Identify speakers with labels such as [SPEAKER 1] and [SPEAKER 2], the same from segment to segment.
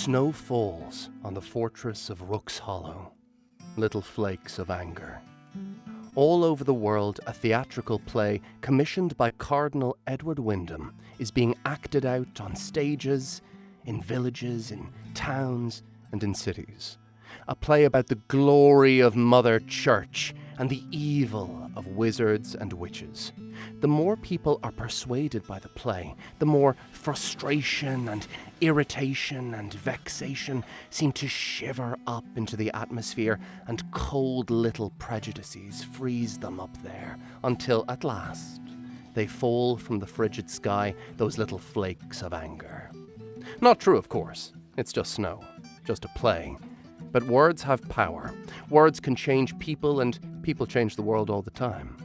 [SPEAKER 1] Snow falls on the fortress of Rook's Hollow, little flakes of anger. All over the world, a theatrical play commissioned by Cardinal Edward Wyndham is being acted out on stages, in villages, in towns, and in cities. A play about the glory of Mother Church and the evil of wizards and witches. The more people are persuaded by the play, the more frustration and irritation and vexation seem to shiver up into the atmosphere, and cold little prejudices freeze them up there until at last they fall from the frigid sky, those little flakes of anger. Not true, of course. It's just snow, just a play. But words have power. Words can change people, and people change the world all the time.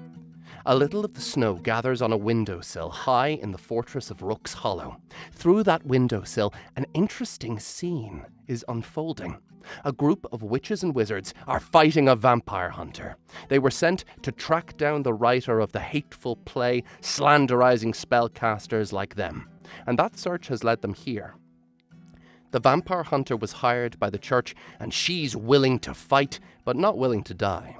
[SPEAKER 1] A little of the snow gathers on a windowsill high in the fortress of Rook's Hollow. Through that windowsill, an interesting scene is unfolding. A group of witches and wizards are fighting a vampire hunter. They were sent to track down the writer of the hateful play, slanderizing spellcasters like them. And that search has led them here. The vampire hunter was hired by the church, and she's willing to fight, but not willing to die.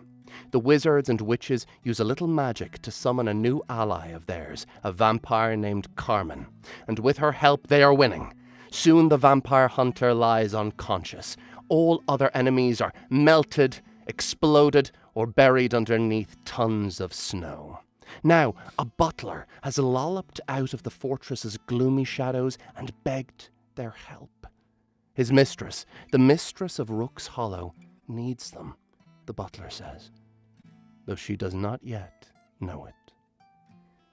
[SPEAKER 1] The wizards and witches use a little magic to summon a new ally of theirs, a vampire named Carmen. And with her help, they are winning. Soon the vampire hunter lies unconscious. All other enemies are melted, exploded, or buried underneath tons of snow. Now, a butler has lolloped out of the fortress's gloomy shadows and begged their help. His mistress, the mistress of Rook's Hollow, needs them, the butler says, though she does not yet know it.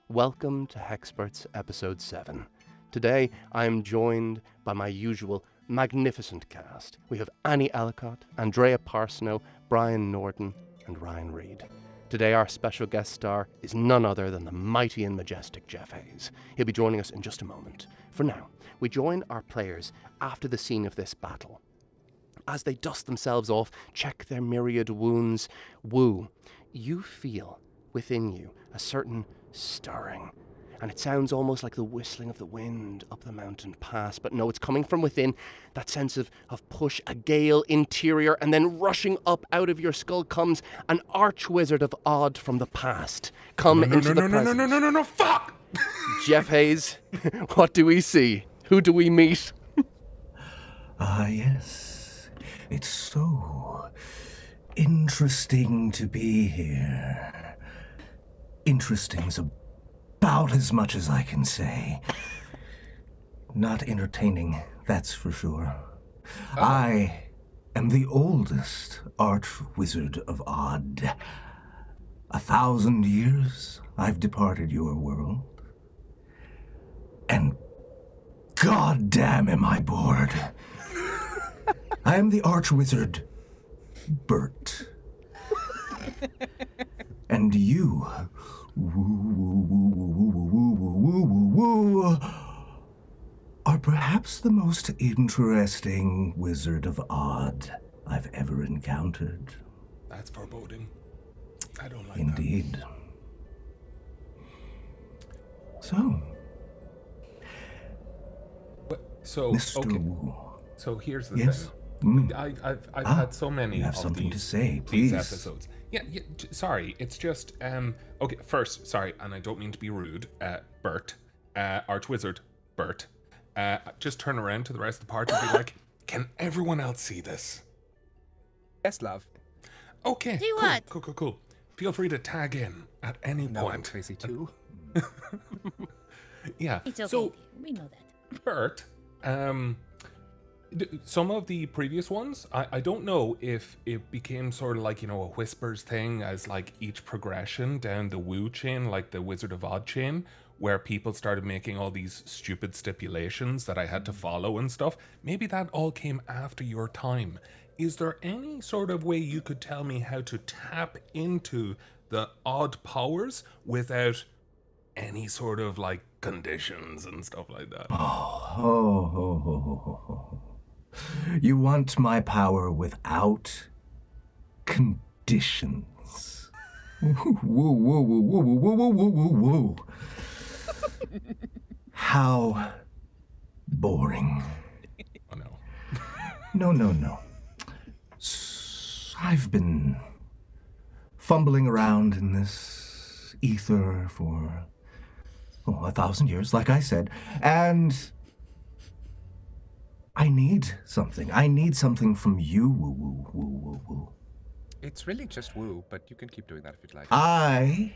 [SPEAKER 1] Welcome to Hexperts Episode 7. Today I am joined by my usual magnificent cast. We have Annie Ellicott, Andrea Parsneau, Brian Nordon, and Ryan Reid. Today our special guest star is none other than the mighty and majestic Jeff Hayes. He'll be joining us in just a moment. For now, we join our players after the scene of this battle. As they dust themselves off, check their myriad wounds, woo, you feel within you a certain stirring. And it sounds almost like the whistling of the wind up the mountain pass. But no, it's coming from within, that sense of push, a gale interior, and then rushing up out of your skull comes an arch-wizard of Odd from the past. Into the present.
[SPEAKER 2] No, fuck!
[SPEAKER 1] Jeff Hayes, what do we see? Who do we meet?
[SPEAKER 2] Ah, yes. It's so interesting to be here. Interesting's about as much as I can say. Not entertaining, that's for sure. Oh. I am the oldest arch-wizard of Odd. 1,000 years I've departed your world. And goddamn am I bored. I am the arch-wizard, Bert. And you, are perhaps the most interesting wizard of Odd I've ever encountered.
[SPEAKER 3] That's foreboding. I don't like
[SPEAKER 2] Indeed.
[SPEAKER 3] that.
[SPEAKER 2] So,
[SPEAKER 3] So,
[SPEAKER 2] Mr.
[SPEAKER 3] okay.
[SPEAKER 2] Wu.
[SPEAKER 3] So here's the
[SPEAKER 2] Yes.
[SPEAKER 3] thing. I've had so many
[SPEAKER 2] You have
[SPEAKER 3] of
[SPEAKER 2] something to
[SPEAKER 3] these,
[SPEAKER 2] say,
[SPEAKER 3] these
[SPEAKER 2] please.
[SPEAKER 3] episodes. Yeah, sorry. It's just, okay, first, sorry, and I don't mean to be rude, Bert, Archwizard, Bert, just turn around to the rest of the party and be like, can everyone else see this?
[SPEAKER 4] Yes, love.
[SPEAKER 3] Okay,
[SPEAKER 5] Do
[SPEAKER 3] cool,
[SPEAKER 5] what?
[SPEAKER 3] cool. Feel free to tag in at any
[SPEAKER 4] No, I'm
[SPEAKER 3] point.
[SPEAKER 4] crazy too.
[SPEAKER 3] Yeah,
[SPEAKER 5] It's okay.
[SPEAKER 3] so,
[SPEAKER 5] We know that.
[SPEAKER 3] Bert, some of the previous ones, I don't know if it became sort of like, you know, a whispers thing as like each progression down the Woo chain, like the Wizard of Odd chain, where people started making all these stupid stipulations that I had to follow and stuff. Maybe that all came after your time. Is there any sort of way you could tell me how to tap into the odd powers without any sort of like conditions and stuff like that?
[SPEAKER 2] Oh. You want my power without conditions. Woo. How boring.
[SPEAKER 3] Oh no.
[SPEAKER 2] No. I've been fumbling around in this ether for 1,000 years, like I said, and I need something. I need something from you, woo.
[SPEAKER 4] It's really just woo, but you can keep doing that if you'd like.
[SPEAKER 2] I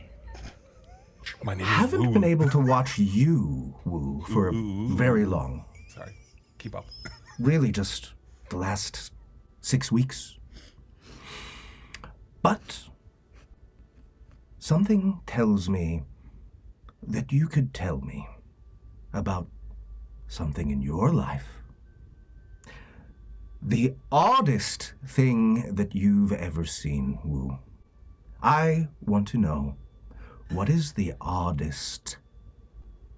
[SPEAKER 3] My name is
[SPEAKER 2] haven't
[SPEAKER 3] Woo.
[SPEAKER 2] been able to watch you, woo, for very long.
[SPEAKER 3] Sorry, keep up.
[SPEAKER 2] Really, just the last 6 weeks. But something tells me that you could tell me about something in your life. The oddest thing that you've ever seen, Woo. I want to know, what is the oddest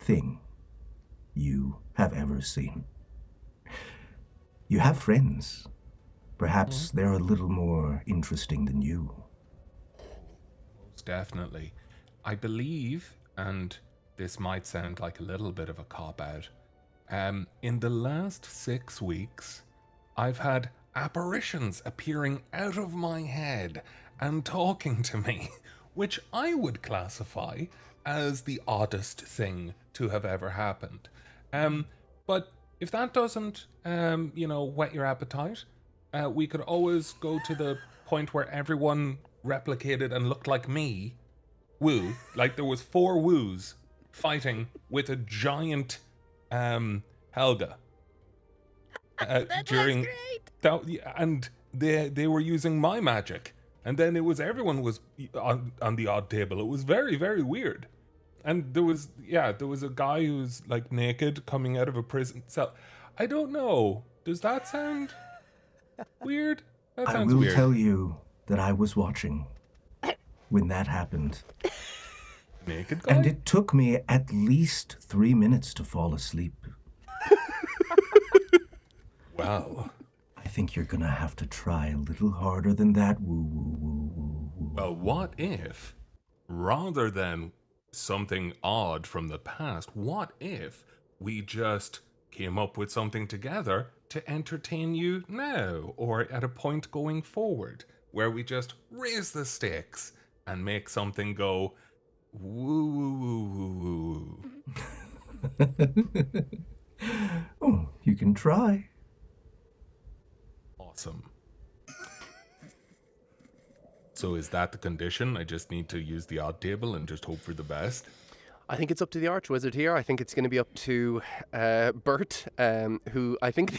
[SPEAKER 2] thing you have ever seen? You have friends. Perhaps they're a little more interesting than you.
[SPEAKER 3] Most definitely. I believe, and this might sound like a little bit of a cop-out, in the last 6 weeks, I've had apparitions appearing out of my head and talking to me, which I would classify as the oddest thing to have ever happened. But if that doesn't, whet your appetite, we could always go to the point where everyone replicated and looked like me. Woo. Like there was 4 woos fighting with a giant Helga.
[SPEAKER 5] That
[SPEAKER 3] During
[SPEAKER 5] was great.
[SPEAKER 3] that, and they were using my magic, and then everyone was on the odd table. It was very, very weird. And there was a guy who's like naked coming out of a prison cell. I don't know. Does that sound weird? That
[SPEAKER 2] I
[SPEAKER 3] sounds
[SPEAKER 2] will
[SPEAKER 3] weird.
[SPEAKER 2] tell you that I was watching when that happened.
[SPEAKER 3] Naked guy?
[SPEAKER 2] And it took me at least 3 minutes to fall asleep.
[SPEAKER 3] Wow.
[SPEAKER 2] I think you're gonna have to try a little harder than that, woo.
[SPEAKER 3] Well, what if, rather than something odd from the past, what if we just came up with something together to entertain you now, or at a point going forward, where we just raise the stakes and make something go woo.
[SPEAKER 2] Oh, you can try.
[SPEAKER 3] Awesome. So is that the condition? I just need to use the odd table and just hope for the best?
[SPEAKER 1] I think it's up to the Archwizard here. I think it's going to be up to Bert, who I think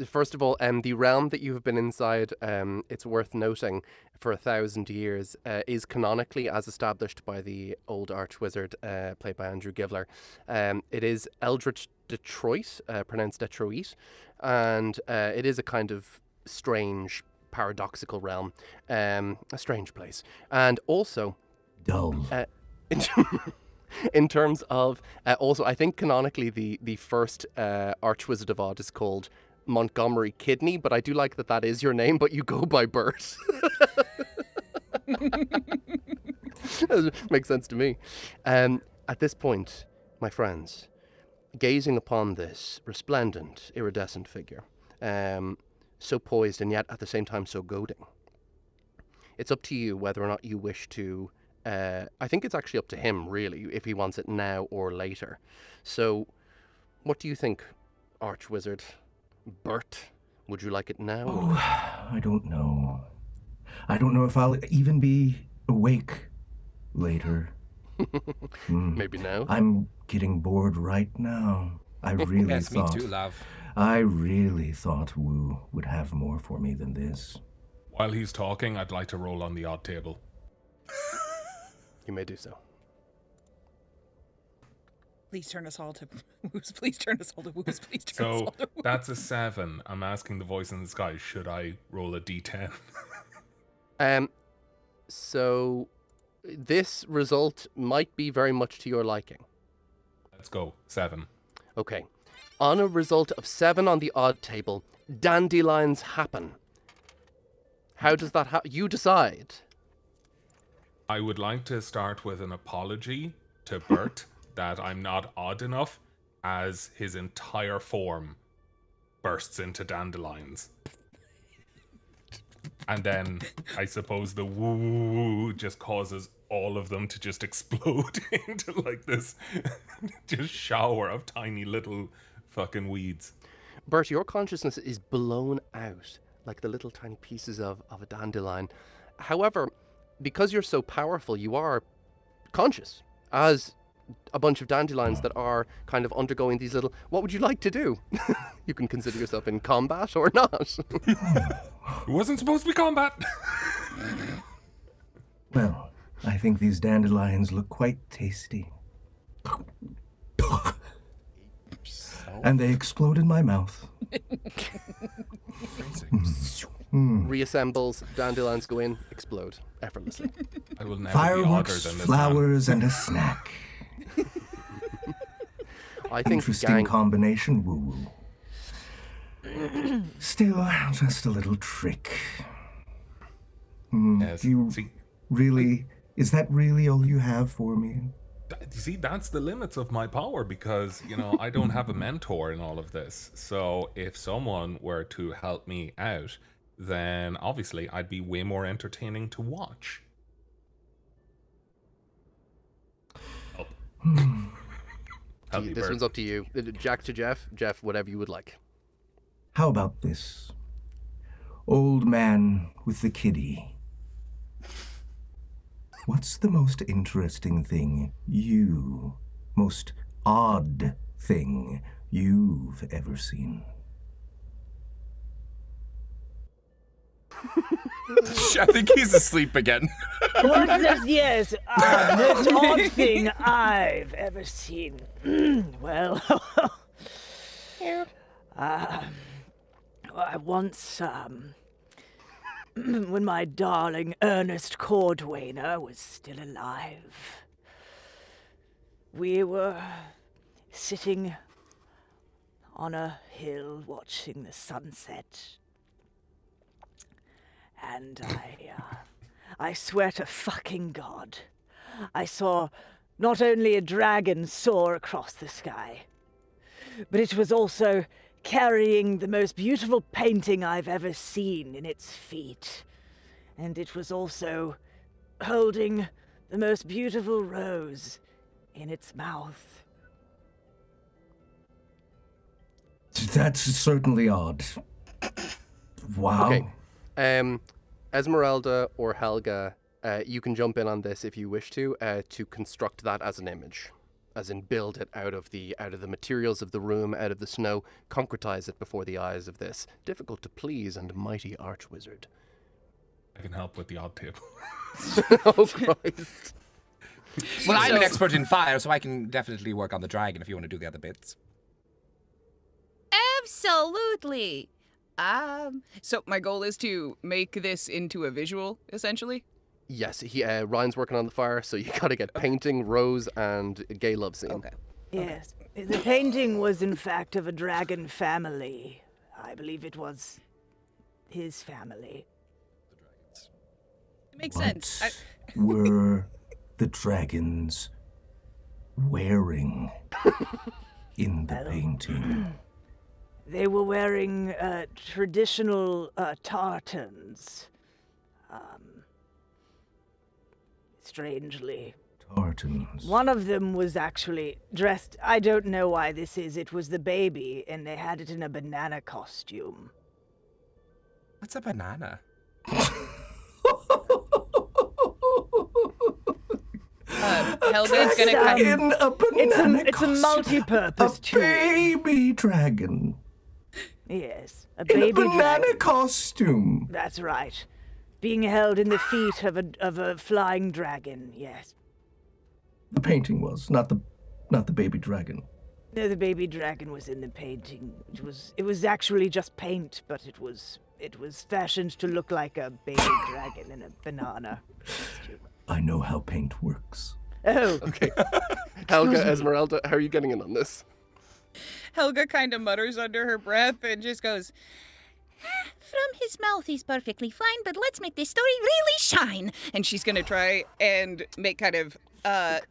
[SPEAKER 1] first of all, the realm that you have been inside, it's worth noting, for 1,000 years, is canonically as established by the old Archwizard, played by Andrew Givler. It is Eldritch Detroit, pronounced Detroit, and it is a kind of strange, paradoxical realm, a strange place. And also,
[SPEAKER 2] Dull.
[SPEAKER 1] in terms of, also, I think canonically the first Archwizard of Odd is called Montgomery Kidney, but I do like that is your name, but you go by Bert. Makes sense to me. At this point, my friends, gazing upon this resplendent, iridescent figure, so poised and yet at the same time so goading. It's up to you whether or not you wish to... I think it's actually up to him, really, if he wants it now or later. So, what do you think, Archwizard? Bert, would you like it now?
[SPEAKER 2] Oh, I don't know. I don't know if I'll even be awake later.
[SPEAKER 1] Maybe now?
[SPEAKER 2] I'm getting bored right now. I really
[SPEAKER 4] Yes, me
[SPEAKER 2] thought...
[SPEAKER 4] too, love.
[SPEAKER 2] I really thought Wu would have more for me than this.
[SPEAKER 3] While he's talking, I'd like to roll on the odd table.
[SPEAKER 1] You may do so.
[SPEAKER 5] Please turn us all to woos. Please turn us all to woos. Please turn us all
[SPEAKER 3] So
[SPEAKER 5] to woos.
[SPEAKER 3] that's a 7. I'm asking the voice in the sky, should I roll a d10?
[SPEAKER 1] So this result might be very much to your liking.
[SPEAKER 3] Let's go. 7.
[SPEAKER 1] Okay. On a result of 7 on the odd table, dandelions happen. How does that happen? You decide.
[SPEAKER 3] I would like to start with an apology to Bert that I'm not odd enough, as his entire form bursts into dandelions. And then I suppose the woo just causes all of them to just explode into like this just shower of tiny little fucking weeds.
[SPEAKER 1] Bert, your consciousness is blown out like the little tiny pieces of a dandelion. However, because you're so powerful, you are conscious as a bunch of dandelions that are kind of undergoing these little... What would you like to do? You can consider yourself in combat or not.
[SPEAKER 3] It wasn't supposed to be combat.
[SPEAKER 2] Well, I think these dandelions look quite tasty. And they explode in my mouth.
[SPEAKER 1] Reassembles, dandelions go in, explode effortlessly.
[SPEAKER 3] I will never
[SPEAKER 2] Fireworks,
[SPEAKER 3] be odder than this
[SPEAKER 2] flowers, and a snack.
[SPEAKER 1] I think
[SPEAKER 2] Interesting combination, woo-woo. Still, just a little trick.
[SPEAKER 3] man. Yes.
[SPEAKER 2] Do you
[SPEAKER 3] See,
[SPEAKER 2] really... Is that really all you have for me?
[SPEAKER 3] see, that's the limits of my power because, you know, I don't have a mentor in all of this. So if someone were to help me out, then obviously I'd be way more entertaining to watch. Help. Help me,
[SPEAKER 1] This
[SPEAKER 3] Bert.
[SPEAKER 1] one's up to you. Jack to Jeff. Jeff, whatever you would like.
[SPEAKER 2] How about this? Old man with the kiddie. What's the most interesting thing most odd thing you've ever seen?
[SPEAKER 4] I think he's asleep again.
[SPEAKER 6] What's this? Yes, most odd thing I've ever seen. Well, I once, when my darling Ernest Cordwainer was still alive, we were sitting on a hill watching the sunset. And I swear to fucking God, I saw not only a dragon soar across the sky, but it was also carrying the most beautiful painting I've ever seen in its feet. And it was also holding the most beautiful rose in its mouth.
[SPEAKER 2] That's certainly odd. Wow.
[SPEAKER 1] Okay. Esmeralda or Helga, you can jump in on this if you wish to construct that as an image, as in build it out of the materials of the room, out of the snow, concretize it before the eyes of this difficult to please and mighty archwizard.
[SPEAKER 3] I can help with the odd table.
[SPEAKER 1] Oh Christ!
[SPEAKER 4] Well, I'm an expert in fire, so I can definitely work on the dragon if you want to do the other bits.
[SPEAKER 5] Absolutely. So my goal is to make this into a visual, essentially.
[SPEAKER 1] Yes, Ryan's working on the fire, so you got to get painting, rose, and a gay love scene.
[SPEAKER 5] Okay.
[SPEAKER 6] Yes, the painting was in fact of a dragon family. I believe it was his family.
[SPEAKER 5] It makes
[SPEAKER 2] What
[SPEAKER 5] sense.
[SPEAKER 2] were the dragons wearing? in the painting?
[SPEAKER 6] They were wearing traditional tartans. Strangely.
[SPEAKER 2] Tartans.
[SPEAKER 6] One of them was actually dressed, I don't know why this is, it was the baby, and they had it in a banana costume.
[SPEAKER 4] What's a banana?
[SPEAKER 5] Helga's gonna cut
[SPEAKER 2] In a banana
[SPEAKER 6] It's a
[SPEAKER 2] costume.
[SPEAKER 6] multi-purpose
[SPEAKER 2] A
[SPEAKER 6] tool.
[SPEAKER 2] baby dragon.
[SPEAKER 6] Yes, a
[SPEAKER 2] In a
[SPEAKER 6] baby
[SPEAKER 2] banana
[SPEAKER 6] dragon.
[SPEAKER 2] costume.
[SPEAKER 6] That's right. Being held in the feet of a flying dragon, yes.
[SPEAKER 2] The painting was, not the baby dragon.
[SPEAKER 6] No, the baby dragon was in the painting. It was actually just paint, but it was fashioned to look like a baby dragon in a banana costume.
[SPEAKER 2] I know how paint works.
[SPEAKER 6] Oh,
[SPEAKER 1] Okay. Helga, Esmeralda, how are you getting in on this?
[SPEAKER 5] Helga kind of mutters under her breath and just goes,
[SPEAKER 7] From his mouth, he's perfectly fine, but let's make this story really shine.
[SPEAKER 5] and she's gonna try and make kind of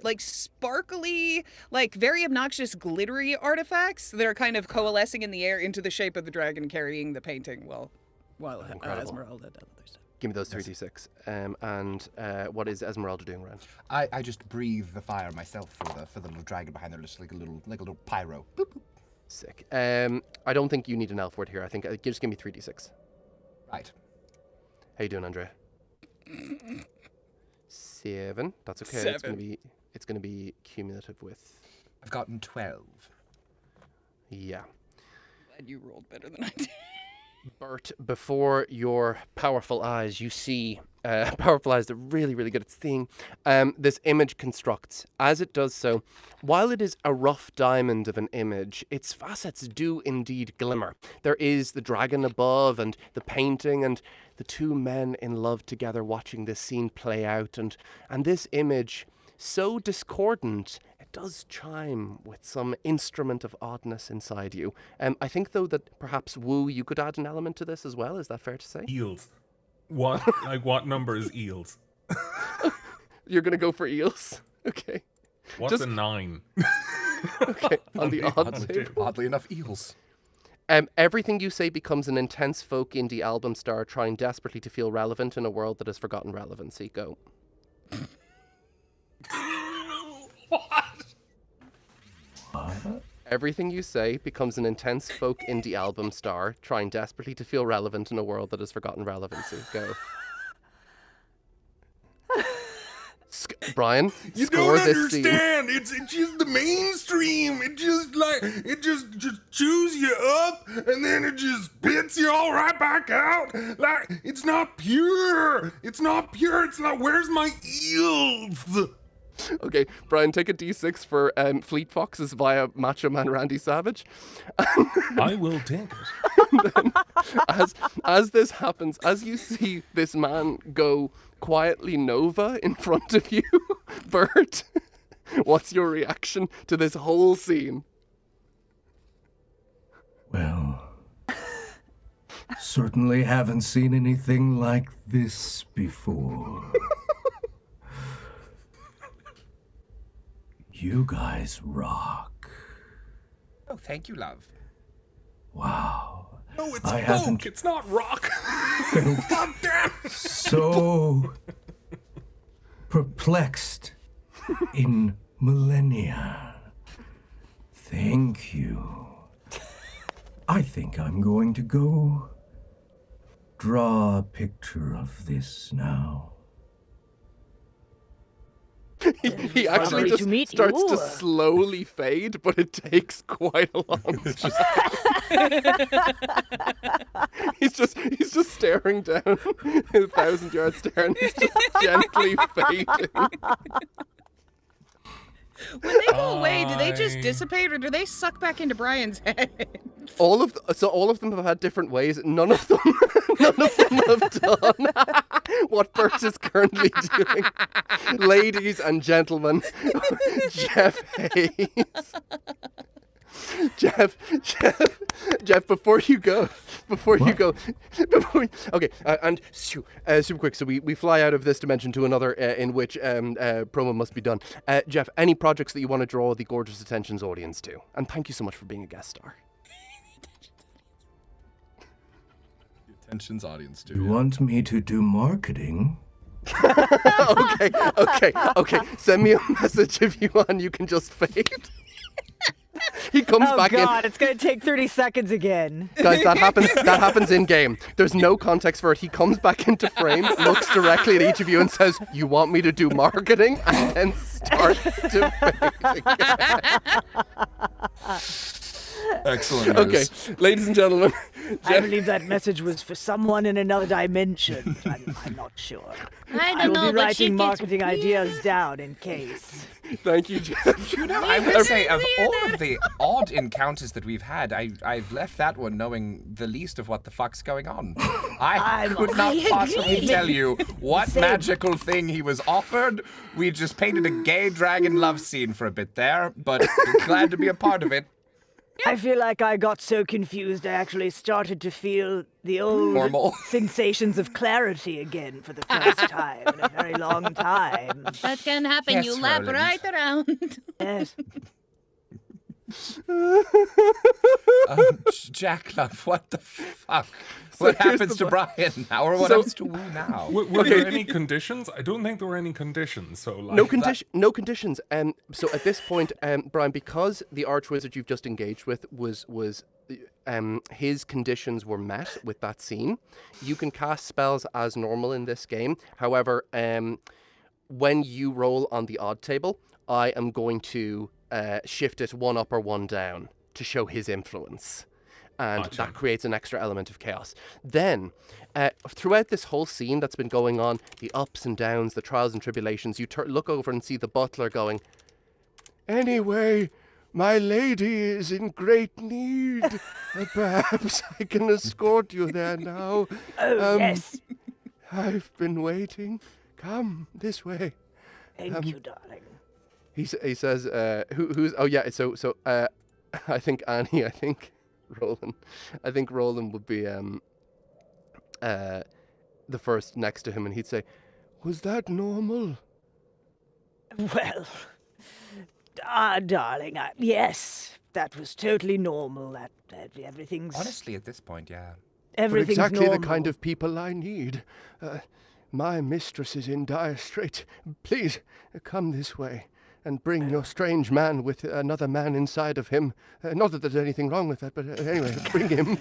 [SPEAKER 5] like sparkly, like very obnoxious glittery artifacts that are kind of coalescing in the air into the shape of the dragon carrying the painting while
[SPEAKER 1] Incredible.
[SPEAKER 5] Esmeralda does other stuff.
[SPEAKER 1] Give me those 3d6. And what is Esmeralda doing, Ryan?
[SPEAKER 4] I just breathe the fire myself for the little dragon behind there, just like a little pyro. Boop, boop.
[SPEAKER 1] Sick. I don't think you need an elf word here. I think just give me 3d6.
[SPEAKER 4] Right.
[SPEAKER 1] How you doing, Andrea? 7. That's okay. It's gonna be cumulative with.
[SPEAKER 4] I've gotten 12.
[SPEAKER 1] Yeah.
[SPEAKER 5] Glad you rolled better than I did.
[SPEAKER 1] Bert, before your powerful eyes, you see powerful eyes that are really, really good at seeing. This image constructs. As it does so, while it is a rough diamond of an image, its facets do indeed glimmer. There is the dragon above and the painting and the two men in love together watching this scene play out. And this image, so discordant, it does chime with some instrument of oddness inside you. I think, though, that perhaps, Wu, you could add an element to this as well. Is that fair to say?
[SPEAKER 3] Eels. What? Like, what number is eels?
[SPEAKER 1] You're going to go for eels? Okay.
[SPEAKER 3] What's a 9?
[SPEAKER 1] Okay. On the odd save.
[SPEAKER 4] Oddly enough, eels.
[SPEAKER 1] Everything you say becomes an intense folk indie album star trying desperately to feel relevant in a world that has forgotten relevancy. Go. Everything you say becomes an intense folk indie album star trying desperately to feel relevant in a world that has forgotten relevancy. Go. Brian,
[SPEAKER 3] You
[SPEAKER 1] score
[SPEAKER 3] don't
[SPEAKER 1] this scene.
[SPEAKER 3] understand. It's just the mainstream. It just chews you up, and then it just spits you all right back out. Like, it's not pure. It's not pure. It's not. Where's my eels?
[SPEAKER 1] Okay, Brian, take a d6 for Fleet Foxes via Macho Man Randy Savage.
[SPEAKER 3] I will take it.
[SPEAKER 1] As this happens, as you see this man go quietly Nova in front of you, Bert, what's your reaction to this whole scene?
[SPEAKER 2] Well, certainly haven't seen anything like this before. You guys rock.
[SPEAKER 4] Oh, thank you, love.
[SPEAKER 2] Wow.
[SPEAKER 3] No, it's
[SPEAKER 2] I
[SPEAKER 3] folk.
[SPEAKER 2] haven't-
[SPEAKER 3] It's not rock. God damn.
[SPEAKER 2] So perplexed in millennia. Thank you. I think I'm going to go draw a picture of this now.
[SPEAKER 1] He actually
[SPEAKER 6] Lovely
[SPEAKER 1] just
[SPEAKER 6] to meet
[SPEAKER 1] starts
[SPEAKER 6] you.
[SPEAKER 1] to slowly fade, but it takes quite a long time. He's just staring down 1,000-yard stare, and he's just gently fading.
[SPEAKER 5] When they go away, do they just dissipate or do they suck back into Brian's head?
[SPEAKER 1] All of them have had different ways. None of them have done what Bert is currently doing. Ladies and gentlemen, Jeff Hayes. Jeff, before you go, okay, and super quick, so we fly out of this dimension to another in which promo must be done. Jeff, any projects that you want to draw the gorgeous attention's audience to? And thank you so much for being a guest star.
[SPEAKER 8] Attention's audience too.
[SPEAKER 2] You want me to do marketing?
[SPEAKER 1] Okay. Send me a message if you want. You can just fade. He comes back in.
[SPEAKER 6] Oh God, it's gonna take 30 seconds again.
[SPEAKER 1] Guys, that happens in game. There's no context for it. He comes back into frame, looks directly at each of you and says, "You want me to do marketing?" and then starts to fade again.
[SPEAKER 8] Excellent.
[SPEAKER 1] Okay, ladies and gentlemen,
[SPEAKER 6] I believe that message was for someone in another dimension. I'm not sure.
[SPEAKER 7] I
[SPEAKER 6] will
[SPEAKER 7] don't know,
[SPEAKER 6] be
[SPEAKER 7] but she
[SPEAKER 6] writing
[SPEAKER 7] gets
[SPEAKER 6] marketing
[SPEAKER 7] weird.
[SPEAKER 6] ideas down in case.
[SPEAKER 1] Thank you, Jeff.
[SPEAKER 9] I would say of all of the odd encounters that we've had, I've left that one knowing the least of what the fuck's going on. I could not possibly tell you what magical thing he was offered. We just painted a gay dragon love scene for a bit there, but glad to be a part of it.
[SPEAKER 6] I feel like I got so confused I actually started to feel the old
[SPEAKER 9] Normal.
[SPEAKER 6] sensations of clarity again for the first time in a very long time.
[SPEAKER 7] That can happen.
[SPEAKER 9] Yes,
[SPEAKER 7] You lap
[SPEAKER 9] Roland.
[SPEAKER 7] right around.
[SPEAKER 6] Yes.
[SPEAKER 9] Jack, love, what the fuck? What
[SPEAKER 1] here's
[SPEAKER 9] happens
[SPEAKER 1] the
[SPEAKER 9] to Brian now, or what
[SPEAKER 1] So-
[SPEAKER 9] happens to Woo now?
[SPEAKER 3] Were there any conditions? I don't think there were any conditions. So like
[SPEAKER 1] No conditions. So at this point, Brian, because the archwizard you've just engaged with was his conditions were met with that scene, you can cast spells as normal in this game. However, when you roll on the odd table, I am going to shift it one up or one down to show his influence. And
[SPEAKER 3] Gotcha.
[SPEAKER 1] that creates an extra element of chaos. Then, throughout this whole scene that's been going on, the ups and downs, the trials and tribulations, you look over and see the butler going, "Anyway, my lady is in great need. Perhaps I can escort you there now.
[SPEAKER 6] Oh, yes.
[SPEAKER 1] I've been waiting. Come this way."
[SPEAKER 6] Thank you, darling.
[SPEAKER 1] He says, "Who's? Oh yeah. So I think Annie. I think Roland. I think Roland would be the first next to him, and he'd say, "Was that normal?"
[SPEAKER 6] Well, darling, yes, that was totally normal. That everything's
[SPEAKER 9] Honestly, at this point, yeah.
[SPEAKER 1] But
[SPEAKER 6] everything's
[SPEAKER 1] exactly
[SPEAKER 6] normal.
[SPEAKER 1] the kind of people I need. My mistress is in dire strait. Please come this way and bring your strange man with another man inside of him. Not that there's anything wrong with that, but anyway, bring him.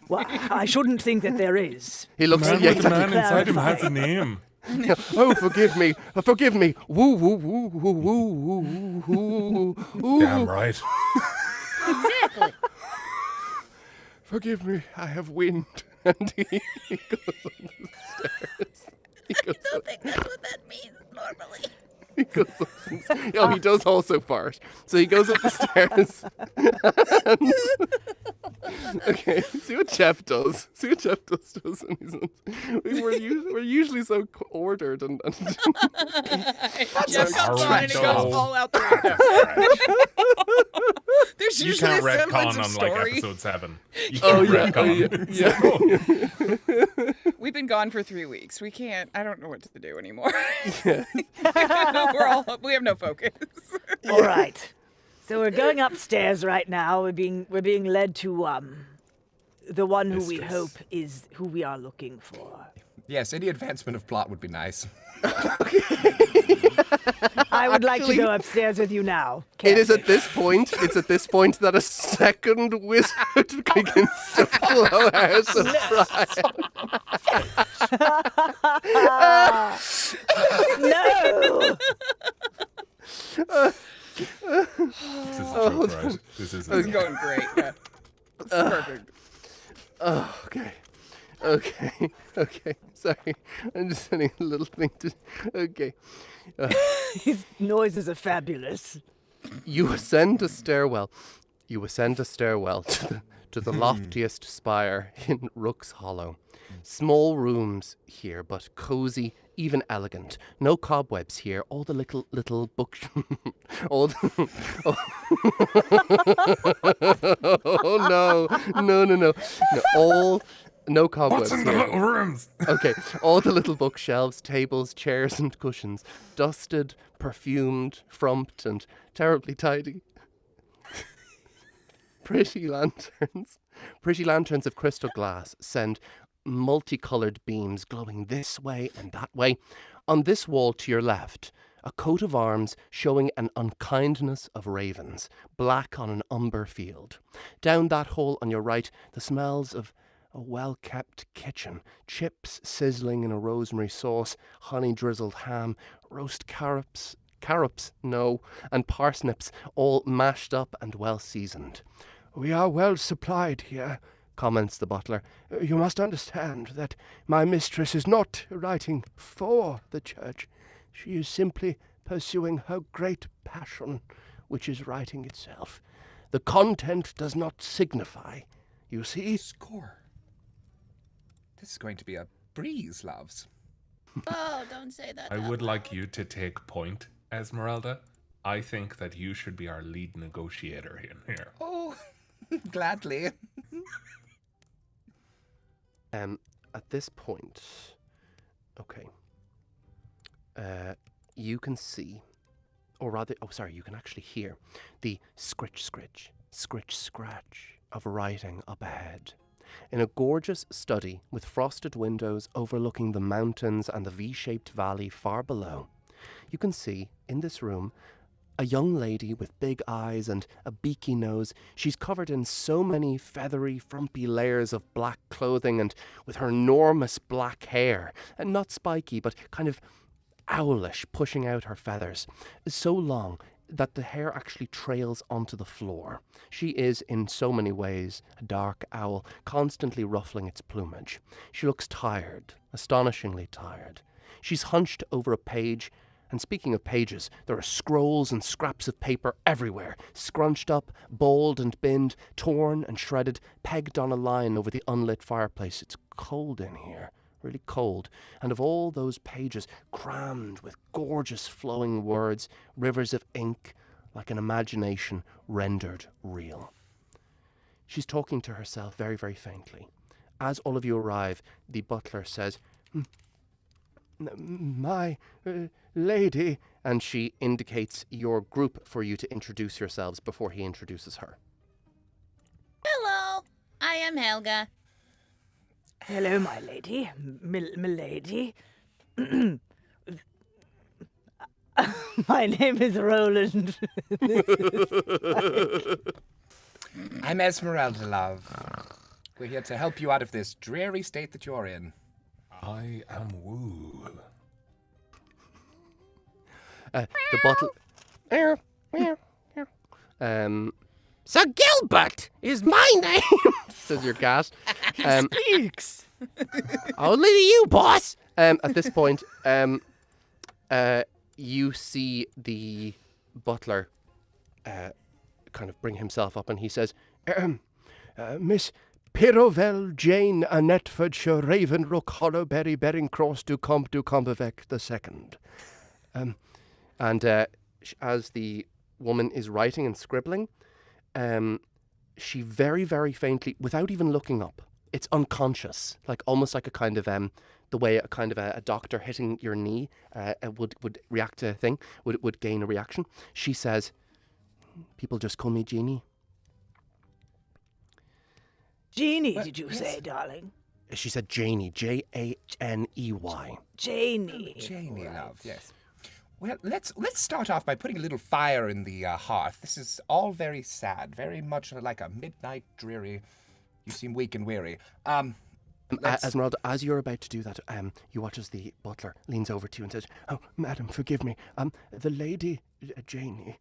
[SPEAKER 6] Well, I shouldn't think that there is.
[SPEAKER 1] He looks.
[SPEAKER 3] man
[SPEAKER 1] Yeah,
[SPEAKER 3] with the
[SPEAKER 1] exactly.
[SPEAKER 3] man inside him has a name.
[SPEAKER 1] Oh, forgive me. Forgive me. Woo, woo, woo, woo, woo, woo, woo, woo.
[SPEAKER 3] Damn right.
[SPEAKER 7] Exactly.
[SPEAKER 1] Forgive me. I have wind. And he goes up the stairs. He
[SPEAKER 7] I
[SPEAKER 1] goes
[SPEAKER 7] don't think that's what that means normally.
[SPEAKER 1] He goes up oh, he does also fart. So he goes up the stairs. Okay, see what Jeff does. See what Jeff does. And we're usually so ordered and
[SPEAKER 5] Jeff comes on and it
[SPEAKER 3] retcon.
[SPEAKER 5] goes all out the window. There's
[SPEAKER 3] You
[SPEAKER 5] usually
[SPEAKER 3] can't
[SPEAKER 5] a semblance
[SPEAKER 3] retcon
[SPEAKER 5] of
[SPEAKER 3] on like
[SPEAKER 5] story.
[SPEAKER 3] episode 7. You
[SPEAKER 1] Oh,
[SPEAKER 3] can't
[SPEAKER 1] yeah,
[SPEAKER 3] retcon.
[SPEAKER 5] We've been gone for 3 weeks. We can't. I don't know what to do anymore.
[SPEAKER 1] Yeah.
[SPEAKER 5] We have no focus.
[SPEAKER 6] All right. So we're going upstairs right now. We're being led to the one who we
[SPEAKER 3] Mistress.
[SPEAKER 6] hope is who we are looking for.
[SPEAKER 9] Yes, any advancement of plot would be nice.
[SPEAKER 6] I would like to
[SPEAKER 1] Actually-
[SPEAKER 6] go upstairs with you now.
[SPEAKER 1] It is at this point. It's at this point that a second wizard begins to flow out of Brian.
[SPEAKER 6] No.
[SPEAKER 3] This is a joke, right? This is
[SPEAKER 5] It's going great. Yeah. It's perfect.
[SPEAKER 1] Oh, okay. Sorry, I'm just sending a little thing to. Okay.
[SPEAKER 6] These noises are fabulous.
[SPEAKER 1] You ascend a stairwell. You ascend a stairwell to the loftiest spire in Rook's Hollow. Small rooms here, but cozy, even elegant. No cobwebs here. All the little book, all the, oh no! All no cobwebs
[SPEAKER 3] What's in the
[SPEAKER 1] here.
[SPEAKER 3] little rooms?
[SPEAKER 1] Okay, all the little bookshelves, tables, chairs, and cushions, dusted, perfumed, frumped, and terribly tidy. Pretty lanterns of crystal glass send multicolored beams glowing this way and that way. On this wall to your left, a coat of arms showing an unkindness of ravens, black on an umber field. Down that hole on your right, the smells of a well-kept kitchen, chips sizzling in a rosemary sauce, honey-drizzled ham, roast carrots, and parsnips, all mashed up and well-seasoned. "We are well supplied here," comments the butler. "You must understand that my mistress is not writing for the church. She is simply pursuing her great passion, which is writing itself. The content does not signify, you see."
[SPEAKER 9] Score. This is going to be a breeze, loves.
[SPEAKER 7] Oh, don't say that.
[SPEAKER 3] I would like you to take point, Esmeralda. I think that you should be our lead negotiator in here.
[SPEAKER 9] Oh, gladly.
[SPEAKER 1] At this point, okay, you can see, or rather, you can actually hear the scritch, scratch of writing up ahead. In a gorgeous study with frosted windows overlooking the mountains and the V-shaped valley far below, you can see, in this room, a young lady with big eyes and a beaky nose. She's covered in so many feathery, frumpy layers of black clothing, and with her enormous black hair, and not spiky, but kind of owlish, pushing out her feathers, so long that the hair actually trails onto the floor. She is, in so many ways, a dark owl, constantly ruffling its plumage. She looks tired, astonishingly tired. She's hunched over a page, and speaking of pages, there are scrolls and scraps of paper everywhere, scrunched up, balled and binned, torn and shredded, pegged on a line over the unlit fireplace. It's cold in here, really cold, and of all those pages, crammed with gorgeous flowing words, rivers of ink, like an imagination rendered real. She's talking to herself very, very faintly. As all of you arrive, the butler says, "My lady," and she indicates your group for you to introduce yourselves before he introduces her.
[SPEAKER 7] Hello, I am Helga.
[SPEAKER 6] Hello, my lady. Milady. My name is Roland.
[SPEAKER 9] I'm Esmeralda, love. We're here to help you out of this dreary state that you're in.
[SPEAKER 3] I am Woo.
[SPEAKER 1] The bottle. Sir Gilbert is my name, says your cat.
[SPEAKER 6] Speaks.
[SPEAKER 1] Only to you, boss. At this point, you see the butler kind of bring himself up, and he says, "Miss Pirovel Jane Annetfordshire Ravenrook Hollowberry Berringcross du Combervec II." And as the woman is writing and scribbling, she very, very faintly, without even looking up, it's unconscious, like almost like a kind of the way a kind of a doctor hitting your knee would react to a thing, would gain a reaction. She says, "People just call me Jeannie."
[SPEAKER 6] Jeannie, did you say, darling?
[SPEAKER 1] She said Janie, Janey.
[SPEAKER 6] Janie.
[SPEAKER 9] Janie, love, yes. Well, let's start off by putting a little fire in the hearth. This is all very sad, very much like a midnight dreary. You seem weak and weary.
[SPEAKER 1] Esmeralda, as you're about to do that, you watch as the butler leans over to you and says, "Oh, madam, forgive me. The lady, Janie,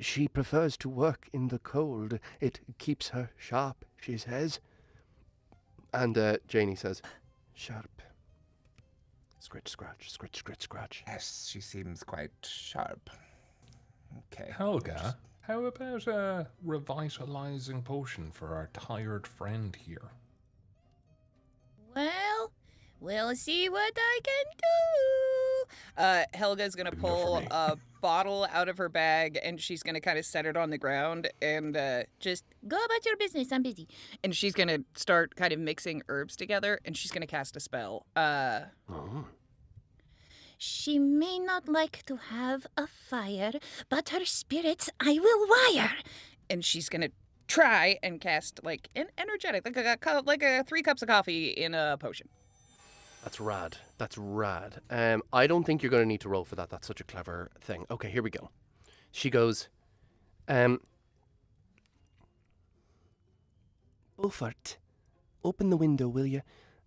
[SPEAKER 1] she prefers to work in the cold. It keeps her sharp, she says." And Janie says, "Sharp. Scritch, scratch.
[SPEAKER 9] Yes, she seems quite sharp. Okay.
[SPEAKER 3] Helga, How about a revitalizing potion for our tired friend here?
[SPEAKER 7] Well, we'll see what I can do.
[SPEAKER 5] Helga's gonna
[SPEAKER 3] Good enough for
[SPEAKER 5] pull
[SPEAKER 3] me.
[SPEAKER 5] a bottle out of her bag, and she's gonna kind of set it on the ground, and just
[SPEAKER 7] Go about your business. I'm busy.
[SPEAKER 5] and she's gonna start kind of mixing herbs together, and she's gonna cast a spell.
[SPEAKER 7] She may not like to have a fire, but her spirits I will wire.
[SPEAKER 5] And she's gonna try and cast like an energetic, like a 3 cups of coffee in a potion.
[SPEAKER 1] That's rad. That's rad. I don't think you're going to need to roll for that. That's such a clever thing. Okay, here we go. She goes, Beaufort, open the window, will you?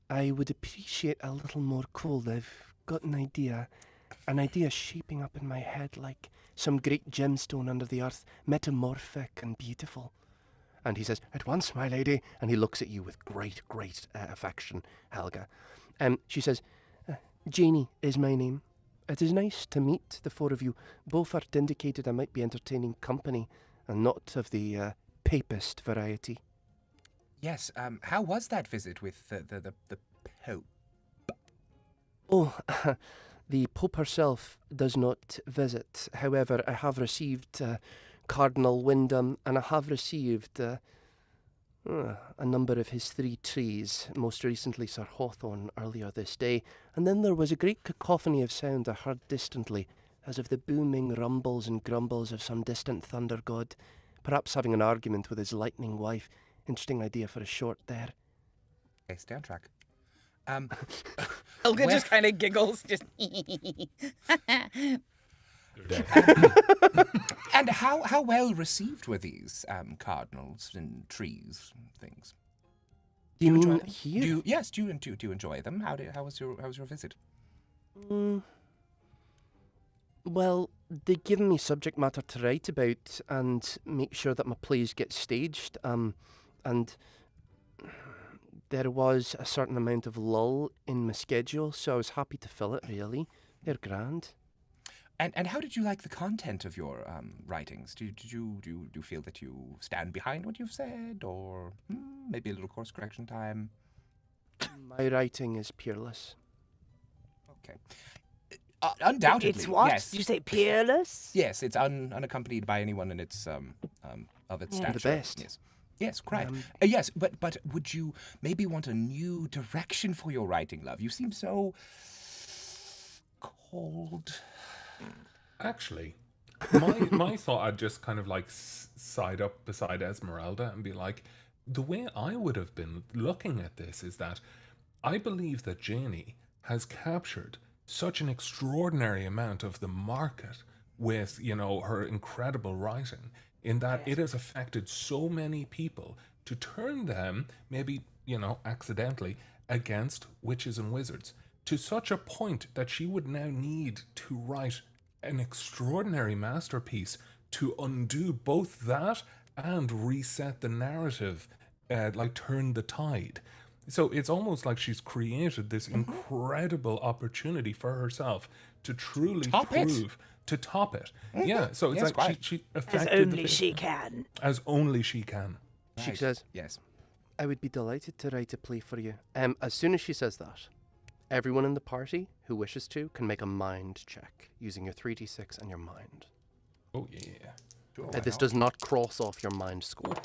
[SPEAKER 1] I would appreciate a little more cold. I've got an idea shaping up in my head like some great gemstone under the earth, metamorphic and beautiful. And he says, at once, my lady. And he looks at you with great, great affection, Helga. She says, Janie is my name. It is nice to meet the 4 of you. Beaufort indicated I might be entertaining company and not of the papist variety.
[SPEAKER 9] Yes, how was that visit with the Pope?
[SPEAKER 1] Oh, the Pope herself does not visit. However, I have received Cardinal Wyndham, and I have received a number of his 3 trees, most recently Sir Hawthorne earlier this day, and then there was a great cacophony of sound I heard distantly, as of the booming rumbles and grumbles of some distant thunder god, perhaps having an argument with his lightning wife. Interesting idea for a short there.
[SPEAKER 9] Okay, stay on track.
[SPEAKER 5] Helga just kind of giggles, just.
[SPEAKER 9] And how well received were these cardinals and trees and things?
[SPEAKER 1] Do you
[SPEAKER 9] enjoy
[SPEAKER 1] mean
[SPEAKER 9] them?
[SPEAKER 1] here?
[SPEAKER 9] Do you enjoy them? How was your visit?
[SPEAKER 1] Well, they've given me subject matter to write about and make sure that my plays get staged. And there was a certain amount of lull in my schedule, so I was happy to fill it, really. They're grand.
[SPEAKER 9] And how did you like the content of your writings? Do you feel that you stand behind what you've said, or maybe a little course correction time?
[SPEAKER 1] My writing is peerless.
[SPEAKER 9] Okay. Undoubtedly,
[SPEAKER 6] It's what?
[SPEAKER 9] yes.
[SPEAKER 6] Did you say peerless?
[SPEAKER 9] Yes, it's unaccompanied by anyone in its of its stature.
[SPEAKER 1] The best.
[SPEAKER 9] Yes. Yes, quite. Yes, but would you maybe want a new direction for your writing, love? You seem so cold.
[SPEAKER 3] Actually, my thought, I'd just kind of like side up beside Esmeralda and be like, the way I would have been looking at this is that I believe that Janie has captured such an extraordinary amount of the market with, her incredible writing, in that it has affected so many people to turn them, maybe, accidentally, against witches and wizards, to such a point that she would now need to write an extraordinary masterpiece to undo both that and reset the narrative, turn the tide. So it's almost like she's created this incredible opportunity for herself to truly to top it. Yeah, so it's she affected
[SPEAKER 6] As only she can.
[SPEAKER 1] As only she can.
[SPEAKER 9] Right.
[SPEAKER 1] She says,
[SPEAKER 9] Yes.
[SPEAKER 1] I would be delighted to write a play for you. As soon as she says that, everyone in the party who wishes to can make a mind check using your 3d6 and your mind.
[SPEAKER 3] Oh, yeah.
[SPEAKER 9] Sure,
[SPEAKER 1] This does not cross off your mind score.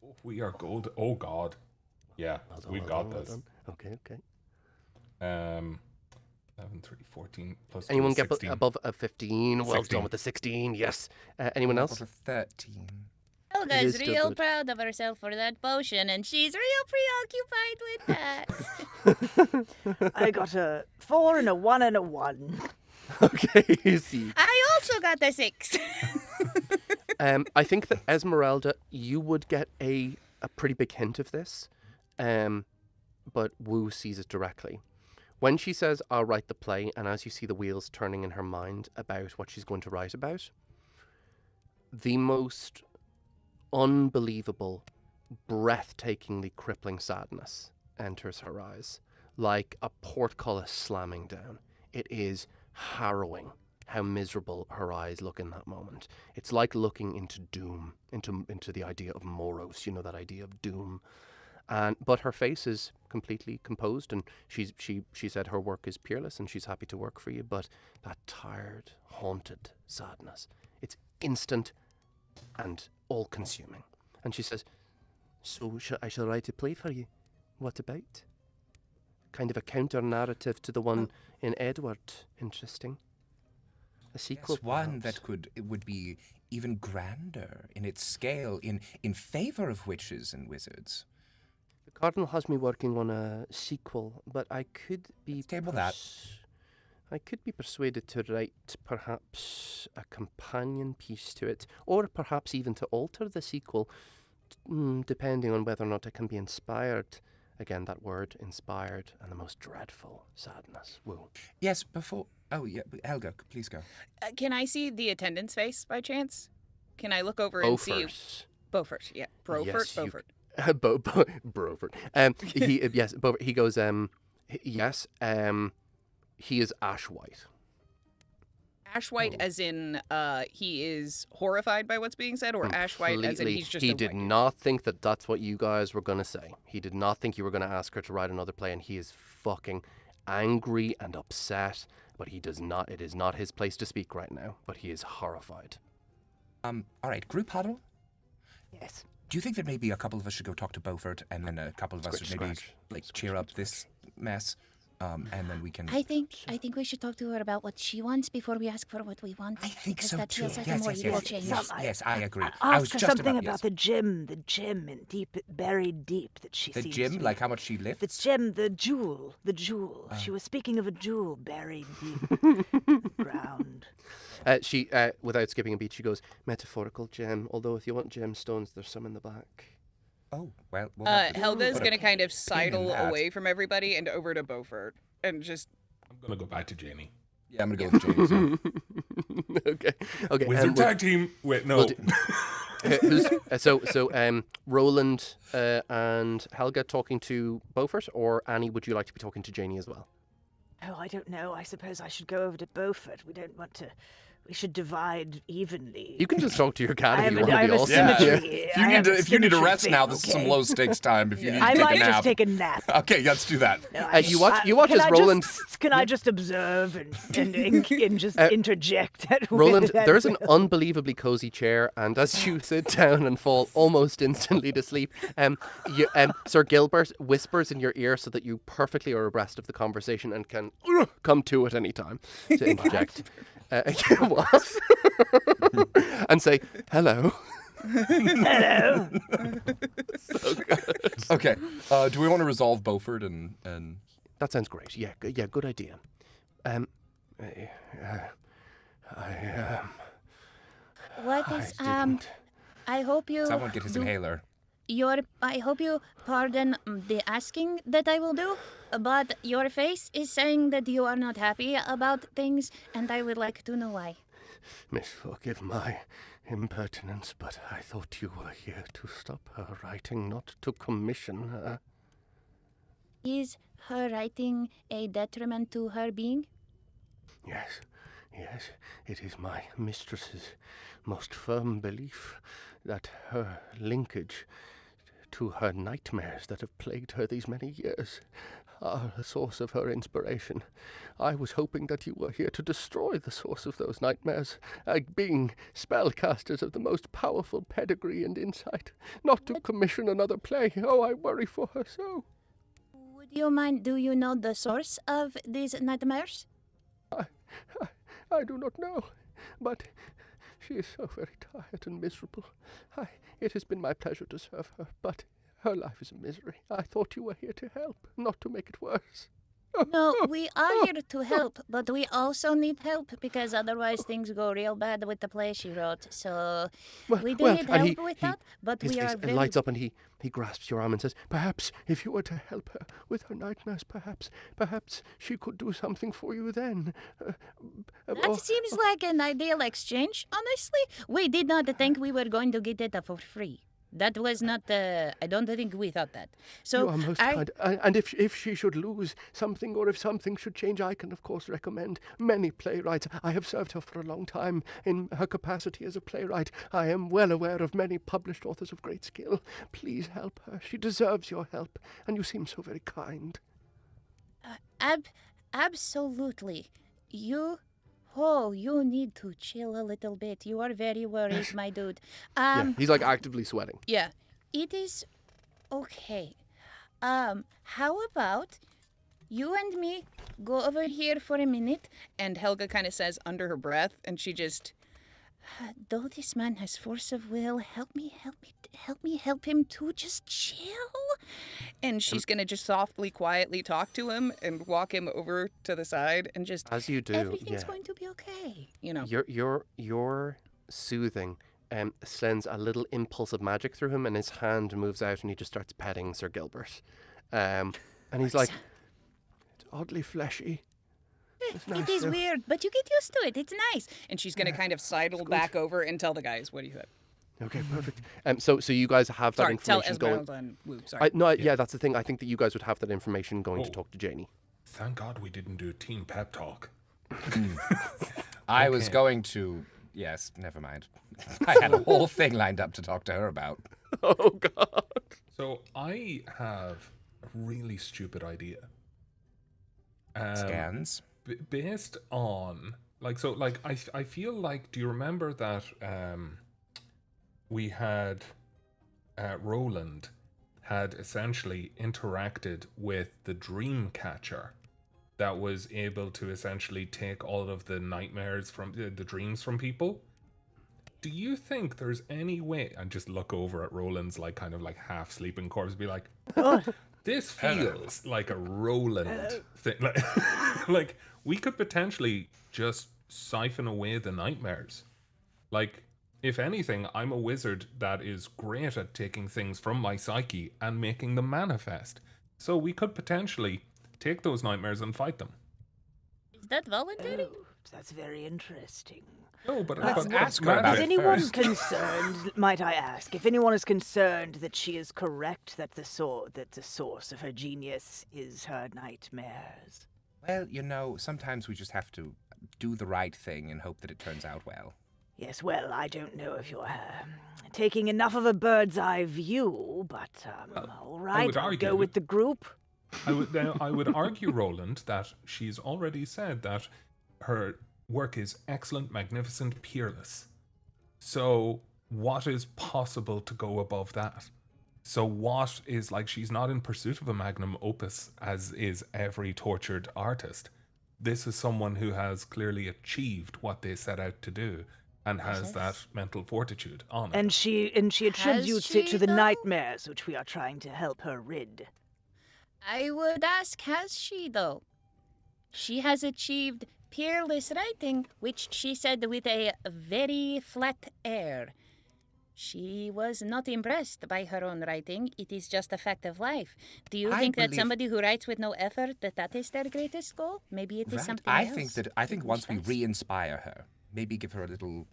[SPEAKER 3] Oh, we are gold. Oh, God. Yeah, we've got this.
[SPEAKER 1] Well done. Okay.
[SPEAKER 3] 11, 3, 14 plus
[SPEAKER 1] Anyone
[SPEAKER 3] 2 is
[SPEAKER 1] get
[SPEAKER 3] 16.
[SPEAKER 1] above a 15? Well
[SPEAKER 3] 16.
[SPEAKER 1] done with the 16, yes. Anyone else?
[SPEAKER 9] Over 13.
[SPEAKER 7] Helga's
[SPEAKER 1] still
[SPEAKER 7] real
[SPEAKER 1] good.
[SPEAKER 7] proud of herself for that potion, and she's real preoccupied with that.
[SPEAKER 6] I got a 4 and a 1 and a 1.
[SPEAKER 1] Okay, you see.
[SPEAKER 7] I also got the 6.
[SPEAKER 1] I think that Esmeralda, you would get a pretty big hint of this, but Wu sees it directly. When she says, I'll write the play, and as you see the wheels turning in her mind about what she's going to write about, the most unbelievable, breathtakingly crippling sadness enters her eyes, like a portcullis slamming down. It is harrowing. how miserable her eyes look in that moment. It's like looking into doom, into the idea of Moros, that idea of doom. But her face is completely composed, and she said her work is peerless and she's happy to work for you, but that tired, haunted sadness, it's instant and all-consuming. And she says, so I shall write a play for you. What about? Kind of a counter-narrative to the one in Edward. Interesting. A sequel,
[SPEAKER 9] yes, one that would be even grander in its scale, in favor of witches and wizards.
[SPEAKER 1] The Cardinal has me working on a sequel, but I could be...
[SPEAKER 9] Let's table that.
[SPEAKER 1] I could be persuaded to write perhaps a companion piece to it, or perhaps even to alter the sequel, depending on whether or not it can be inspired. Again, that word, inspired, and the most dreadful sadness. Woo.
[SPEAKER 9] Yes, before... Oh, yeah, Helga, please go.
[SPEAKER 5] Can I see the attendant's face by chance? Can I look over and see... Beaufort, yeah.
[SPEAKER 1] Yes,
[SPEAKER 5] Beaufort.
[SPEAKER 1] Beaufort. Yes, Beaufort. He goes, yes, he is ash white.
[SPEAKER 5] Ash white as in he is horrified by what's being said, or ash white as in he's just
[SPEAKER 1] He did not think that that's what you guys were going to say. He did not think you were going to ask her to write another play, and he is fucking angry and upset, but he does not. It is not his place to speak right now, but he is horrified.
[SPEAKER 9] All right, group huddle?
[SPEAKER 6] Yes.
[SPEAKER 9] Do you think that maybe a couple of us should go talk to Beaufort, and then a couple of us should maybe cheer up this mess? And then we can...
[SPEAKER 7] I think we should talk to her about what she wants before we ask for what we want.
[SPEAKER 9] I think
[SPEAKER 7] because
[SPEAKER 9] so
[SPEAKER 7] that
[SPEAKER 9] too.
[SPEAKER 7] feels like a more evil change.
[SPEAKER 9] Yes, I agree.
[SPEAKER 6] Ask her something about the gem in buried deep that she sees.
[SPEAKER 9] The gem, like how much she lifts?
[SPEAKER 6] The gem, the jewel. She was speaking of a jewel buried deep ground.
[SPEAKER 1] She, without skipping a beat, she goes, metaphorical gem, although if you want gemstones, there's some in the back.
[SPEAKER 9] Oh, well...
[SPEAKER 5] Helga's going to kind of sidle away from everybody and over to Beaufort and just...
[SPEAKER 3] I'm going to go back to Jamie.
[SPEAKER 9] Yeah, I'm going to go with Jamie.
[SPEAKER 1] Okay.
[SPEAKER 3] Wizard tag team. Wait, no.
[SPEAKER 1] Roland and Helga talking to Beaufort, or Annie, would you like to be talking to Janie as well?
[SPEAKER 6] Oh, I don't know. I suppose I should go over to Beaufort. We don't want to... We should divide evenly.
[SPEAKER 1] You can just talk to your cat if you want to be all
[SPEAKER 6] symmetry.
[SPEAKER 9] If you need a rest now, this is some low stakes time. If you need to take a nap.
[SPEAKER 6] I might just take a nap.
[SPEAKER 9] Okay, let's do that.
[SPEAKER 1] You watch as Roland.
[SPEAKER 6] Can I just observe and just interject?
[SPEAKER 1] Roland, there's an unbelievably cozy chair, and as you sit down and fall almost instantly to sleep, Sir Gilbert whispers in your ear so that you perfectly are abreast of the conversation and can come to it any time to interject. And say hello.
[SPEAKER 6] Hello.
[SPEAKER 1] So good.
[SPEAKER 9] Okay. Do we want to resolve Beaufort and?
[SPEAKER 1] That sounds great. Yeah. Good idea.
[SPEAKER 7] I hope you.
[SPEAKER 9] Someone get his inhaler.
[SPEAKER 7] I hope you pardon the asking that I will do, but your face is saying that you are not happy about things, and I would like to know why.
[SPEAKER 1] Miss, forgive my impertinence, but I thought you were here to stop her writing, not to commission her.
[SPEAKER 7] Is her writing a detriment to her being?
[SPEAKER 1] Yes, it is my mistress's most firm belief that her linkage to her nightmares that have plagued her these many years are the source of her inspiration. I was hoping that you were here to destroy the source of those nightmares, being spellcasters of the most powerful pedigree and insight, not to commission another play. Oh, I worry for her so.
[SPEAKER 7] Would you mind, do you know the source of these nightmares?
[SPEAKER 1] I do not know, but she is so very tired and miserable. It has been my pleasure to serve her, but her life is a misery. I thought you were here to help, not to make it worse.
[SPEAKER 7] No, we are here to help, but we also need help because otherwise things go real bad with the play she wrote. So we do need help with that, but we are very...
[SPEAKER 1] lights up and he grasps your arm and says, perhaps if you were to help her with her nightmares, perhaps she could do something for you then.
[SPEAKER 7] That seems like an ideal exchange, honestly. We did not think we were going to get it for free. That was not the... I don't think we thought that. So
[SPEAKER 1] You are most kind. And if she should lose something, or if something should change, I can, of course, recommend many playwrights. I have served her for a long time in her capacity as a playwright. I am well aware of many published authors of great skill. Please help her. She deserves your help, and you seem so very kind.
[SPEAKER 7] Absolutely. You need to chill a little bit. You are very worried, my dude.
[SPEAKER 1] Yeah, he's like actively sweating.
[SPEAKER 7] Yeah, it is okay. How about you and me go over here for a minute?
[SPEAKER 5] And Helga kind of says under her breath, and she just...
[SPEAKER 7] Though this man has force of will, help me help him to just chill.
[SPEAKER 5] And she's going to just softly, quietly talk to him and walk him over to the side and just...
[SPEAKER 1] As you do,
[SPEAKER 7] everything's going to be okay.
[SPEAKER 5] You know.
[SPEAKER 1] Your soothing sends a little impulse of magic through him, and his hand moves out, and he just starts petting Sir Gilbert. And he's like, it's oddly fleshy.
[SPEAKER 7] It is weird, but you get used to it. It's nice.
[SPEAKER 5] And she's going to kind of sidle back over and tell the guys. What do you think?
[SPEAKER 1] Okay, perfect. So you guys have that information going.
[SPEAKER 5] Yeah,
[SPEAKER 1] that's the thing. I think that you guys would have that information going to talk to Janie.
[SPEAKER 3] Thank God we didn't do a team pep talk.
[SPEAKER 9] I was going to... Yes, never mind. I had a whole thing lined up to talk to her about.
[SPEAKER 1] Oh, God.
[SPEAKER 3] So I have a really stupid idea.
[SPEAKER 9] Scans?
[SPEAKER 3] Based on... I feel like... Do you remember that we had... Roland had essentially interacted with the dream catcher that was able to essentially take all of the nightmares from the dreams from people. Do you think there's any way, and just look over at Roland's kind of half sleeping corpse and be like, this feels like a Roland thing. Like we could potentially just siphon away the nightmares. If anything, I'm a wizard that is great at taking things from my psyche and making them manifest. So we could potentially take those nightmares and fight them.
[SPEAKER 7] Is that voluntary?
[SPEAKER 6] Oh, that's very interesting.
[SPEAKER 3] No, but
[SPEAKER 9] let's ask her about
[SPEAKER 6] it. Is anyone
[SPEAKER 9] first.
[SPEAKER 6] concerned, might I ask, if anyone is concerned that she is correct, that the source of her genius is her nightmares?
[SPEAKER 9] Well, sometimes we just have to do the right thing and hope that it turns out well.
[SPEAKER 6] Yes, well, I don't know if you're taking enough of a bird's eye view, but all right, I'll go with the group.
[SPEAKER 3] I would argue, Roland, that she's already said that her work is excellent, magnificent, peerless. So what is possible to go above that? So what is she's not in pursuit of a magnum opus, as is every tortured artist. This is someone who has clearly achieved what they set out to do and has that mental fortitude on it.
[SPEAKER 6] And she attributes it to the nightmares which we are trying to help her rid.
[SPEAKER 7] I would ask, has she, though? She has achieved peerless writing, which she said with a very flat air. She was not impressed by her own writing. It is just a fact of life. Do you think that somebody who writes with no effort, that is their greatest goal? Maybe it is something else.
[SPEAKER 9] I think once we re-inspire her, maybe give her a little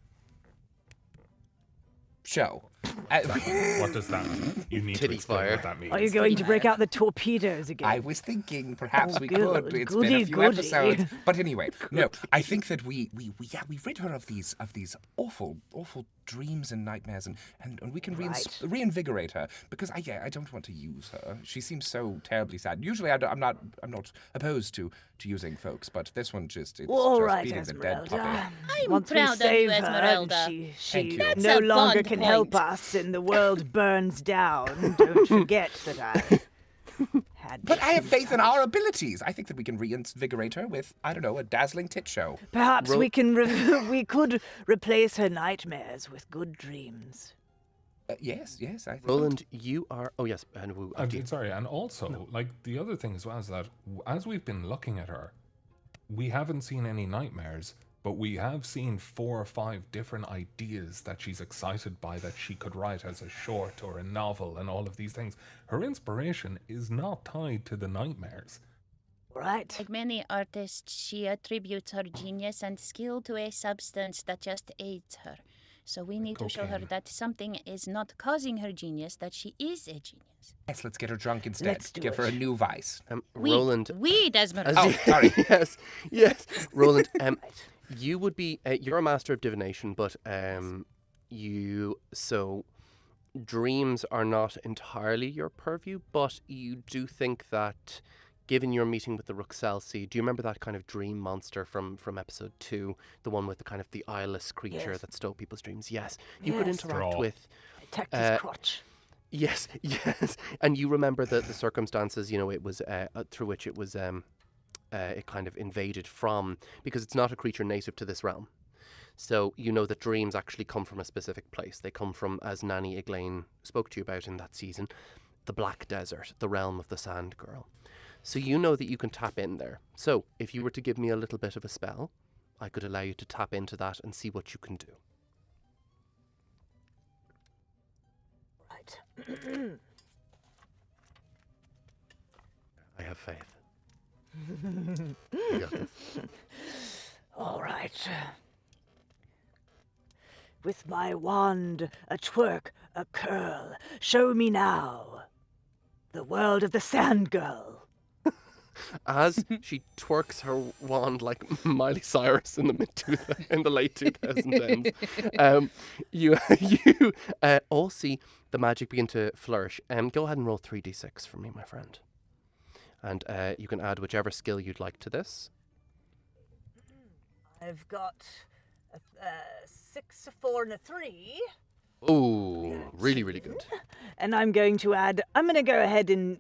[SPEAKER 9] show.
[SPEAKER 3] What does that mean? You need to explain what that means.
[SPEAKER 6] Are you going to break out the torpedoes again?
[SPEAKER 9] I was thinking perhaps we could. It's been a few episodes. But anyway, no. I think that we rid her of these awful dreams and nightmares, and we can reinvigorate her, because I don't want to use her. She seems so terribly sad. Usually I'm not opposed to using folks, but this one it's just beating the dead puppy.
[SPEAKER 7] I'm proud of you, Esmeralda.
[SPEAKER 6] She no longer can help us, and the world burns down. Don't forget that I had.
[SPEAKER 9] But I have faith in our abilities. I think that we can reinvigorate her with, I don't know, a dazzling tit show.
[SPEAKER 6] Perhaps we could replace her nightmares with good dreams.
[SPEAKER 9] Yes, I think.
[SPEAKER 1] Roland, you are... Oh, yes, and
[SPEAKER 3] I'm sorry, and also, the other thing as well is that as we've been looking at her, we haven't seen any nightmares, but we have seen 4 or 5 different ideas that she's excited by that she could write as a short or a novel and all of these things. Her inspiration is not tied to the nightmares.
[SPEAKER 6] Right.
[SPEAKER 7] Like many artists, she attributes her genius and skill to a substance that just aids her. So we need to show her that something is not causing her genius, that she is a genius.
[SPEAKER 9] Yes, let's get her drunk instead.
[SPEAKER 6] Let's do
[SPEAKER 9] Give her a new vice.
[SPEAKER 1] Roland.
[SPEAKER 7] Weed, Esmeralda.
[SPEAKER 9] Oh, sorry.
[SPEAKER 1] yes. Roland, you would be, you're a master of divination, but dreams are not entirely your purview, but you do think that, given your meeting with the Rookselsi, do you remember that kind of dream monster from episode 2, the one with the kind of the eyeless creature that stole people's dreams? Yes, you could interact with.
[SPEAKER 6] Attacked his crotch.
[SPEAKER 1] Yes, and you remember the circumstances. You know, it was through which it was it kind of invaded from, because it's not a creature native to this realm. So you know that dreams actually come from a specific place. They come from, as Nanny Eglaine spoke to you about in that season, the Black Desert, the realm of the Sand Girl. So you know that you can tap in there. So if you were to give me a little bit of a spell, I could allow you to tap into that and see what you can do.
[SPEAKER 6] Right.
[SPEAKER 1] I have faith. You got this.
[SPEAKER 6] All right. With my wand, a twerk, a curl, show me now the world of the Sand Girl.
[SPEAKER 1] As she twerks her wand like Miley Cyrus in the late 2010s, you all see the magic begin to flourish. Go ahead and roll 3d6 for me, my friend, and you can add whichever skill you'd like to this.
[SPEAKER 6] I've got a 6, a 4, and a 3.
[SPEAKER 1] Oh, really, really good.
[SPEAKER 6] And I'm going to go ahead and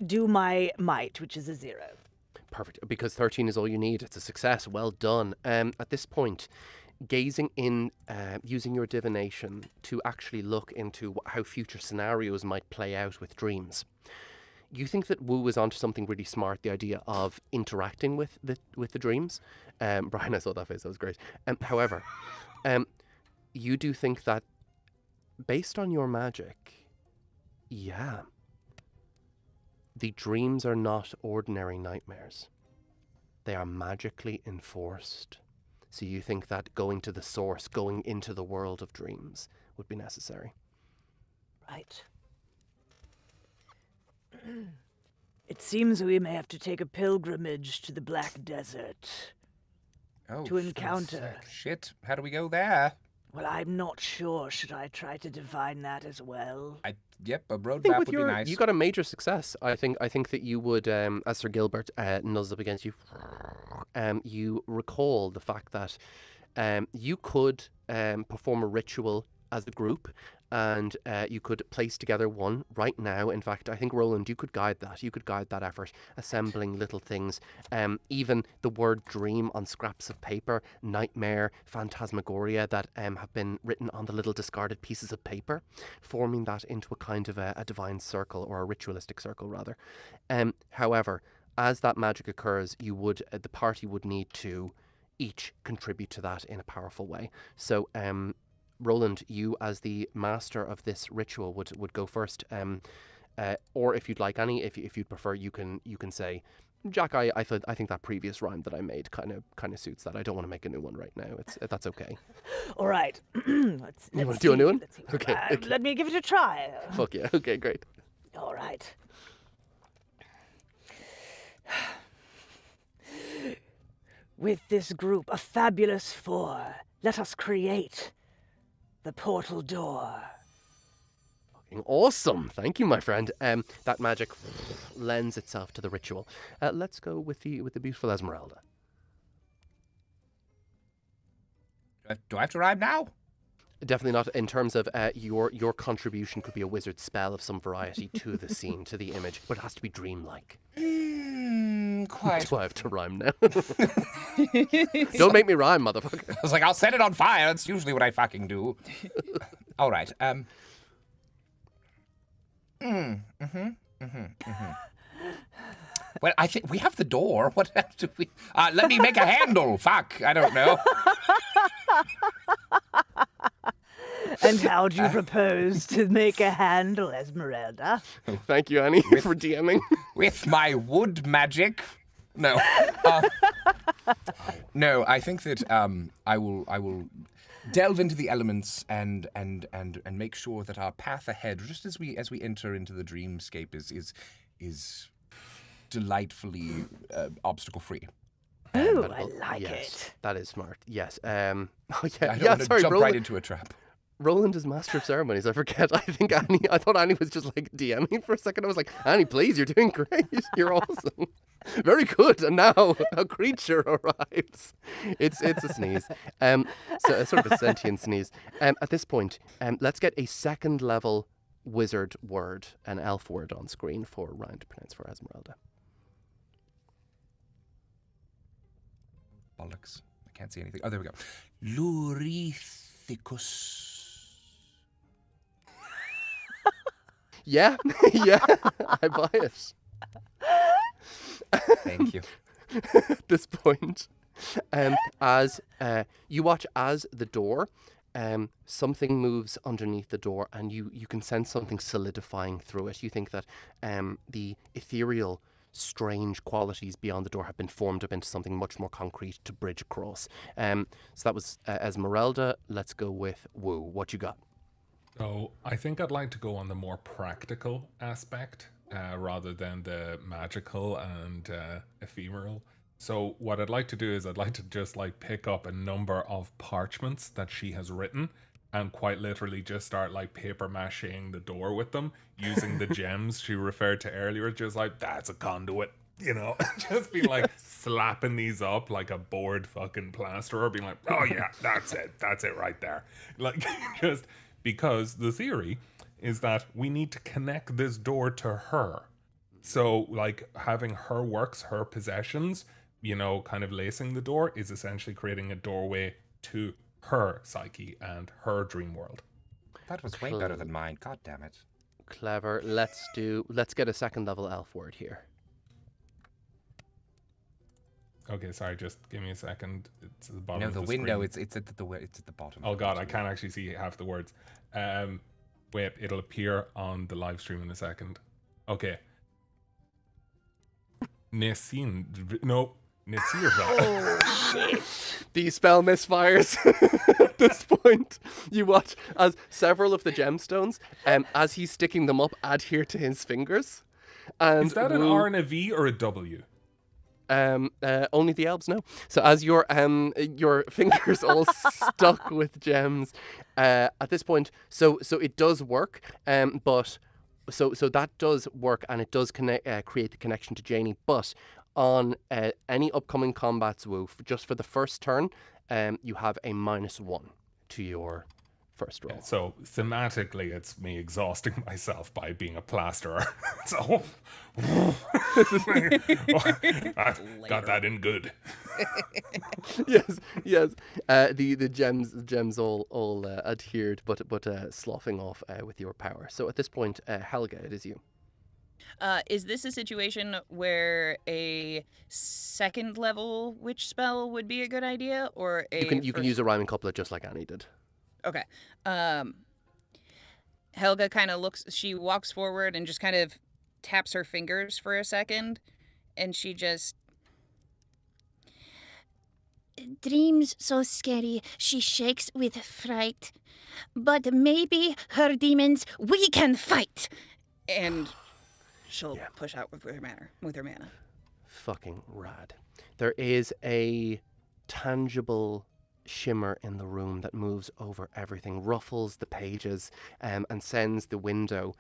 [SPEAKER 6] do my might, which is a 0.
[SPEAKER 1] Perfect, because 13 is all you need. It's a success. Well done. At this point, gazing in, using your divination to actually look into how future scenarios might play out with dreams. You think that Wu is onto something really smart, the idea of interacting with the dreams. Brian, I saw that face. That was great. However, you do think that based on your magic, the dreams are not ordinary nightmares. They are magically enforced. So you think that going to the source, going into the world of dreams would be necessary.
[SPEAKER 6] Right. It seems we may have to take a pilgrimage to the Black Desert to encounter.
[SPEAKER 9] Shit, how do we go there?
[SPEAKER 6] Well, I'm not sure. Should I try to divine that as well?
[SPEAKER 9] Yep, a roadmap would be nice.
[SPEAKER 1] You got a major success. I think that you would, as Sir Gilbert nuzzles up against you, you recall the fact that you could perform a ritual as a group, and you could place together one right now. In fact, I think, Roland, you could guide that. You could guide that effort, assembling little things. Even the word dream on scraps of paper, nightmare, phantasmagoria that have been written on the little discarded pieces of paper, forming that into a kind of a divine circle, or a ritualistic circle, rather. However, as that magic occurs, the party would need to each contribute to that in a powerful way. So, Roland, you as the master of this ritual would go first, or if you'd like, Annie, if you'd prefer, you can say, Jack, I think that previous rhyme that I made kind of suits that. I don't want to make a new one right now. That's okay.
[SPEAKER 6] All right. Let's
[SPEAKER 1] you want to do a new one? Okay.
[SPEAKER 6] Let me give it a try.
[SPEAKER 1] Fuck yeah. Okay, great.
[SPEAKER 6] All right. With this group, a fabulous 4, let us create the portal door.
[SPEAKER 1] Fucking awesome. Thank you, my friend. That magic lends itself to the ritual. Let's go with the beautiful Esmeralda.
[SPEAKER 9] Do I have to rhyme now?
[SPEAKER 1] Definitely not. In terms of your contribution could be a wizard spell of some variety to the scene, to the image, but it has to be dreamlike.
[SPEAKER 9] Quite.
[SPEAKER 1] Do I have to rhyme now? Don't make me rhyme, motherfucker.
[SPEAKER 9] I was like, I'll set it on fire. That's usually what I fucking do. All right. Well, I think we have the door. What else do we? Let me make a handle. Fuck, I don't know.
[SPEAKER 6] And how do you propose to make a handle, Esmeralda?
[SPEAKER 1] Thank you, Annie, for DMing.
[SPEAKER 9] With my wood magic. No. No, I think that I will delve into the elements and make sure that our path ahead, just as we enter into the dreamscape, is delightfully obstacle free.
[SPEAKER 6] Oh, I like
[SPEAKER 1] yes,
[SPEAKER 6] it.
[SPEAKER 1] That is smart. Yes. Oh
[SPEAKER 9] I
[SPEAKER 1] yeah.
[SPEAKER 9] don't want to jump
[SPEAKER 1] Roland,
[SPEAKER 9] right into a trap.
[SPEAKER 1] Roland is master of ceremonies. I forget. I thought Annie was just like DMing for a second. I was like, Annie, please, you're doing great. You're awesome. Very good. And now a creature arrives. It's a sneeze. So a sort of a sentient sneeze. At this point, let's get a second level wizard word, an elf word on screen for Ryan to pronounce for Esmeralda.
[SPEAKER 9] Bollocks. I can't see anything. Oh, there we go. Lurithicus.
[SPEAKER 1] Yeah, yeah, I buy it.
[SPEAKER 9] Thank you.
[SPEAKER 1] At this point, as you watch as the door, something moves underneath the door, and you can sense something solidifying through it. You think that the ethereal, strange qualities beyond the door have been formed up into something much more concrete to bridge across. So that was Esmeralda. Let's go with Woo. What you got?
[SPEAKER 3] So I think I'd like to go on the more practical aspect rather than the magical and ephemeral. So what I'd like to do is I'd like to just like pick up a number of parchments that she has written and quite literally just start like paper macheing the door with them using the gems she referred to earlier. Just like, that's a conduit, you know, just be like slapping these up like a bored fucking plasterer, being like, oh yeah, that's it right there. Like just... Because the theory is that we need to connect this door to her. So, like, having her works, her possessions, you know, kind of lacing the door is essentially creating a doorway to her psyche and her dream world.
[SPEAKER 9] That was way better than mine. God damn it.
[SPEAKER 1] Clever. Let's get a second level elf word here.
[SPEAKER 3] Okay, sorry, just give me a second. It's at the bottom of the
[SPEAKER 9] window,
[SPEAKER 3] screen.
[SPEAKER 9] it's at the bottom.
[SPEAKER 3] Oh god, I can't actually see half the words. Wait, it'll appear on the live stream in a second. Okay. Nessin. No, Nessirva.
[SPEAKER 6] Oh, shit.
[SPEAKER 1] The spell misfires. At this point, you watch as several of the gemstones, as he's sticking them up, adhere to his fingers. And
[SPEAKER 3] is that an R and a V or a W?
[SPEAKER 1] Only the elves know. So as your fingers all stuck with gems, at this point, so it does work, but so that does work, and it does create the connection to Janie. But on any upcoming combats, Woo, just for the first turn, you have a -1 to your first roll.
[SPEAKER 3] Yeah, so thematically, it's me exhausting myself by being a plasterer. So this is I got that in good.
[SPEAKER 1] yes. The gems all adhered, but sloughing off with your power. So at this point, Helga, it is you.
[SPEAKER 5] Is this a situation where a second level witch spell would be a good idea, or
[SPEAKER 1] You can use a rhyming couplet just like Annie did.
[SPEAKER 5] Okay. Helga kind of she walks forward and just kind of taps her fingers for a second, and she just...
[SPEAKER 7] Dreams so scary, she shakes with fright. But maybe her demons we can fight.
[SPEAKER 5] And she'll push out with her mana.
[SPEAKER 1] Fucking rad. There is a tangible shimmer in the room that moves over everything, ruffles the pages, and sends the window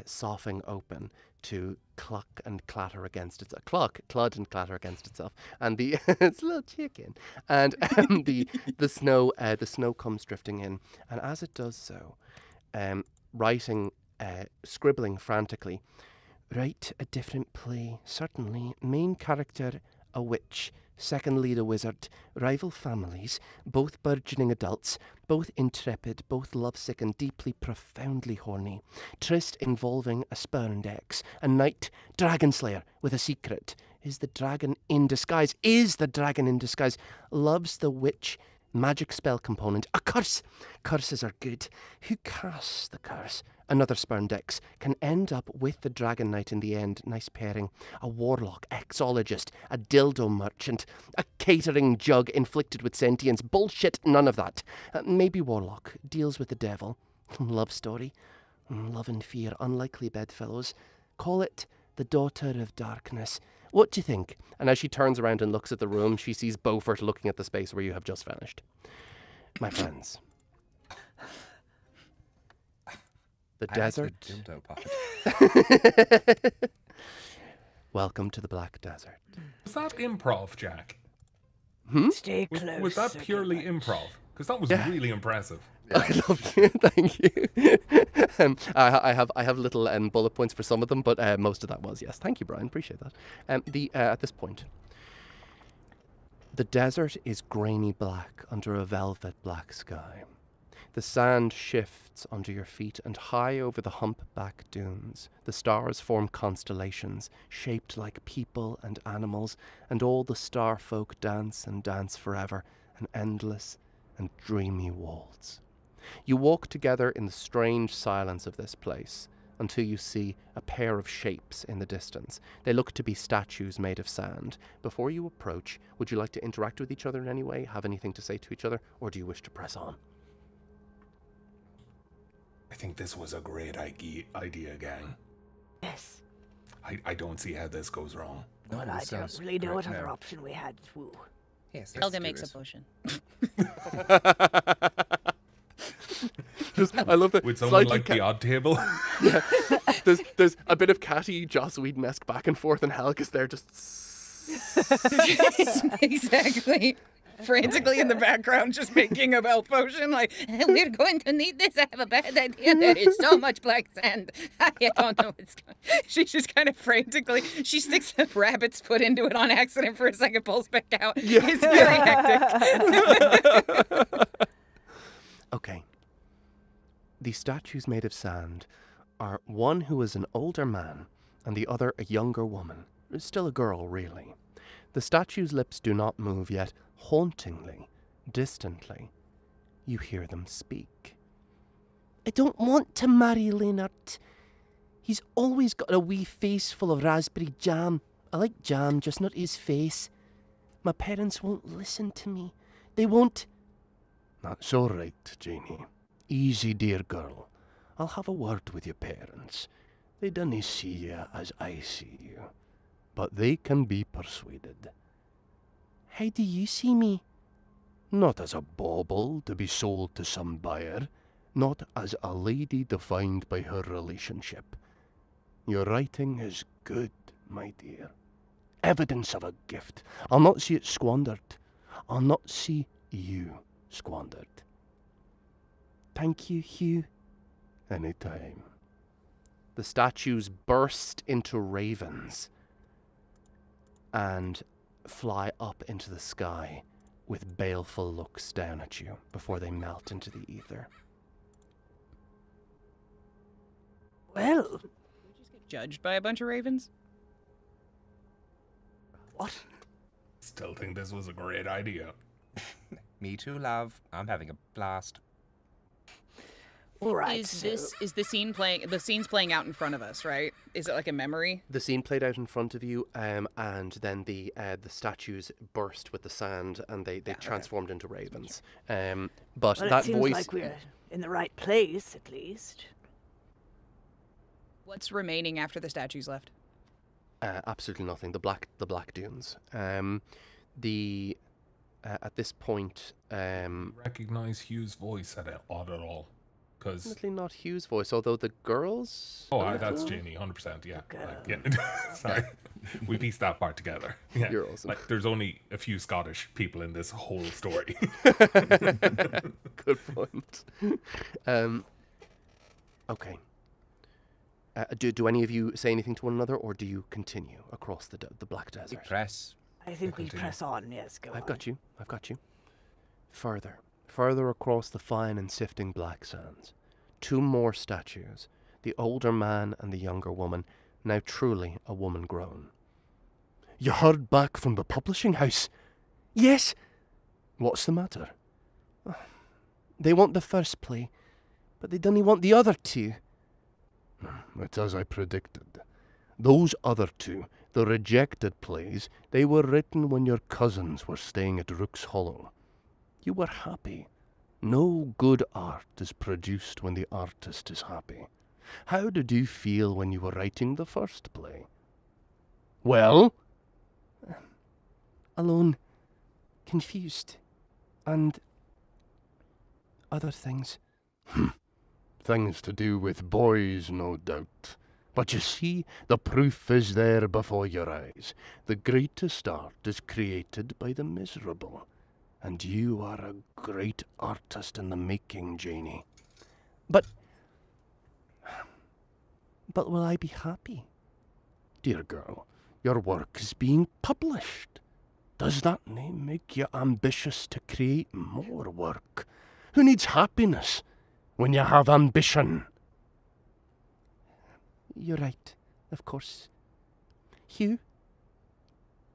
[SPEAKER 1] soughing open to cluck and clatter against itself. Clud and clatter against itself. And the it's a little chicken. And the snow comes drifting in. And as it does so, scribbling frantically, write a different play. Certainly, main character a witch, second lead a wizard, rival families, both burgeoning adults, both intrepid, both lovesick and deeply, profoundly horny. Tryst involving a spurned ex, a knight, dragon slayer with a secret. Is the dragon in disguise? Loves the witch, magic spell component. A curse! Curses are good. Who casts the curse? Another Spurndex can end up with the Dragon Knight in the end. Nice pairing. A warlock, exologist, a dildo merchant, a catering jug inflicted with sentience. Bullshit, none of that. Maybe warlock, deals with the devil. Love story. Love and fear, unlikely bedfellows. Call it the Daughter of Darkness. What do you think? And as she turns around and looks at the room, she sees Beaufort looking at the space where you have just vanished. My friends. The desert. Welcome to the Black Desert.
[SPEAKER 3] Was that improv, Jack?
[SPEAKER 6] Stay close.
[SPEAKER 3] Was that purely improv? Because that was really impressive.
[SPEAKER 1] I love you. Thank you. I have little bullet points for some of them, but most of that was yes. Thank you, Brian. Appreciate that. At this point, the desert is grainy black under a velvet black sky. The sand shifts under your feet, and high over the humpback dunes, the stars form constellations, shaped like people and animals, and all the star folk dance and dance forever, an endless and dreamy waltz. You walk together in the strange silence of this place, until you see a pair of shapes in the distance. They look to be statues made of sand. Before you approach, would you like to interact with each other in any way, have anything to say to each other, or do you wish to press on?
[SPEAKER 3] I think this was a great idea, gang.
[SPEAKER 6] Yes.
[SPEAKER 3] I don't see how this goes wrong.
[SPEAKER 6] Well, I don't really know what other option we had. Woo.
[SPEAKER 9] Yes,
[SPEAKER 7] Helga makes a potion.
[SPEAKER 1] I love that.
[SPEAKER 3] With someone like the odd table.
[SPEAKER 1] Yeah. There's a bit of catty Joss Whedon-esque back and forth, and Helga's there just...
[SPEAKER 5] Exactly. Frantically in the background, just making a bell potion, like,
[SPEAKER 7] We're going to need this. I have a bad idea. There is so much black sand. I don't know what's going on.
[SPEAKER 5] she's just kind of frantically, she sticks a rabbit's foot into it on accident for a second, pulls back out.
[SPEAKER 1] Yeah.
[SPEAKER 5] It's very hectic.
[SPEAKER 1] Okay. The statues made of sand are one who is an older man and the other a younger woman. Still a girl, really. The statue's lips do not move, yet hauntingly, distantly, you hear them speak. I don't want to marry Leonard. He's always got a wee face full of raspberry jam. I like jam, just not his face. My parents won't listen to me. They won't... That's all right, Janie. Easy, dear girl. I'll have a word with your parents. They dunna see you as I see you, but they can be persuaded. How do you see me? Not as a bauble to be sold to some buyer, not as a lady defined by her relationship. Your writing is good, my dear. Evidence of a gift. I'll not see it squandered. I'll not see you squandered. Thank you, Hugh. Any time. The statues burst into ravens and fly up into the sky with baleful looks down at you before they melt into the ether.
[SPEAKER 6] Well,
[SPEAKER 5] Just get judged by a bunch of ravens?
[SPEAKER 6] what?
[SPEAKER 3] Still think this was a great idea.
[SPEAKER 9] Me too, love. I'm having a blast.
[SPEAKER 6] All right.
[SPEAKER 5] Is the scene playing? The scene's playing out in front of us, right? Is it like a memory?
[SPEAKER 1] The scene played out in front of you, and then the statues burst with the sand, and they transformed into ravens. But
[SPEAKER 6] well,
[SPEAKER 1] that
[SPEAKER 6] it seems
[SPEAKER 1] voice,
[SPEAKER 6] like we're in the right place, at least.
[SPEAKER 5] What's remaining after the statues left?
[SPEAKER 1] absolutely nothing. The black dunes. At this point,
[SPEAKER 3] Recognize Hugh's voice at all? Because
[SPEAKER 1] definitely not Hugh's voice, although the girls...
[SPEAKER 3] that's Jamie, 100%, yeah. Sorry. We pieced that part together. Yeah.
[SPEAKER 1] You're awesome.
[SPEAKER 3] Like, there's only a few Scottish people in this whole story.
[SPEAKER 1] Good point. Okay. Do any of you say anything to one another, or do you continue across the Black Desert?
[SPEAKER 9] Press.
[SPEAKER 6] I think we press on, yes, go on.
[SPEAKER 1] I've got you. Further across the fine and sifting black sands. 2 more statues, the older man and the younger woman, now truly a woman grown. You heard back from the publishing house? Yes. What's the matter? They want the first play, but they don't want the other 2. It's as I predicted. Those other two, the rejected plays, they were written when your cousins were staying at Rook's Hollow. You were happy. No good art is produced when the artist is happy. How did you feel when you were writing the first play? Well? Alone, confused, and other things. Things to do with boys, no doubt. But you see, the proof is there before your eyes. The greatest art is created by the miserable. And you are a great artist in the making, Janie. But will I be happy? Dear girl, your work is being published. Does that name make you ambitious to create more work? Who needs happiness when you have ambition? You're right, of course. Hugh,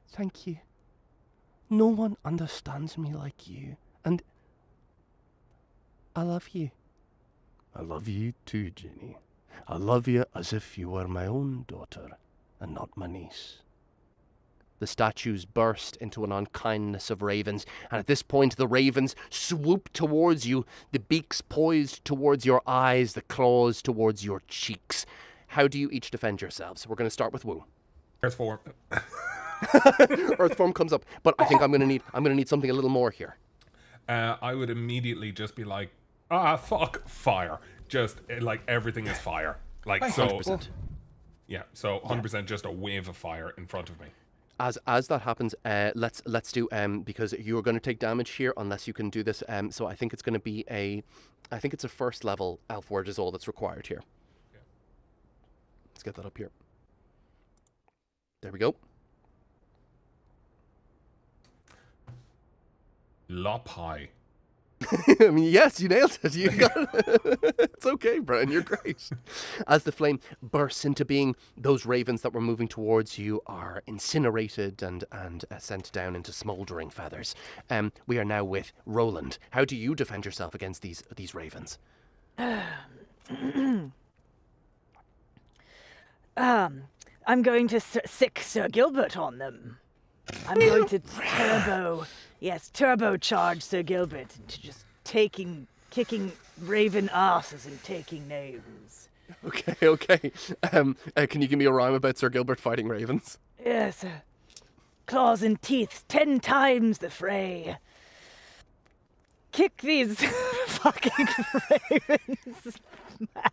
[SPEAKER 1] thank you. No one understands me like you, and I love you. I love you too, Jenny. I love you as if you were my own daughter and not my niece. The statues burst into an unkindness of ravens, and at this point the ravens swoop towards you, the beaks poised towards your eyes, the claws towards your cheeks. How do you each defend yourselves? We're going to start with Wu.
[SPEAKER 3] Earth form.
[SPEAKER 1] Earth form comes up, but I think I'm going to need something a little more here.
[SPEAKER 3] I would immediately just be like, fuck, fire. Just, like, everything is fire. Like,
[SPEAKER 1] 100%.
[SPEAKER 3] So... Yeah, so 100% just a wave of fire in front of me.
[SPEAKER 1] As that happens, let's do because you're going to take damage here unless you can do this. So I think it's going to be I think it's a first level elf word is all that's required here. Okay. Let's get that up here. There we go.
[SPEAKER 3] Lopai.
[SPEAKER 1] I mean, yes, you nailed it. You got it. It's okay, Brian. You're great. As the flame bursts into being, those ravens that were moving towards you are incinerated and sent down into smouldering feathers. We are now with Roland. How do you defend yourself against these ravens?
[SPEAKER 6] I'm going to sick Sir Gilbert on them. I'm going to turbocharge Sir Gilbert into just kicking raven asses and taking names.
[SPEAKER 1] Okay. Can you give me a rhyme about Sir Gilbert fighting ravens?
[SPEAKER 6] Yes. Claws and teeth 10 times the fray. Kick these fucking ravens'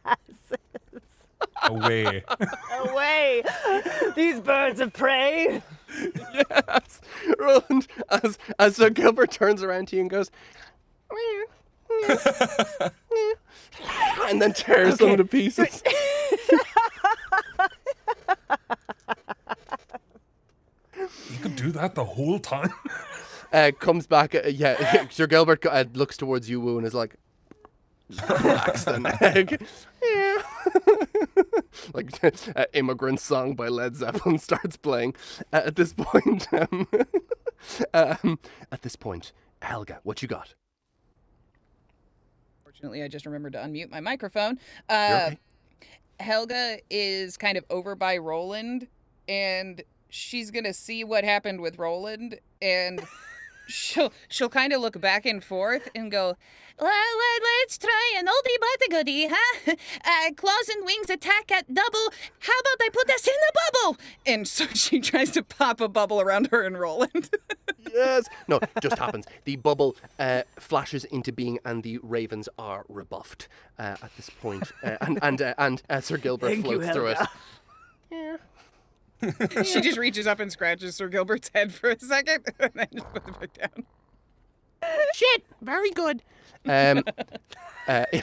[SPEAKER 6] asses.
[SPEAKER 3] Away.
[SPEAKER 6] Away! These birds of prey!
[SPEAKER 1] Yes! Roland, as Sir Gilbert turns around to you and goes, and then tears them to pieces.
[SPEAKER 3] You could do that the whole time.
[SPEAKER 1] Comes back, Sir Gilbert looks towards you, Wu, and is like, relax the neck. Yeah. Like Immigrant Song by Led Zeppelin starts playing. At this point, Helga, what you got?
[SPEAKER 5] Fortunately, I just remembered to unmute my microphone.
[SPEAKER 1] Okay.
[SPEAKER 5] Helga is kind of over by Roland, and she's gonna see what happened with Roland, and she'll kind of look back and forth and go, let's try an oldie but a goodie, huh? Claws and wings attack at double. How about I put this in the bubble? And so she tries to pop a bubble around her and Roland.
[SPEAKER 1] Yes. No, it just happens. The bubble flashes into being, and the ravens are rebuffed at this point. And Sir Gilbert floats through it. Yeah.
[SPEAKER 5] She just reaches up and scratches Sir Gilbert's head for a second, and then just puts it back down.
[SPEAKER 1] Shit! Very good. It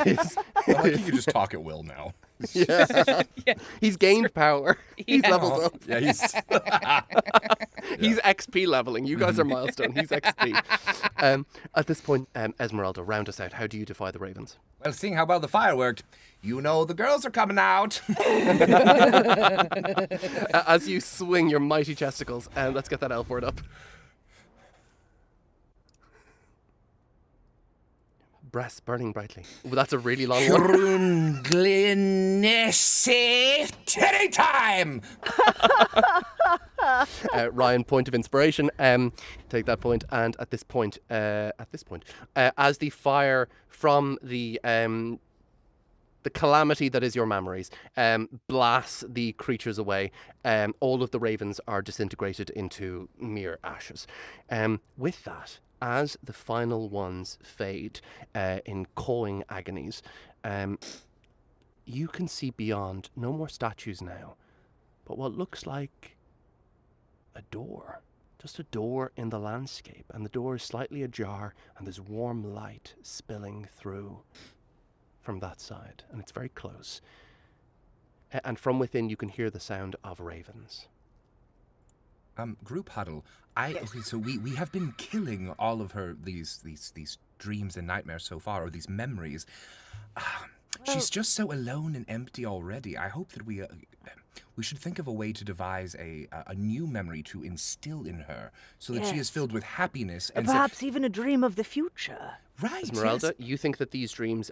[SPEAKER 1] is.
[SPEAKER 9] I like you can just talk at will now.
[SPEAKER 1] Yeah.
[SPEAKER 5] Yeah.
[SPEAKER 1] He's gained power. He's
[SPEAKER 5] Yeah.
[SPEAKER 1] leveled up.
[SPEAKER 9] Yeah, he's
[SPEAKER 1] He's XP leveling. You guys are milestone. He's XP. At this point, Esmeralda, round us out. How do you defy the ravens?
[SPEAKER 9] well. Seeing how well the fire worked, you know the girls are coming out.
[SPEAKER 1] As you swing your mighty chesticles, let's get that elf word up. breasts burning brightly. Well, that's a really long one.
[SPEAKER 9] Titty time!
[SPEAKER 1] Ryan, point of inspiration. Take that point, and at this point, as the fire from the calamity that is your memories blasts the creatures away, all of the ravens are disintegrated into mere ashes. With that, as the final ones fade in cawing agonies, you can see beyond. No more statues now, but what looks like a door. Just a door in the landscape, and the door is slightly ajar, and there's warm light spilling through from that side, and it's very close. And from within you can hear the sound of ravens.
[SPEAKER 9] Group huddle. Okay, so we have been killing all of her these dreams and nightmares so far, or these memories. She's just so alone and empty already. I hope that we should think of a way to devise a new memory to instill in her, so that she is filled with happiness and
[SPEAKER 6] perhaps even a dream of the future.
[SPEAKER 9] Right,
[SPEAKER 1] Esmeralda, you think that these dreams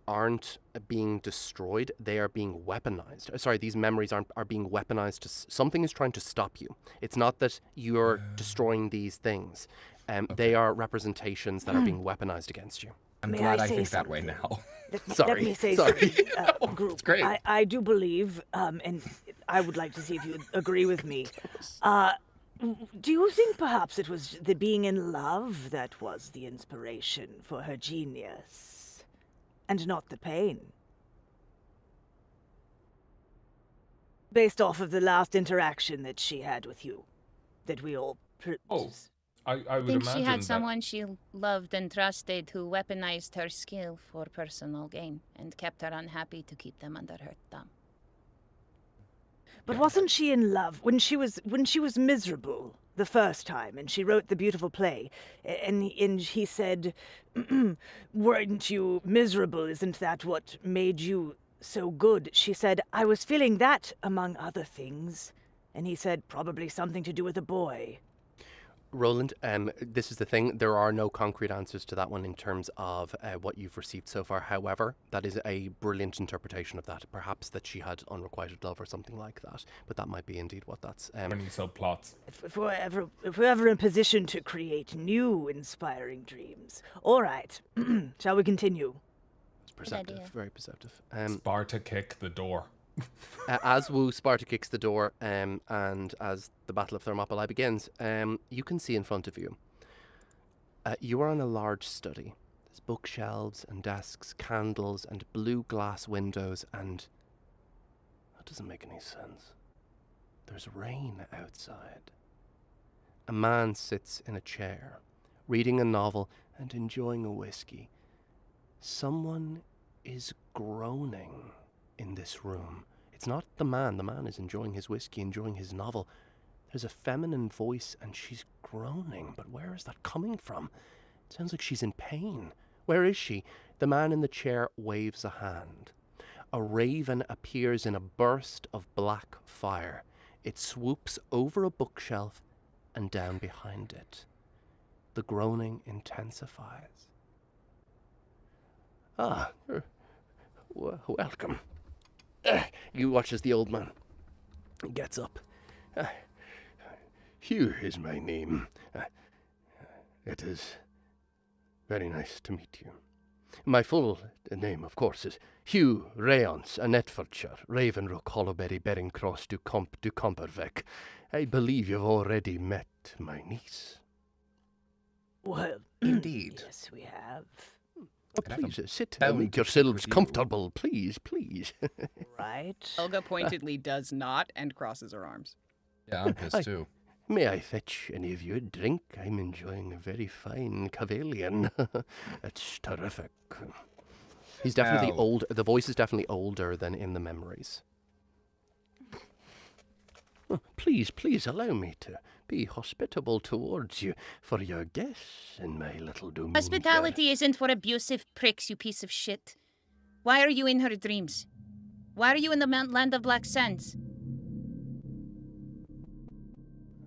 [SPEAKER 1] aren't being destroyed, they are being weaponized. Sorry, these memories are being weaponized. Something is trying to stop you. It's not that you're destroying these things. They are representations that are being weaponized against you.
[SPEAKER 9] I'm glad I think that way now.
[SPEAKER 6] Let me say something, group.
[SPEAKER 9] It's great.
[SPEAKER 6] I do believe, and I would like to see if you agree with me. Do you think perhaps it was the being in love that was the inspiration for her genius, and not the pain? Based off of the last interaction that she had with you, that we all...
[SPEAKER 3] I would
[SPEAKER 7] I think
[SPEAKER 3] imagine
[SPEAKER 7] she had
[SPEAKER 3] that
[SPEAKER 7] someone she loved and trusted who weaponized her skill for personal gain and kept her unhappy to keep them under her thumb.
[SPEAKER 6] But wasn't she in love when she was miserable the first time, and she wrote the beautiful play, and he said, "Weren't you miserable? Isn't that what made you so good?" She said, "I was feeling that among other things," and he said, "Probably something to do with a boy."
[SPEAKER 1] Roland, this is the thing. There are no concrete answers to that one in terms of what you've received so far. However, that is a brilliant interpretation of that. Perhaps that she had unrequited love or something like that. But that might be indeed what that's...
[SPEAKER 3] many subplots.
[SPEAKER 6] If we're ever in position to create new inspiring dreams. All right, shall we continue?
[SPEAKER 1] It's perceptive, very perceptive.
[SPEAKER 3] Sparta kick the door.
[SPEAKER 1] As Sparta kicks the door, and as the Battle of Thermopylae begins, you can see in front of you. You are in a large study. There's bookshelves and desks, candles and blue glass windows, and that doesn't make any sense. There's rain outside. A man sits in a chair, reading a novel and enjoying a whiskey. Someone is groaning in this room. It's not the man. The man is enjoying his whiskey, enjoying his novel. There's a feminine voice and she's groaning, but where is that coming from? It sounds like she's in pain. Where is she? The man in the chair waves a hand. A raven appears in a burst of black fire. It swoops over a bookshelf and down behind it. The groaning intensifies. Ah, welcome. You watch as the old man gets up. Hugh is my name. It is very nice to meet you. My full name, of course, is Hugh Rayons, Annetfordshire, Ravenrook, Hollowberry, Bering Cross, du Compervec. I believe you've already met my niece.
[SPEAKER 6] Well,
[SPEAKER 9] indeed.
[SPEAKER 6] Yes, we have.
[SPEAKER 1] Please sit and make yourselves comfortable, please.
[SPEAKER 6] Right.
[SPEAKER 5] Helga pointedly does not and crosses her arms.
[SPEAKER 9] Yeah, I'm pissed too.
[SPEAKER 1] May I fetch any of you a drink? I'm enjoying a very fine Cavalian. It's terrific. He's definitely old. The voice is definitely older than in the memories. Please allow me to be hospitable towards you for your guests in my little domain.
[SPEAKER 7] Hospitality isn't for abusive pricks, you piece of shit. Why are you in her dreams? Why are you in the land of Black Sands?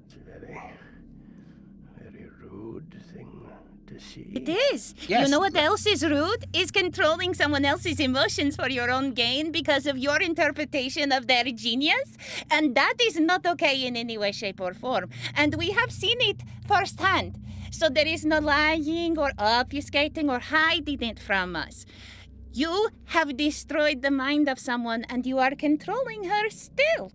[SPEAKER 1] It's very, very rude. thing to see.
[SPEAKER 7] It is.
[SPEAKER 9] Yes.
[SPEAKER 7] You know what else is rude? Is controlling someone else's emotions for your own gain because of your interpretation of their genius. And that is not okay in any way, shape, or form. And we have seen it firsthand. So there is no lying or obfuscating or hiding it from us. You have destroyed the mind of someone and you are controlling her still.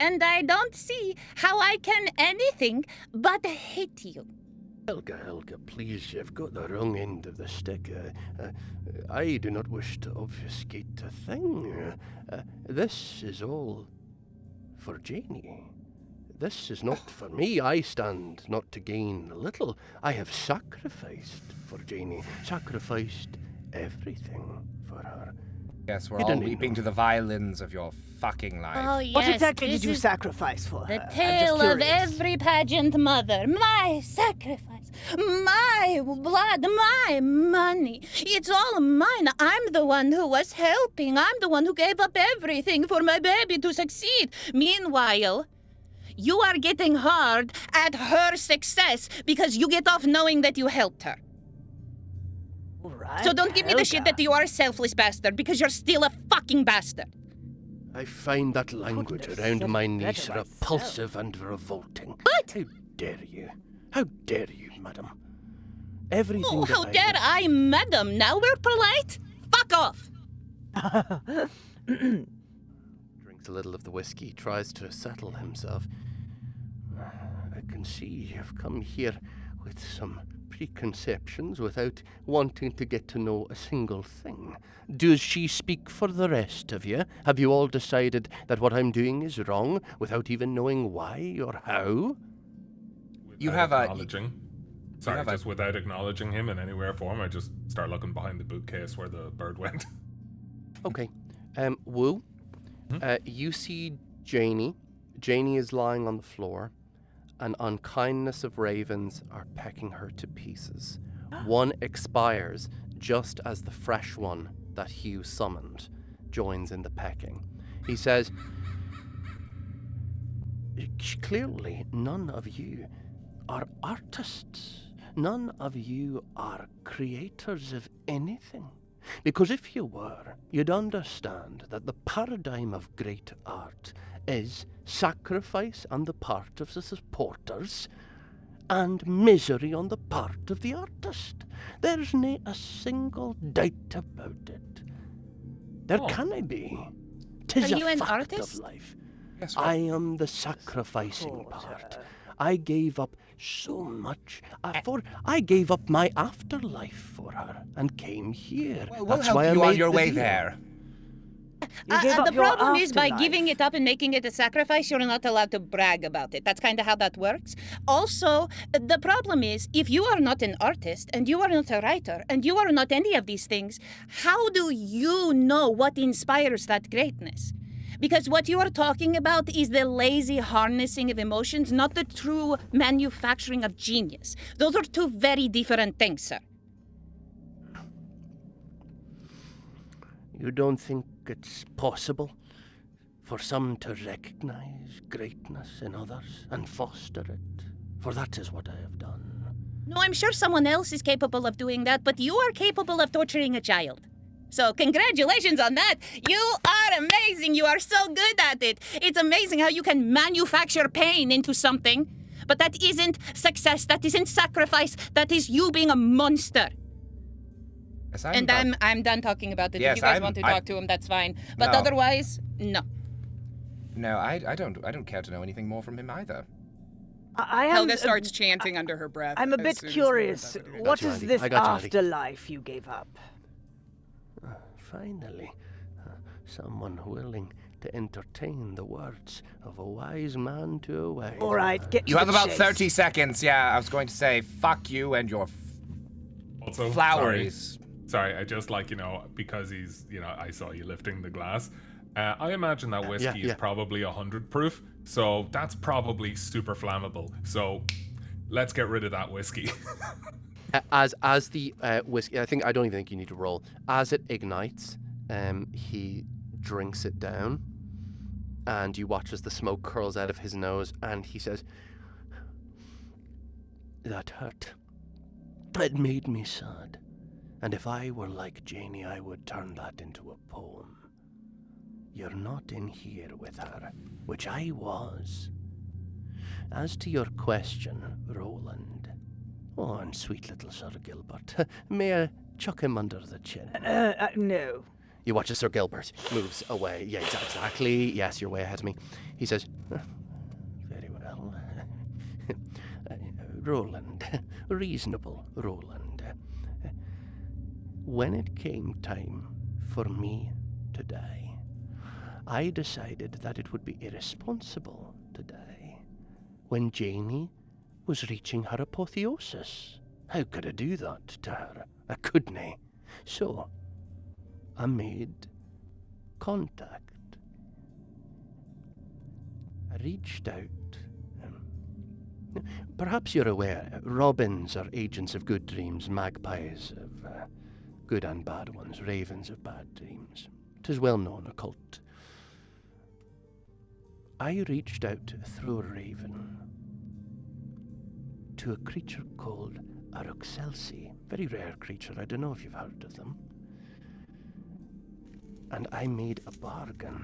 [SPEAKER 7] And I don't see how I can anything but hate you.
[SPEAKER 1] Helga, please, you've got the wrong end of the stick. I do not wish to obfuscate a thing. This is all for Janie. This is not for me. I stand not to gain a little. I have sacrificed for Janie, sacrificed everything for her.
[SPEAKER 9] Yes, we're
[SPEAKER 1] You
[SPEAKER 9] all
[SPEAKER 1] don't need
[SPEAKER 9] weeping
[SPEAKER 1] no-
[SPEAKER 9] to the violins of your fucking life.
[SPEAKER 7] Oh, yes.
[SPEAKER 6] What exactly
[SPEAKER 7] this
[SPEAKER 6] did you
[SPEAKER 7] is
[SPEAKER 6] sacrifice for her?
[SPEAKER 7] The
[SPEAKER 6] I'm just
[SPEAKER 7] tale of
[SPEAKER 6] curious.
[SPEAKER 7] every pageant mother. My sacrifice. My blood. My money. It's all mine. I'm the one who was helping. I'm the one who gave up everything for my baby to succeed. Meanwhile, you are getting hard at her success because you get off knowing that you helped her.
[SPEAKER 6] All right,
[SPEAKER 7] So don't give me the shit
[SPEAKER 6] Helga.
[SPEAKER 7] that you are a selfless bastard because you're still a fucking bastard.
[SPEAKER 1] I find that language
[SPEAKER 6] have
[SPEAKER 1] around
[SPEAKER 6] said
[SPEAKER 1] my
[SPEAKER 6] it
[SPEAKER 1] niece
[SPEAKER 6] better myself.
[SPEAKER 1] repulsive and revolting.
[SPEAKER 7] What?
[SPEAKER 1] How dare you? How dare you, madam? Everything
[SPEAKER 7] Oh,
[SPEAKER 1] that
[SPEAKER 7] how
[SPEAKER 1] I
[SPEAKER 7] dare
[SPEAKER 1] would-
[SPEAKER 7] I, madam? Now we're polite? Fuck off!
[SPEAKER 1] Drinks a little of the whiskey, tries to settle himself. I can see you've come here with some preconceptions without wanting to get to know a single thing. Does she speak for the rest of you? Have you all decided that what I'm doing is wrong without even knowing why or how?
[SPEAKER 9] You
[SPEAKER 3] Without
[SPEAKER 9] have a-
[SPEAKER 3] acknowledging. Sorry,
[SPEAKER 9] have a-
[SPEAKER 3] just without acknowledging him in any way or form, I just start looking behind the bookcase where the bird went.
[SPEAKER 1] Okay. Wu, you see Janie. Janie is lying on the floor. An unkindness of ravens are pecking her to pieces. One expires just as the fresh one that Hugh summoned joins in the pecking. He says, clearly none of you are artists. None of you are creators of anything. Because if you were, you'd understand that the paradigm of great art is sacrifice on the part of the supporters and misery on the part of the artist. There's nae a single doubt about it. There canna be. 'Tis
[SPEAKER 7] Are
[SPEAKER 1] a
[SPEAKER 7] you an
[SPEAKER 1] fact
[SPEAKER 7] artist?
[SPEAKER 1] of life.
[SPEAKER 9] Yes,
[SPEAKER 1] I am the sacrificing part. I gave up so much. I gave up my afterlife for her and came here.
[SPEAKER 9] We'll
[SPEAKER 1] That's
[SPEAKER 9] help
[SPEAKER 1] why I
[SPEAKER 9] you on
[SPEAKER 1] made
[SPEAKER 9] your
[SPEAKER 1] the
[SPEAKER 9] way
[SPEAKER 1] deal.
[SPEAKER 9] there.
[SPEAKER 6] You gave up
[SPEAKER 7] The
[SPEAKER 6] your
[SPEAKER 7] problem is by
[SPEAKER 6] afterlife.
[SPEAKER 7] giving it up and making it a sacrifice, you're not allowed to brag about it. That's kind of how that works. Also, the problem is if you are not an artist and you are not a writer and you are not any of these things, how do you know what inspires that greatness? Because what you are talking about is the lazy harnessing of emotions, not the true manufacturing of genius. Those are two very different things, sir.
[SPEAKER 1] You don't think it's possible for some to recognize greatness in others and foster it? For that is what I have done.
[SPEAKER 7] No, I'm sure someone else is capable of doing that, but you are capable of torturing a child. So congratulations on that. You are amazing. You are so good at it. It's amazing how you can manufacture pain into something. But that isn't success. That isn't sacrifice. That is you being a monster.
[SPEAKER 9] Yes,
[SPEAKER 7] And I'm done talking about it.
[SPEAKER 9] Yes,
[SPEAKER 7] if you guys
[SPEAKER 9] I'm-
[SPEAKER 7] want to
[SPEAKER 9] I-
[SPEAKER 7] talk to him, that's fine. But
[SPEAKER 9] No.
[SPEAKER 7] otherwise, no.
[SPEAKER 9] No, I don't care to know anything more from him either.
[SPEAKER 6] I am.
[SPEAKER 5] Helga starts chanting under her breath.
[SPEAKER 6] I'm a
[SPEAKER 5] as
[SPEAKER 6] bit
[SPEAKER 5] soon as
[SPEAKER 6] curious.
[SPEAKER 5] we get that
[SPEAKER 6] What
[SPEAKER 1] you,
[SPEAKER 6] is
[SPEAKER 1] Andy.
[SPEAKER 6] this
[SPEAKER 1] I got you, Andy.
[SPEAKER 6] afterlife you gave up?
[SPEAKER 1] Finally, someone willing to entertain the words of a wise man to a wise
[SPEAKER 6] All right,
[SPEAKER 1] man.
[SPEAKER 6] get
[SPEAKER 9] You
[SPEAKER 6] to
[SPEAKER 9] have
[SPEAKER 6] the
[SPEAKER 9] about
[SPEAKER 6] chase.
[SPEAKER 9] 30 seconds. Yeah, I was going to say, fuck you and your
[SPEAKER 3] Also,
[SPEAKER 9] flowers.
[SPEAKER 3] Sorry, I just like, because he's, I saw you lifting the glass. I imagine that whiskey is
[SPEAKER 1] yeah.
[SPEAKER 3] probably 100 proof, so that's probably super flammable. So let's get rid of that whiskey.
[SPEAKER 1] As the whiskey, I don't even think you need to roll. As it ignites, he drinks it down, and you watch as the smoke curls out of his nose, and he says, "That hurt. It made me sad. And if I were like Janie, I would turn that into a poem. You're not in here with her, which I was. As to your question, Roland. Oh, and sweet little Sir Gilbert. May I chuck him under the chin?
[SPEAKER 6] No.
[SPEAKER 1] You watch as Sir Gilbert moves away. Yeah, exactly. Yes, you're way ahead of me. He says, very well. Roland. Reasonable Roland. When it came time for me to die, I decided that it would be irresponsible to die when Janie was reaching her apotheosis. How could I do that to her? I couldn't. So, I made contact. I reached out. Perhaps you're aware, robins are agents of good dreams, magpies of good and bad ones, ravens of bad dreams. 'Tis well known occult. I reached out through a raven to a creature called a Roxelsi. Very rare creature, I don't know if you've heard of them. And I made a bargain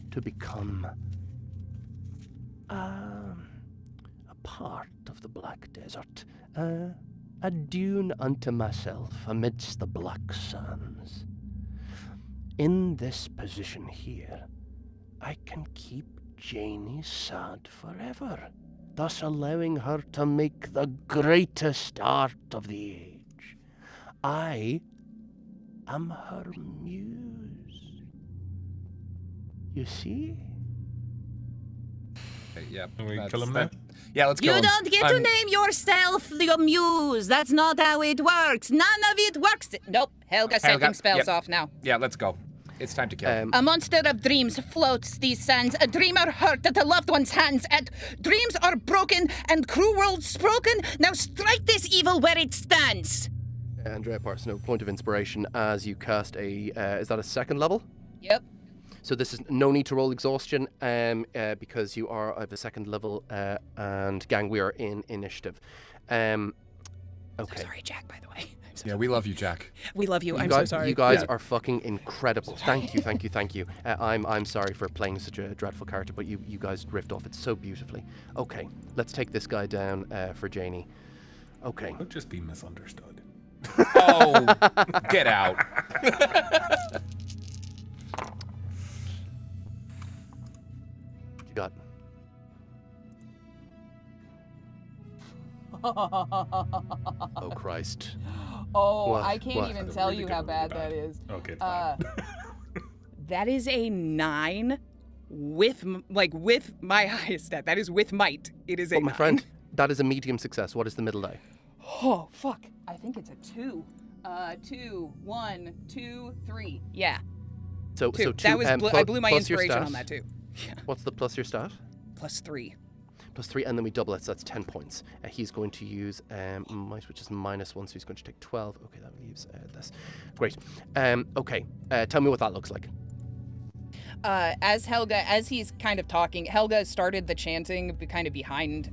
[SPEAKER 1] to become a part of the Black Desert, a dune unto myself amidst the black sands. In this position here, I can keep Janie sad forever, thus allowing her to make the greatest art of the age. I am her muse. You see?
[SPEAKER 9] Yeah.
[SPEAKER 3] Can we kill him now?
[SPEAKER 9] Yeah, let's kill him.
[SPEAKER 7] You don't get to name yourself your muse. That's not how it works. None of it works. Nope. Helga's setting spells off now.
[SPEAKER 9] Yeah, let's go. It's time to kill.
[SPEAKER 7] A monster of dreams floats these sands. A dreamer hurt at a loved one's hands. And dreams are broken and cruel worlds broken. Now strike this evil where it stands.
[SPEAKER 1] Andrea Parsneau, point of inspiration as you cast a... is that a second level?
[SPEAKER 7] Yep.
[SPEAKER 1] So this is no need to roll exhaustion because you are of a second level and gang, we are in initiative. Okay.
[SPEAKER 5] So sorry, Jack, by the way.
[SPEAKER 9] Yeah, we love you, Jack.
[SPEAKER 5] We love you. I'm
[SPEAKER 1] so
[SPEAKER 5] sorry.
[SPEAKER 1] You guys are fucking incredible. Thank you. I'm sorry for playing such a dreadful character, but you guys riffed off it so beautifully. Okay, let's take this guy down for Janie. Okay.
[SPEAKER 3] Could just be misunderstood.
[SPEAKER 9] Oh, get out.
[SPEAKER 1] You got... Oh, Christ.
[SPEAKER 5] Oh,
[SPEAKER 1] What?
[SPEAKER 5] I can't
[SPEAKER 1] What?
[SPEAKER 5] even tell you how bad that is.
[SPEAKER 3] Okay, it's bad.
[SPEAKER 5] That is a 9 with my highest stat. That is with might. It is a
[SPEAKER 1] But my
[SPEAKER 5] 9.
[SPEAKER 1] friend, that is a medium success. What is the middle die?
[SPEAKER 5] Oh, fuck. I think it's a 2. 2, 1, 2, 3. Yeah.
[SPEAKER 1] So
[SPEAKER 5] 2.
[SPEAKER 1] two.
[SPEAKER 5] That was I blew my
[SPEAKER 1] plus your
[SPEAKER 5] inspiration
[SPEAKER 1] stat.
[SPEAKER 5] on that too. Yeah.
[SPEAKER 1] What's the plus your stat?
[SPEAKER 5] +3.
[SPEAKER 1] +3, and then we double it, so that's 10 points. He's going to use might, which is -1, so he's going to take 12. Okay, that leaves this. Great. Okay, tell me what that looks like.
[SPEAKER 5] As he's kind of talking, Helga started the chanting kind of behind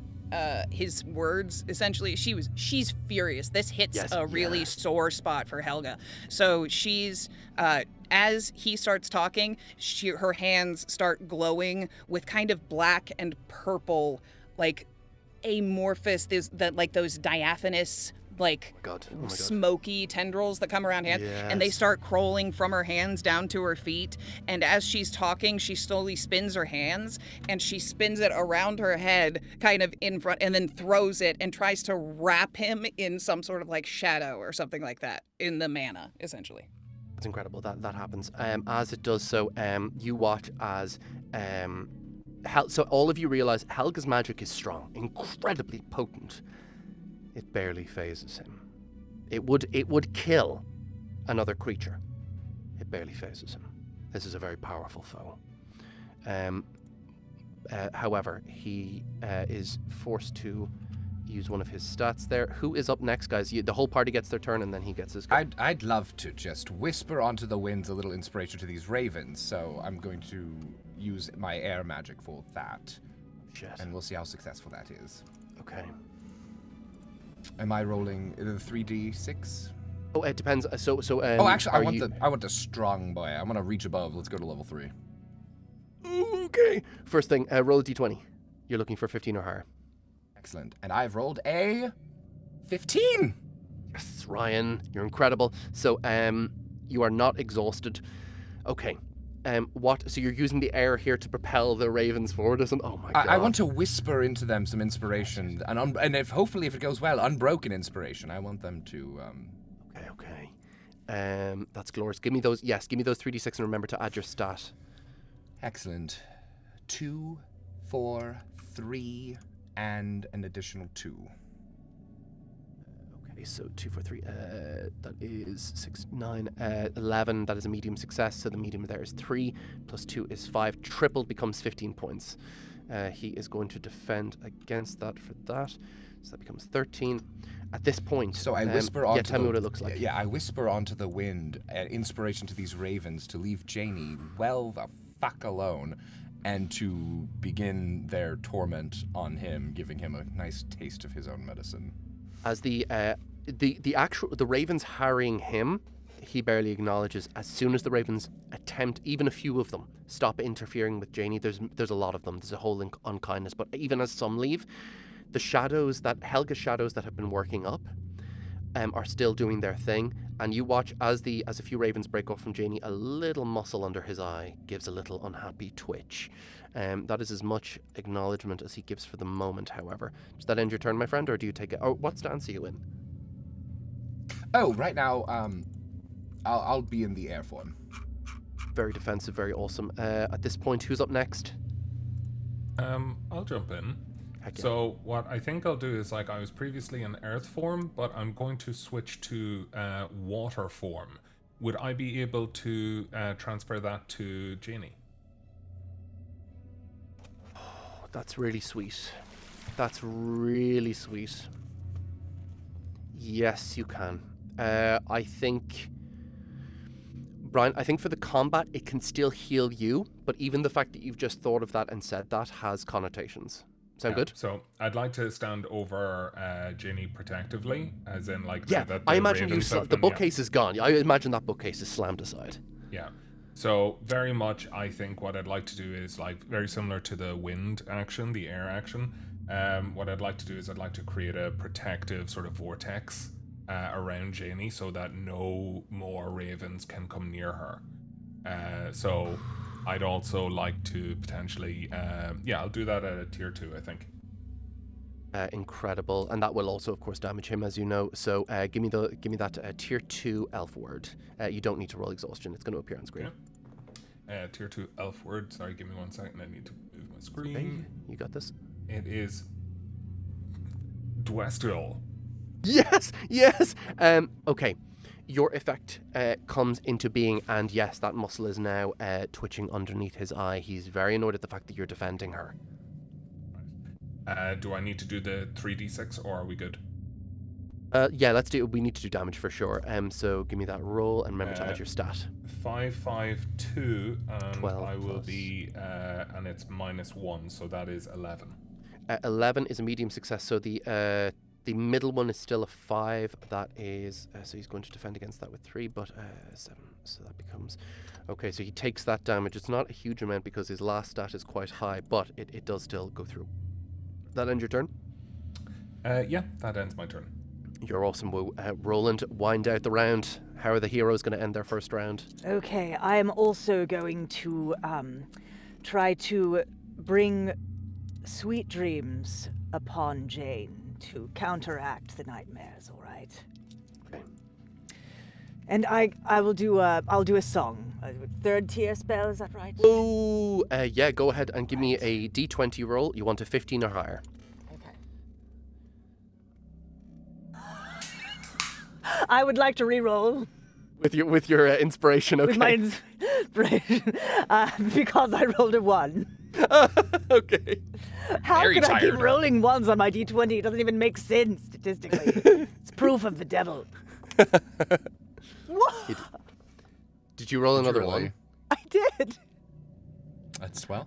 [SPEAKER 5] his words. Essentially, she's furious. This hits a really sore spot for Helga. So she's as he starts talking, her hands start glowing with kind of black and purple, like amorphous, those diaphanous, like smoky tendrils that come around hands, and they start crawling from her hands down to her feet. And as she's talking, she slowly spins her hands, and she spins it around her head, kind of in front, and then throws it and tries to wrap him in some sort of like shadow or something like that in the mana, essentially.
[SPEAKER 1] That's incredible. That happens. As it does so, you watch as so all of you realize Helga's magic is strong, incredibly potent. It barely phases him. It would kill another creature. It barely phases him. This is a very powerful foe. However, he is forced to use one of his stats there. Who is up next, guys? The whole party gets their turn, and then he gets his go.
[SPEAKER 9] I'd love to just whisper onto the winds a little inspiration to these ravens, so I'm going to use my air magic for that.
[SPEAKER 1] Shit.
[SPEAKER 9] And we'll see how successful that is.
[SPEAKER 1] Okay.
[SPEAKER 9] Am I rolling the 3d6?
[SPEAKER 1] Oh, it depends.
[SPEAKER 9] Actually, I want the strong boy. I want to reach above. Let's go to level 3.
[SPEAKER 1] Okay. First thing, roll a d20. You're looking for 15 or higher.
[SPEAKER 9] Excellent. And I've rolled a 15.
[SPEAKER 1] Yes, Ryan, you're incredible. So, you are not exhausted. Okay. So you're using the air here to propel the ravens forward, isn't? Oh my god!
[SPEAKER 9] I want to whisper into them some inspiration, and hopefully if it goes well, unbroken inspiration. I want them to.
[SPEAKER 1] Okay. That's glorious. Give me those. Yes, give me those 3d6, and remember to add your stat.
[SPEAKER 9] Excellent. 2, 4, 3, and an additional 2.
[SPEAKER 1] Okay, so 2, 4, 3. That is 6, 9, 11. That is a medium success. So the medium there is 3 plus 2 is 5. Tripled becomes 15 points. He is going to defend against that for that. So that becomes 13. At this point,
[SPEAKER 9] so I whisper onto
[SPEAKER 1] tell me what it looks like.
[SPEAKER 9] Yeah, I whisper onto the wind, inspiration to these ravens to leave Janie well the fuck alone, and to begin their torment on him, giving him a nice taste of his own medicine.
[SPEAKER 1] As the ravens harrying him, he barely acknowledges. As soon as the ravens attempt, even a few of them, stop interfering with Janie, there's a lot of them. There's a whole unkindness. But even as some leave, the Helga's shadows that have been working up are still doing their thing. And you watch as a few ravens break off from Janie, a little muscle under his eye gives a little unhappy twitch. That is as much acknowledgement as he gives for the moment, however. Does that end your turn, my friend, or do you take it? Or what stance are you in?
[SPEAKER 9] Oh, right now, I'll be in the air form.
[SPEAKER 1] Very defensive, very awesome. At this point, who's up next?
[SPEAKER 3] I'll jump in.
[SPEAKER 1] Heck yeah.
[SPEAKER 3] So what I think I'll do is, I was previously in earth form, but I'm going to switch to water form. Would I be able to transfer that to Janie?
[SPEAKER 1] Oh, that's really sweet. That's really sweet. Yes, you can. I think, Brian, for the combat, it can still heal you, but even the fact that you've just thought of that and said that has connotations. Sound good?
[SPEAKER 3] So I'd like to stand over Ginny protectively, as in
[SPEAKER 1] that I imagine the bookcase is gone. I imagine that bookcase is slammed aside.
[SPEAKER 3] Yeah. So very much, I think what I'd like to do is very similar to the wind action, the air action. What I'd like to do is I'd like to create a protective sort of vortex around Janie so that no more ravens can come near her. So I'd also like to potentially, I'll do that at a tier 2, I think.
[SPEAKER 1] Incredible, and that will also, of course, damage him, as you know. So give me that tier 2 elf word. You don't need to roll exhaustion; it's going to appear on screen.
[SPEAKER 3] Yeah. Tier 2 elf word. Sorry, give me 1 second. I need to move my screen.
[SPEAKER 1] Okay, you got this.
[SPEAKER 3] It is Dwestial.
[SPEAKER 1] Yes. Okay. Your effect comes into being, and yes, that muscle is now twitching underneath his eye. He's very annoyed at the fact that you're defending her.
[SPEAKER 3] Do I need to do the 3d6, or are we good?
[SPEAKER 1] Yeah, let's do it. We need to do damage for sure. So give me that roll, and remember to add your stat.
[SPEAKER 3] 5, 5, 2, and
[SPEAKER 1] 12
[SPEAKER 3] I will
[SPEAKER 1] plus.
[SPEAKER 3] be, and it's -1, so that is 11.
[SPEAKER 1] 11 is a medium success, so the middle one is still a 5. That is, so he's going to defend against that with 3, but 7. So that becomes, okay, so he takes that damage. It's not a huge amount because his last stat is quite high, but it does still go through. That ends your turn?
[SPEAKER 3] Yeah, that ends my turn.
[SPEAKER 1] You're awesome, Woo. Roland, wind out the round. How are the heroes going to end their first round?
[SPEAKER 6] Okay, I am also going to try to bring sweet dreams upon Jane to counteract the nightmares, all right?
[SPEAKER 1] Okay.
[SPEAKER 6] And I'll do a song. A 3rd tier spell, is that right?
[SPEAKER 1] Oh, yeah, go ahead and give me a d20 roll. You want a 15 or higher?
[SPEAKER 6] Okay. I would like to re-roll.
[SPEAKER 1] With your inspiration, okay.
[SPEAKER 6] With my inspiration, because I rolled a 1.
[SPEAKER 1] Okay.
[SPEAKER 6] How can I keep rolling 1s on my d20? It doesn't even make sense statistically. It's proof of the devil. What?
[SPEAKER 1] Did you roll another one?
[SPEAKER 6] I did.
[SPEAKER 9] That's well.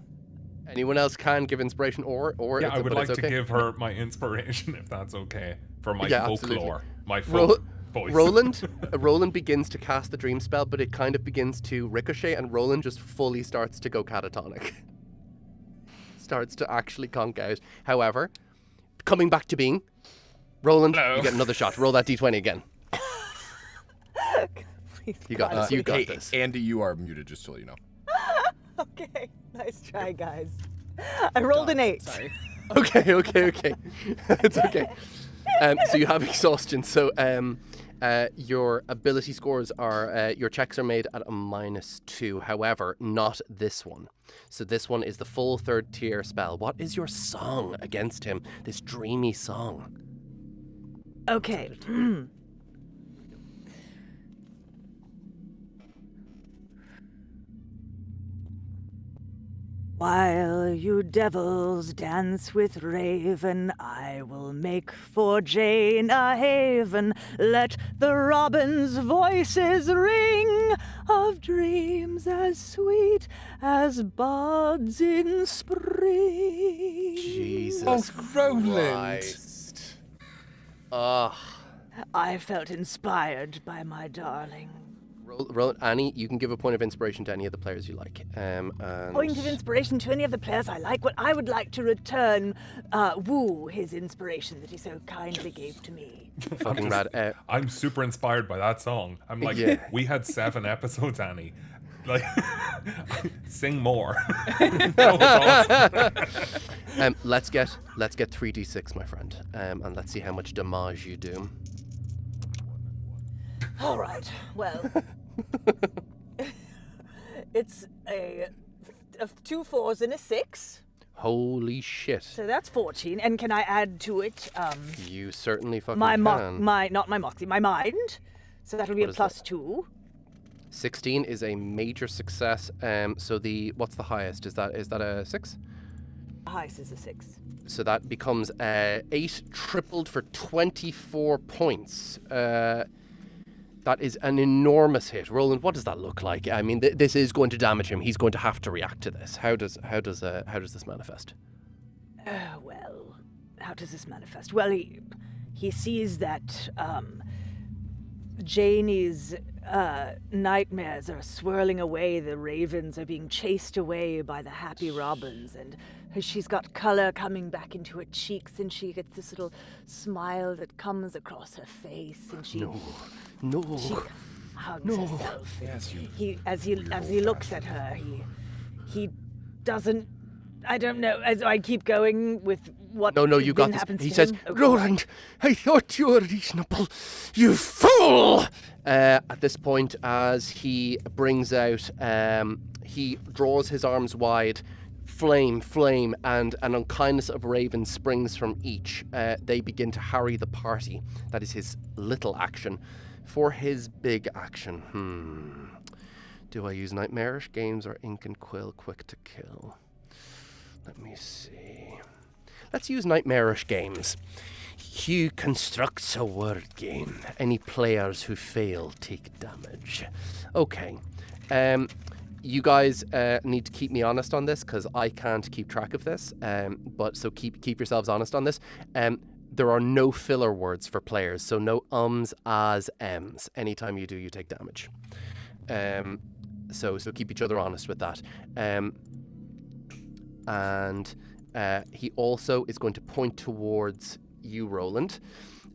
[SPEAKER 1] Anyone else can give inspiration, or
[SPEAKER 3] Yeah,
[SPEAKER 1] it's,
[SPEAKER 3] I would
[SPEAKER 1] but
[SPEAKER 3] like
[SPEAKER 1] it's
[SPEAKER 3] to
[SPEAKER 1] okay.
[SPEAKER 3] give her my inspiration, if that's okay, for my
[SPEAKER 1] Yeah,
[SPEAKER 3] folklore,
[SPEAKER 1] absolutely.
[SPEAKER 3] my folk voice.
[SPEAKER 1] Roland begins to cast the dream spell, but it kind of begins to ricochet, and Roland just fully starts to go catatonic. Starts to actually conk out. However, coming back to being, Roland, you get another shot. Roll that d20 again.
[SPEAKER 6] Please,
[SPEAKER 1] You got this. You got this.
[SPEAKER 9] Andy, you are muted, just to let you know.
[SPEAKER 6] Okay, nice try, guys. I rolled an 8.
[SPEAKER 5] Sorry.
[SPEAKER 1] Okay. It's okay. So you have exhaustion. So your ability scores are, your checks are made at a -2. However, not this one. So this one is the full 3rd tier spell. What is your song against him? This dreamy song.
[SPEAKER 6] Okay. While you devils dance with Raven, I will make for Jane a haven. Let the robins' voices ring of dreams as sweet as buds in spring.
[SPEAKER 1] Jesus Christ. Ugh.
[SPEAKER 6] I felt inspired by my darling.
[SPEAKER 1] Roll, Annie, you can give a point of inspiration to any of the players you like. And
[SPEAKER 6] Point of inspiration to any of the players I like. Well, I would like to return Woo his inspiration that he so kindly gave to me.
[SPEAKER 1] Fucking rad.
[SPEAKER 3] I'm super inspired by that song. I'm like,
[SPEAKER 1] Yeah.
[SPEAKER 3] we had 7 episodes, Annie. Like, sing more.
[SPEAKER 1] Let's get 3d6, my friend, and let's see how much damage you do.
[SPEAKER 6] All right. Well, it's a 2 4s and a 6.
[SPEAKER 1] Holy shit!
[SPEAKER 6] So that's 14. And can I add to it
[SPEAKER 1] You certainly fucking
[SPEAKER 6] my
[SPEAKER 1] can.
[SPEAKER 6] not my MOXXI, my mind? So that'll be
[SPEAKER 1] What
[SPEAKER 6] a
[SPEAKER 1] is that?
[SPEAKER 6] +2.
[SPEAKER 1] 16 is a major success. So what's the highest? Is that a 6?
[SPEAKER 6] Highest is a 6.
[SPEAKER 1] So that becomes 8 tripled for 24 points. That is an enormous hit. Roland, what does that look like? I mean, this is going to damage him. He's going to have to react to this. How does this manifest?
[SPEAKER 6] Well, how does this manifest? Well, he sees that Janie's nightmares are swirling away. The ravens are being chased away by the happy robins, and she's got color coming back into her cheeks, and she gets this little smile that comes across her face, and she hugs herself.
[SPEAKER 9] Yes,
[SPEAKER 6] As he looks at her, he doesn't. I don't know. As I keep going with what.
[SPEAKER 1] No, you got this.
[SPEAKER 6] happens
[SPEAKER 1] He
[SPEAKER 6] to
[SPEAKER 1] says,
[SPEAKER 6] him. Okay.
[SPEAKER 1] Roland, I thought you were reasonable. You fool! At this point, as he brings out, he draws his arms wide. Flame, and an unkindness of ravens springs from each. They begin to harry the party. That is his little action. For his big action, do I use nightmarish games or ink and quill quick to kill? Let me see. Let's use nightmarish games. Hugh constructs a word game. Any players who fail take damage. Okay. You guys need to keep me honest on this because I can't keep track of this. But so keep yourselves honest on this. There are no filler words for players, so no ums, ahs, ems. Anytime you do, you take damage. So keep each other honest with that. And he also is going to point towards you, Roland,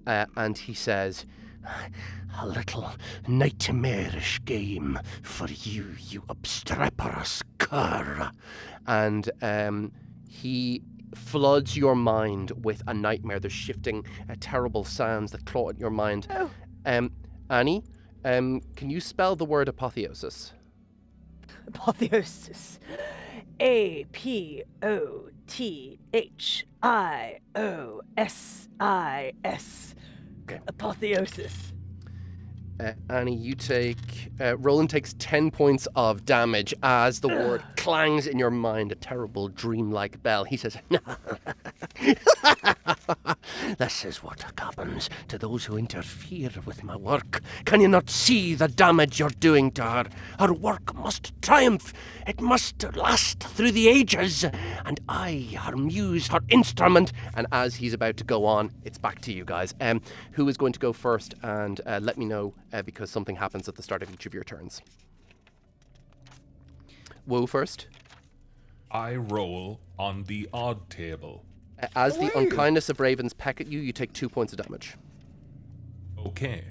[SPEAKER 1] and he says, "A little nightmarish game for you, you obstreperous cur." And he floods your mind with a nightmare. There's shifting, terrible sounds that claw at your mind.
[SPEAKER 6] Oh.
[SPEAKER 1] Annie, can you spell the word apotheosis?
[SPEAKER 6] Apotheosis. APOTHIOSIS.
[SPEAKER 1] Okay.
[SPEAKER 6] Apotheosis.
[SPEAKER 1] Annie, you take... Roland takes 10 points of damage as the word clangs in your mind, a terrible dreamlike bell. He says, This is what happens to those who interfere with my work. Can you not see the damage you're doing to her? Her work must triumph. It must last through the ages. And I, her muse, her instrument. And as he's about to go on, it's back to you guys. Who is going to go first? And let me know because something happens at the start of each of your turns. Woo first.
[SPEAKER 3] I roll on the odd table.
[SPEAKER 1] As the unkindness of ravens peck at you, you take 2 points of damage.
[SPEAKER 3] Okay.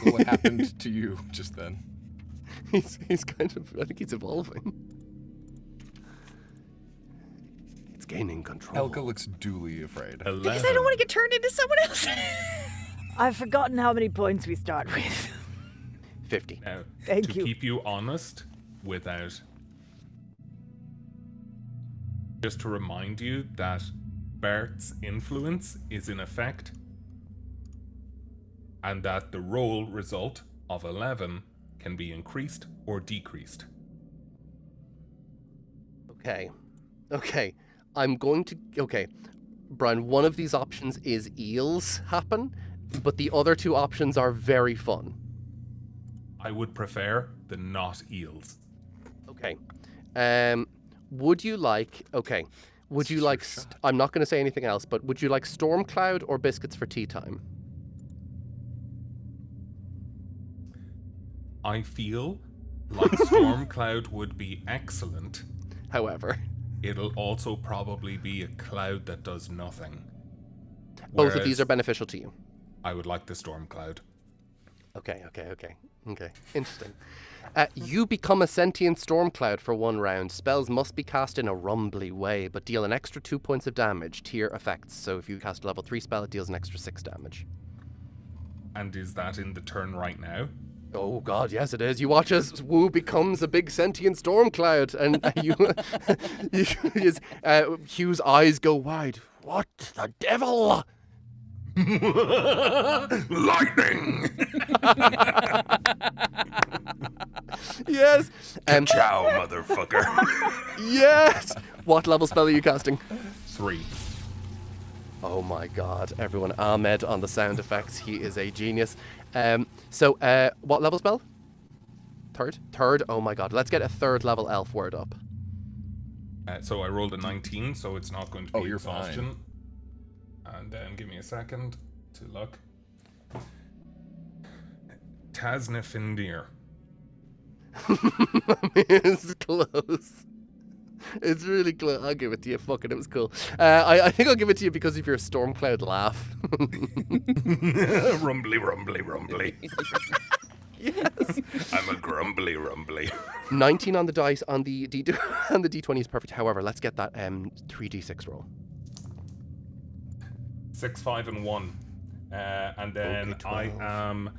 [SPEAKER 9] What happened to you just then?
[SPEAKER 1] He's kind of, I think he's evolving. It's gaining control.
[SPEAKER 9] Elka looks duly afraid.
[SPEAKER 3] 11.
[SPEAKER 5] Because I don't want to get turned into someone else.
[SPEAKER 6] I've forgotten how many points we start with.
[SPEAKER 1] 50.
[SPEAKER 3] Now,
[SPEAKER 6] Thank you.
[SPEAKER 3] To keep you honest, without... Just to remind you that Bart's influence is in effect, and that the roll result of 11 can be increased or decreased.
[SPEAKER 1] Okay. I'm going to... Okay. Brian, one of these options is eels happen, but the other 2 options are very fun.
[SPEAKER 3] I would prefer the not eels.
[SPEAKER 1] Okay. Would you like... Okay. Would you like... I'm not going to say anything else, but would you like storm cloud or biscuits for tea time?
[SPEAKER 3] I feel like storm cloud would be excellent.
[SPEAKER 1] However,
[SPEAKER 3] it'll also probably be a cloud that does nothing.
[SPEAKER 1] Both of these are beneficial to you.
[SPEAKER 3] I would like the storm cloud.
[SPEAKER 1] Okay. Interesting. You become a sentient storm cloud for 1 round. Spells must be cast in a rumbly way, but deal an extra 2 points of damage. Tier effects. So if you cast a level 3 spell, it deals an extra 6 damage.
[SPEAKER 3] And is that in the turn right now?
[SPEAKER 1] Oh god, yes it is. You watch as Wu becomes a big sentient storm cloud, and Hugh's eyes go wide. What the devil?
[SPEAKER 8] Lightning!
[SPEAKER 1] Yes.
[SPEAKER 8] Ciao, motherfucker.
[SPEAKER 1] Yes. What level spell are you casting?
[SPEAKER 3] 3.
[SPEAKER 1] Oh my god, everyone. Ahmed on the sound effects. He is a genius. So, what level spell? Third? Third? Oh my god. Let's get a 3rd level elf word up.
[SPEAKER 3] So I rolled a 19, so it's not going to be
[SPEAKER 9] you're
[SPEAKER 3] exhaustion.
[SPEAKER 9] fine.
[SPEAKER 3] And then give me a second to look. Tasnafindir.
[SPEAKER 1] It's close. It's really close. I'll give it to you. Fuck it, it was cool. I think I'll give it to you because of your storm cloud laugh.
[SPEAKER 8] Rumbly, rumbly, rumbly.
[SPEAKER 1] Yes.
[SPEAKER 8] I'm a grumbly, rumbly.
[SPEAKER 1] 19 on the dice on the and the D20 is perfect. However, let's get that 3d6 roll.
[SPEAKER 3] 6, 5, and 1. And then
[SPEAKER 1] Okay,
[SPEAKER 3] I
[SPEAKER 1] 12.
[SPEAKER 3] am...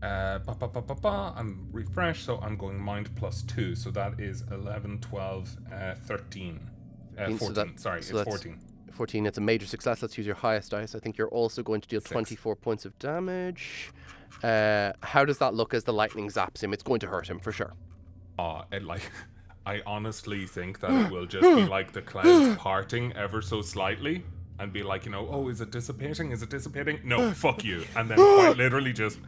[SPEAKER 3] I'm refreshed, so I'm going mind plus 2. So that is 11, 12, 13. 14. It's 14.
[SPEAKER 1] 14, it's a major success. Let's use your highest dice. I think you're also going to deal 24 points of damage. How does that look as the lightning zaps him? It's going to hurt him, for sure.
[SPEAKER 3] I honestly think that it will just be like the clouds parting ever so slightly. And be like, oh, is it dissipating? Is it dissipating? No, fuck you. And then quite literally just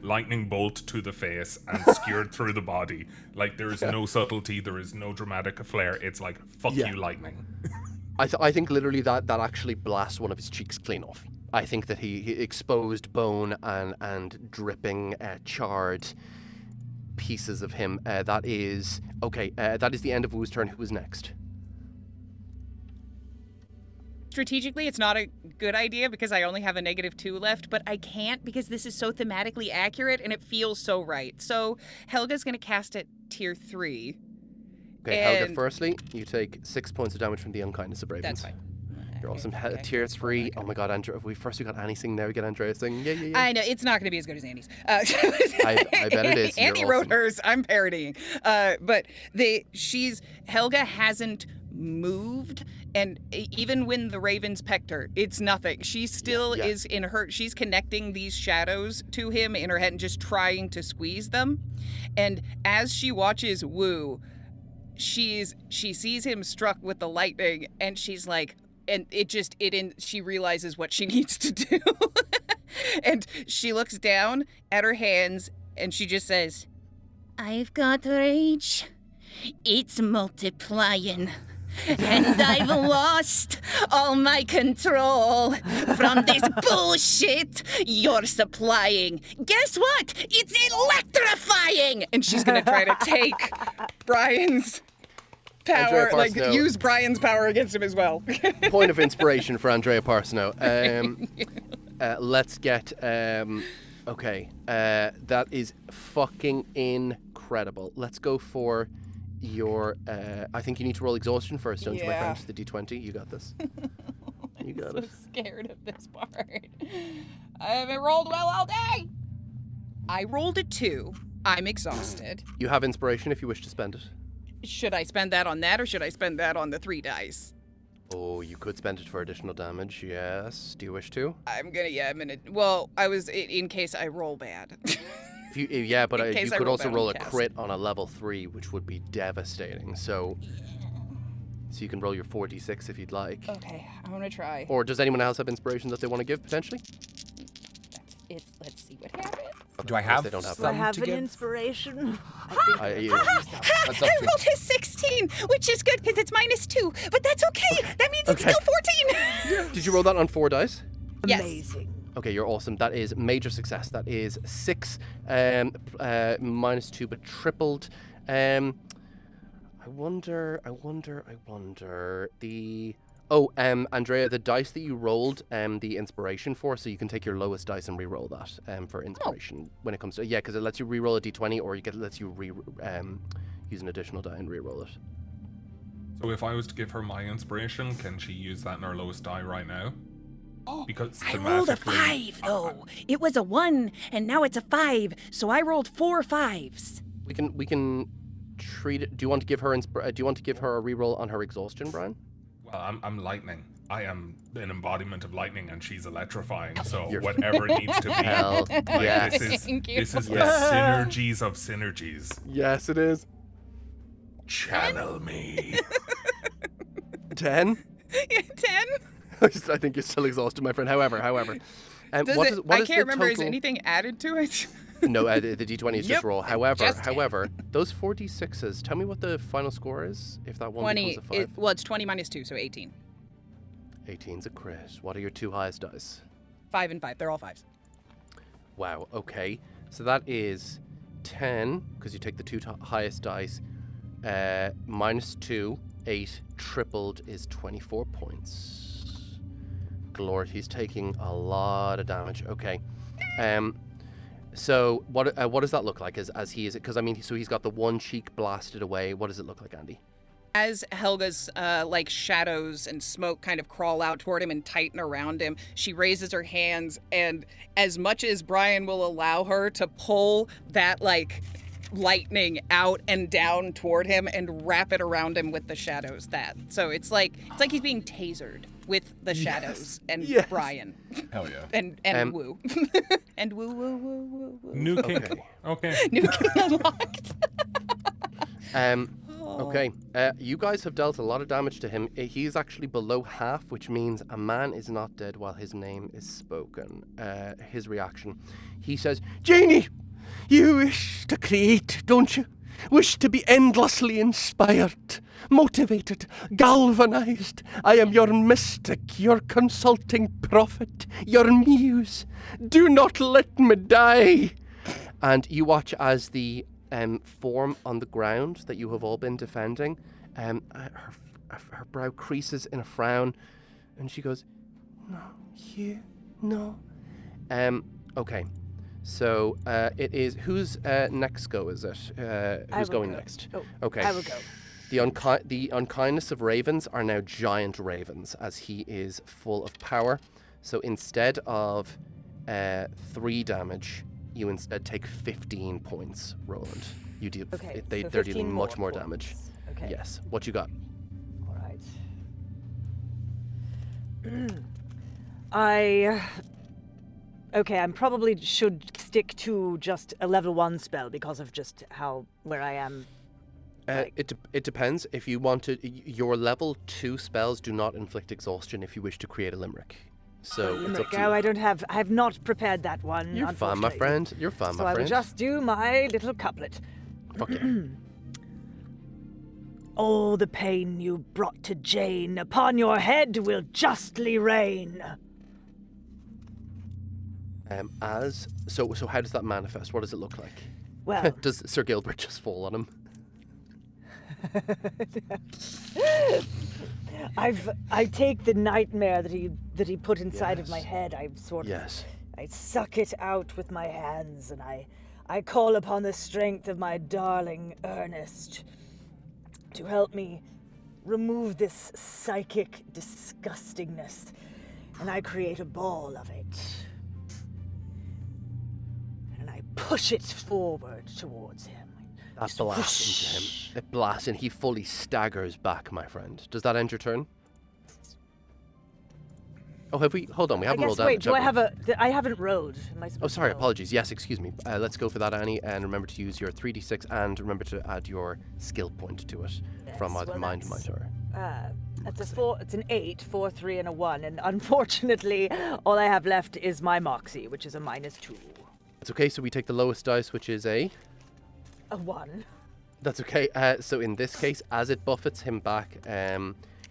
[SPEAKER 3] lightning bolt to the face and skewered through the body. Like, there is no subtlety, there is no dramatic flair. It's like, fuck you, lightning.
[SPEAKER 1] I think literally that actually blasts one of his cheeks clean off. I think that he exposed bone and dripping, charred pieces of him. That is the end of Wu's turn. Who is next?
[SPEAKER 5] Strategically, it's not a good idea because I only have a -2 left, but I can't because this is so thematically accurate and it feels so right. So Helga's going to cast at tier 3.
[SPEAKER 1] Okay, Helga, firstly, you take 6 points of damage from the unkindness of ravens.
[SPEAKER 5] That's fine.
[SPEAKER 1] You're awesome. Tier 3. Oh my god, Andrea. We got Annie sing, now we get Andrea sing. Yeah.
[SPEAKER 5] I know, it's not going to be as good as Annie's.
[SPEAKER 1] I bet it is.
[SPEAKER 5] Annie
[SPEAKER 1] You're
[SPEAKER 5] wrote
[SPEAKER 1] awesome.
[SPEAKER 5] hers. I'm parodying. But Helga hasn't moved, and even when the ravens pecked her, it's nothing. She still is in her, she's connecting these shadows to him in her head and just trying to squeeze them. And as she watches Wu, she sees him struck with the lightning, and she's like, and she realizes what she needs to do. And she looks down at her hands and she just says,
[SPEAKER 7] I've got rage. It's multiplying. And I've lost all my control from this bullshit you're supplying. Guess what? It's electrifying!
[SPEAKER 5] And she's gonna try to take Brian's power,
[SPEAKER 1] Andrea
[SPEAKER 5] like
[SPEAKER 1] Parsneau.
[SPEAKER 5] use Brian's power against him as well.
[SPEAKER 1] Point of inspiration for Andrea Parsneau. Let's get. Okay. That is fucking incredible. Let's go for your. I think you need to roll exhaustion first, don't you, my friend? The D20. You got this. You got
[SPEAKER 5] I'm
[SPEAKER 1] it.
[SPEAKER 5] so scared of this part. I haven't rolled well all day. I rolled a 2. I'm exhausted.
[SPEAKER 1] You have inspiration if you wish to spend it.
[SPEAKER 5] Should I spend that on that, or should I spend that on the 3 dice?
[SPEAKER 1] Oh, you could spend it for additional damage, yes. Do you wish to?
[SPEAKER 5] I'm gonna, well, I was, in case I roll bad.
[SPEAKER 1] If you, yeah, but
[SPEAKER 5] In
[SPEAKER 1] you
[SPEAKER 5] case I
[SPEAKER 1] could
[SPEAKER 5] roll
[SPEAKER 1] also
[SPEAKER 5] bad on
[SPEAKER 1] roll a
[SPEAKER 5] cast.
[SPEAKER 1] crit on a level 3, which would be devastating. So you can roll your 4d6 if you'd like.
[SPEAKER 5] Okay, I'm gonna try.
[SPEAKER 1] Or does anyone else have inspiration that they want to give, potentially?
[SPEAKER 5] Let's see what happens.
[SPEAKER 9] Do I have
[SPEAKER 1] they don't have
[SPEAKER 6] Do I
[SPEAKER 9] some
[SPEAKER 6] have
[SPEAKER 9] to
[SPEAKER 6] an
[SPEAKER 9] give?
[SPEAKER 6] inspiration?
[SPEAKER 1] I
[SPEAKER 9] That's up
[SPEAKER 5] I
[SPEAKER 9] to-
[SPEAKER 5] rolled a 16, which is good because it's -2, but that's okay. That means it's
[SPEAKER 1] Okay.
[SPEAKER 5] still 14.
[SPEAKER 1] Did you roll that on 4 dice?
[SPEAKER 5] Yes.
[SPEAKER 6] Amazing.
[SPEAKER 1] Okay, you're awesome. That is major success. That is 6 -2, but tripled. I wonder. Andrea, the dice that you rolled, the inspiration for, so you can take your lowest dice and re-roll that for inspiration when it comes to because it lets you re-roll a d20, or it lets you use an additional die and re-roll it.
[SPEAKER 3] So if I was to give her my inspiration, can she use that in her lowest die right now? Because
[SPEAKER 7] I rolled a
[SPEAKER 3] thematically-
[SPEAKER 7] 5, though. It was a 1, and now it's a 5, so I rolled 4 5s.
[SPEAKER 1] We can treat it. Do you want to give her do you want to give her a re-roll on her exhaustion, Brian?
[SPEAKER 3] Well, I'm lightning. I am an embodiment of lightning, and she's electrifying. So
[SPEAKER 1] You're-
[SPEAKER 3] whatever it needs to be.
[SPEAKER 1] Hell, yes.
[SPEAKER 5] Thank you.
[SPEAKER 3] This is the
[SPEAKER 1] Yes.
[SPEAKER 3] synergies of synergies.
[SPEAKER 1] Yes, it is.
[SPEAKER 8] Channel me.
[SPEAKER 1] 10.
[SPEAKER 5] 10?
[SPEAKER 1] I think you're still exhausted, my friend. However,
[SPEAKER 5] Does
[SPEAKER 1] what
[SPEAKER 5] it,
[SPEAKER 1] is, what
[SPEAKER 5] I
[SPEAKER 1] is
[SPEAKER 5] can't
[SPEAKER 1] the
[SPEAKER 5] remember. Is
[SPEAKER 1] total-
[SPEAKER 5] anything added to it?
[SPEAKER 1] No, the d20 is just
[SPEAKER 5] Yep,
[SPEAKER 1] roll. However,
[SPEAKER 5] just 10.
[SPEAKER 1] those 4d6s. Tell me what the final score is. If that one
[SPEAKER 5] 20.
[SPEAKER 1] becomes a 5.
[SPEAKER 5] It's 20 -2, so 18.
[SPEAKER 1] 18's a crit. What are your 2 highest dice?
[SPEAKER 5] 5 and 5. They're all 5s.
[SPEAKER 1] Wow. Okay, so that is 10 because you take the 2 highest dice. -2, 8 tripled is 24 points. Glort, he's taking a lot of damage. Okay. So what does that look like as he is? Because I mean, so he's got the one cheek blasted away. What does it look like, Andy?
[SPEAKER 5] As Helga's like shadows and smoke kind of crawl out toward him and tighten around him, she raises her hands, and as much as Brian will allow her to pull that like lightning out and down toward him and wrap it around him with the shadows. So it's like he's being tasered with the shadows and
[SPEAKER 1] Yes.
[SPEAKER 5] Brian
[SPEAKER 9] Hell yeah.
[SPEAKER 5] and Woo and woo.
[SPEAKER 3] New kink. Okay.
[SPEAKER 5] New king unlocked.
[SPEAKER 1] Okay, you guys have dealt a lot of damage to him. He's actually below half, which means a man is not dead while his name is spoken. His reaction. He says, Janie, you wish to create, don't you? Wish to be endlessly inspired, motivated, galvanized. I am your mystic, your consulting prophet, your muse. Do not let me die. And you watch as the form on the ground that you have all been defending, her brow creases in a frown, and she goes, "No, you, no." Okay, so it is whose next go is it? Who's
[SPEAKER 6] will
[SPEAKER 1] going
[SPEAKER 6] go.
[SPEAKER 1] next?
[SPEAKER 6] Oh,
[SPEAKER 1] Okay,
[SPEAKER 6] I will go.
[SPEAKER 1] The unkindness of ravens are now giant ravens, as he is full of power. So instead of 3 damage, you instead take 15 points, Roland. You deal.
[SPEAKER 6] Okay, so
[SPEAKER 1] They're
[SPEAKER 6] 15
[SPEAKER 1] dealing much more
[SPEAKER 6] points.
[SPEAKER 1] damage.
[SPEAKER 6] Okay.
[SPEAKER 1] Yes. What you got?
[SPEAKER 6] All right. Okay, I probably should stick to just a level 1 spell because of just where I am
[SPEAKER 1] It depends. If you wanted, your level 2 spells do not inflict exhaustion if you wish to create a limerick. So it's up to you.
[SPEAKER 6] I have not prepared that one.
[SPEAKER 1] You're fine, my friend. You're fine,
[SPEAKER 6] so
[SPEAKER 1] my friend.
[SPEAKER 6] I will just do my little couplet.
[SPEAKER 1] Fuck yeah.
[SPEAKER 6] All the pain you brought to Jane upon your head will justly rain.
[SPEAKER 1] So how does that manifest? What does it look like?
[SPEAKER 6] Well,
[SPEAKER 1] does Sir Gilbert just fall on him?
[SPEAKER 6] I take the nightmare that he put inside of my head. I suck it out with my hands, and I call upon the strength of my darling Ernest to help me remove this psychic disgustingness, and I create a ball of it. And I push it forward towards him.
[SPEAKER 1] That blasts into him. It blasts and he fully staggers back, my friend. Does that end your turn? Oh, have we? Hold on, we haven't rolled out.
[SPEAKER 6] Wait, do I have I haven't rolled.
[SPEAKER 1] Oh, sorry, apologies. Yes, excuse me. Let's go for that, Annie, and remember to use your 3d6 and remember to add your skill point to it from either Mind Might or...
[SPEAKER 6] It's an 8, 4, 3, and a 1, and unfortunately, all I have left is my MOXXI, which is a -2.
[SPEAKER 1] It's okay, so we take the lowest dice, which is a
[SPEAKER 6] 1.
[SPEAKER 1] That's okay. So in this case, as it buffets him back,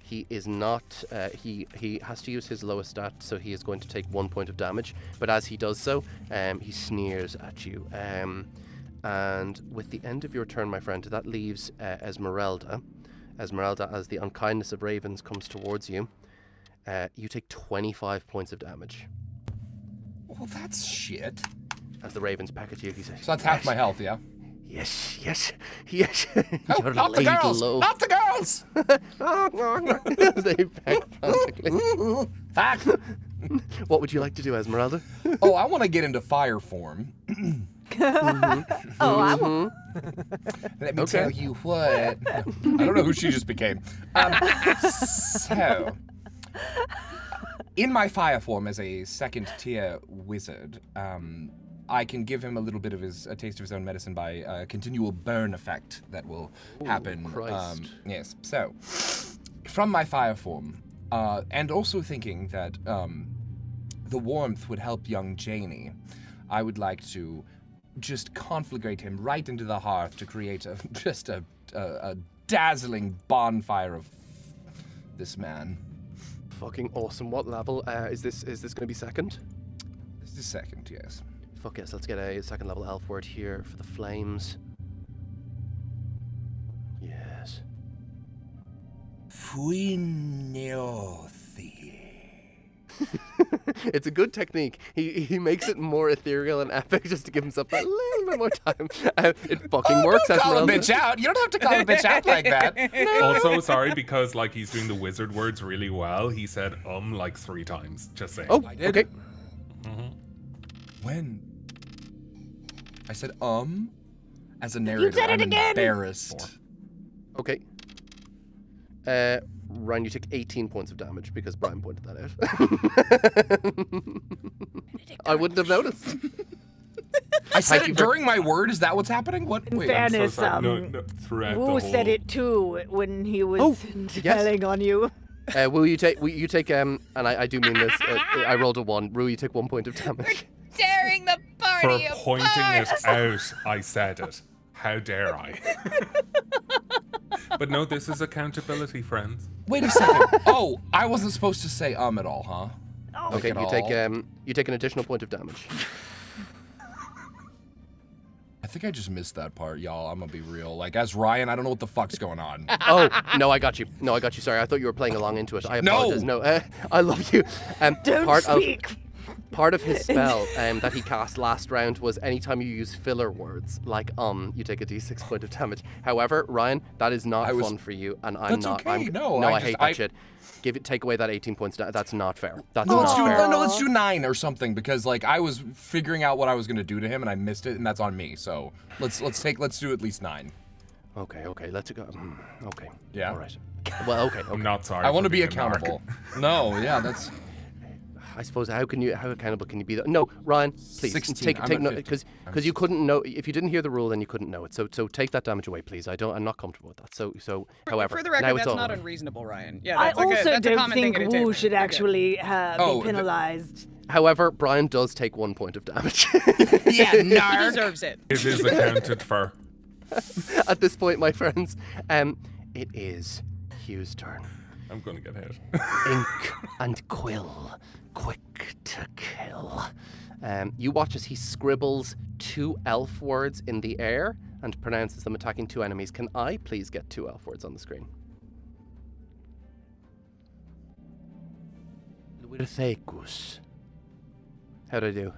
[SPEAKER 1] he is not. He has to use his lowest stat, so he is going to take 1 point of damage. But as he does so, he sneers at you. And with the end of your turn, my friend, that leaves Esmeralda. Esmeralda, as the unkindness of ravens comes towards you, you take 25 points of damage.
[SPEAKER 9] Well, that's shit.
[SPEAKER 1] As the ravens peck at you, he says.
[SPEAKER 9] So that's half my health, yeah.
[SPEAKER 1] Yes.
[SPEAKER 9] Oh, not the girls! Not the girls!
[SPEAKER 1] They peck frantically.
[SPEAKER 9] Fact.
[SPEAKER 1] What would you like to do, Esmeralda?
[SPEAKER 9] Oh, I want to get into fire form.
[SPEAKER 6] I want.
[SPEAKER 9] Let me tell you what. I don't know who she just became. So, in my fire form as a second-tier wizard, I can give him a little bit of a taste of his own medicine by a continual burn effect that will happen.
[SPEAKER 1] Christ.
[SPEAKER 9] Yes. So, from my fire form, and also thinking that the warmth would help young Janie, I would like to just conflagrate him right into the hearth to create a dazzling bonfire of this man.
[SPEAKER 1] Fucking awesome. What level is this? Is this going to be second?
[SPEAKER 9] This is second, yes.
[SPEAKER 1] Fuck yes, let's get a second level elf word here for the flames. Yes. It's a good technique. He makes it more ethereal and epic just to give himself that little bit more time. It fucking works.
[SPEAKER 9] Don't call a bitch out. You don't have to call a bitch out like that. No.
[SPEAKER 3] Also, sorry, because like he's doing the wizard words really well. He said like 3 times. Just saying.
[SPEAKER 1] Oh,
[SPEAKER 9] I did.
[SPEAKER 1] Okay.
[SPEAKER 9] When I said as a narrator, I'm embarrassed.
[SPEAKER 1] Okay. Ryan, you took 18 points of damage because Brian pointed that out. I wouldn't have noticed.
[SPEAKER 9] I said it during my word. Is that what's happening? What?
[SPEAKER 6] In
[SPEAKER 9] Wait,
[SPEAKER 6] fairness,
[SPEAKER 3] no, throughout
[SPEAKER 6] Wu
[SPEAKER 3] the whole...
[SPEAKER 6] said it too when he was telling on you.
[SPEAKER 1] Will you take and I do mean this. I rolled a 1. Rue, you take 1 point of damage.
[SPEAKER 5] Tearing the party
[SPEAKER 3] For pointing it out, I said it. How dare I? But no, this is accountability, friends.
[SPEAKER 9] Wait a second. Oh, I wasn't supposed to say at all, huh?
[SPEAKER 6] Oh.
[SPEAKER 1] Okay,
[SPEAKER 9] Like
[SPEAKER 1] you take an additional point of damage.
[SPEAKER 9] I think I just missed that part, y'all. I'm gonna be real. Like, as Ryan, I don't know what the fuck's going on.
[SPEAKER 1] Oh, no, I got you. Sorry, I thought you were playing along into it. I apologize. No, I love you.
[SPEAKER 6] Don't speak.
[SPEAKER 1] Part of his spell that he cast last round was anytime you use filler words, like you take a d6 point of damage. However, Ryan, that is not fun for you, and I'm
[SPEAKER 9] That's
[SPEAKER 1] not.
[SPEAKER 9] okay.
[SPEAKER 1] I hate that shit. Take away that 18 points. That's not fair. That's
[SPEAKER 9] No,
[SPEAKER 1] not fair.
[SPEAKER 9] let's do 9 or something, because like I was figuring out what I was gonna do to him and I missed it, and that's on me. So let's do at least 9.
[SPEAKER 1] Okay, let's go. Okay.
[SPEAKER 9] Yeah.
[SPEAKER 1] All right. Well, okay.
[SPEAKER 3] I'm not sorry.
[SPEAKER 9] I want to
[SPEAKER 3] for
[SPEAKER 9] be
[SPEAKER 3] being a narc.
[SPEAKER 9] accountable. No, yeah, that's.
[SPEAKER 1] I suppose how accountable can you be? No, Ryan, please
[SPEAKER 9] 16.
[SPEAKER 1] take note because you couldn't know if you didn't hear the rule, then you couldn't know it. So take that damage away, please. I'm not comfortable with that. So however,
[SPEAKER 5] For the record,
[SPEAKER 1] now it's
[SPEAKER 5] that's
[SPEAKER 1] all
[SPEAKER 5] not
[SPEAKER 1] right.
[SPEAKER 5] unreasonable, Ryan. Yeah,
[SPEAKER 6] I
[SPEAKER 5] that's like
[SPEAKER 6] also
[SPEAKER 5] that's a
[SPEAKER 6] don't
[SPEAKER 5] common
[SPEAKER 6] think
[SPEAKER 5] thing at a
[SPEAKER 6] Wu
[SPEAKER 5] table.
[SPEAKER 6] should
[SPEAKER 5] Okay.
[SPEAKER 6] actually be penalized.
[SPEAKER 1] However, Brian does take 1 point of damage.
[SPEAKER 9] Yeah,
[SPEAKER 5] He
[SPEAKER 9] narc.
[SPEAKER 5] deserves it.
[SPEAKER 3] It is accounted for.
[SPEAKER 1] At this point, my friends, it is Hugh's turn.
[SPEAKER 3] I'm going to get hit.
[SPEAKER 1] Ink and quill, quick to kill. You watch as he scribbles 2 elf words in the air and pronounces them, attacking 2 enemies. Can I please get 2 elf words on the screen? Luirthecus. How'd I do?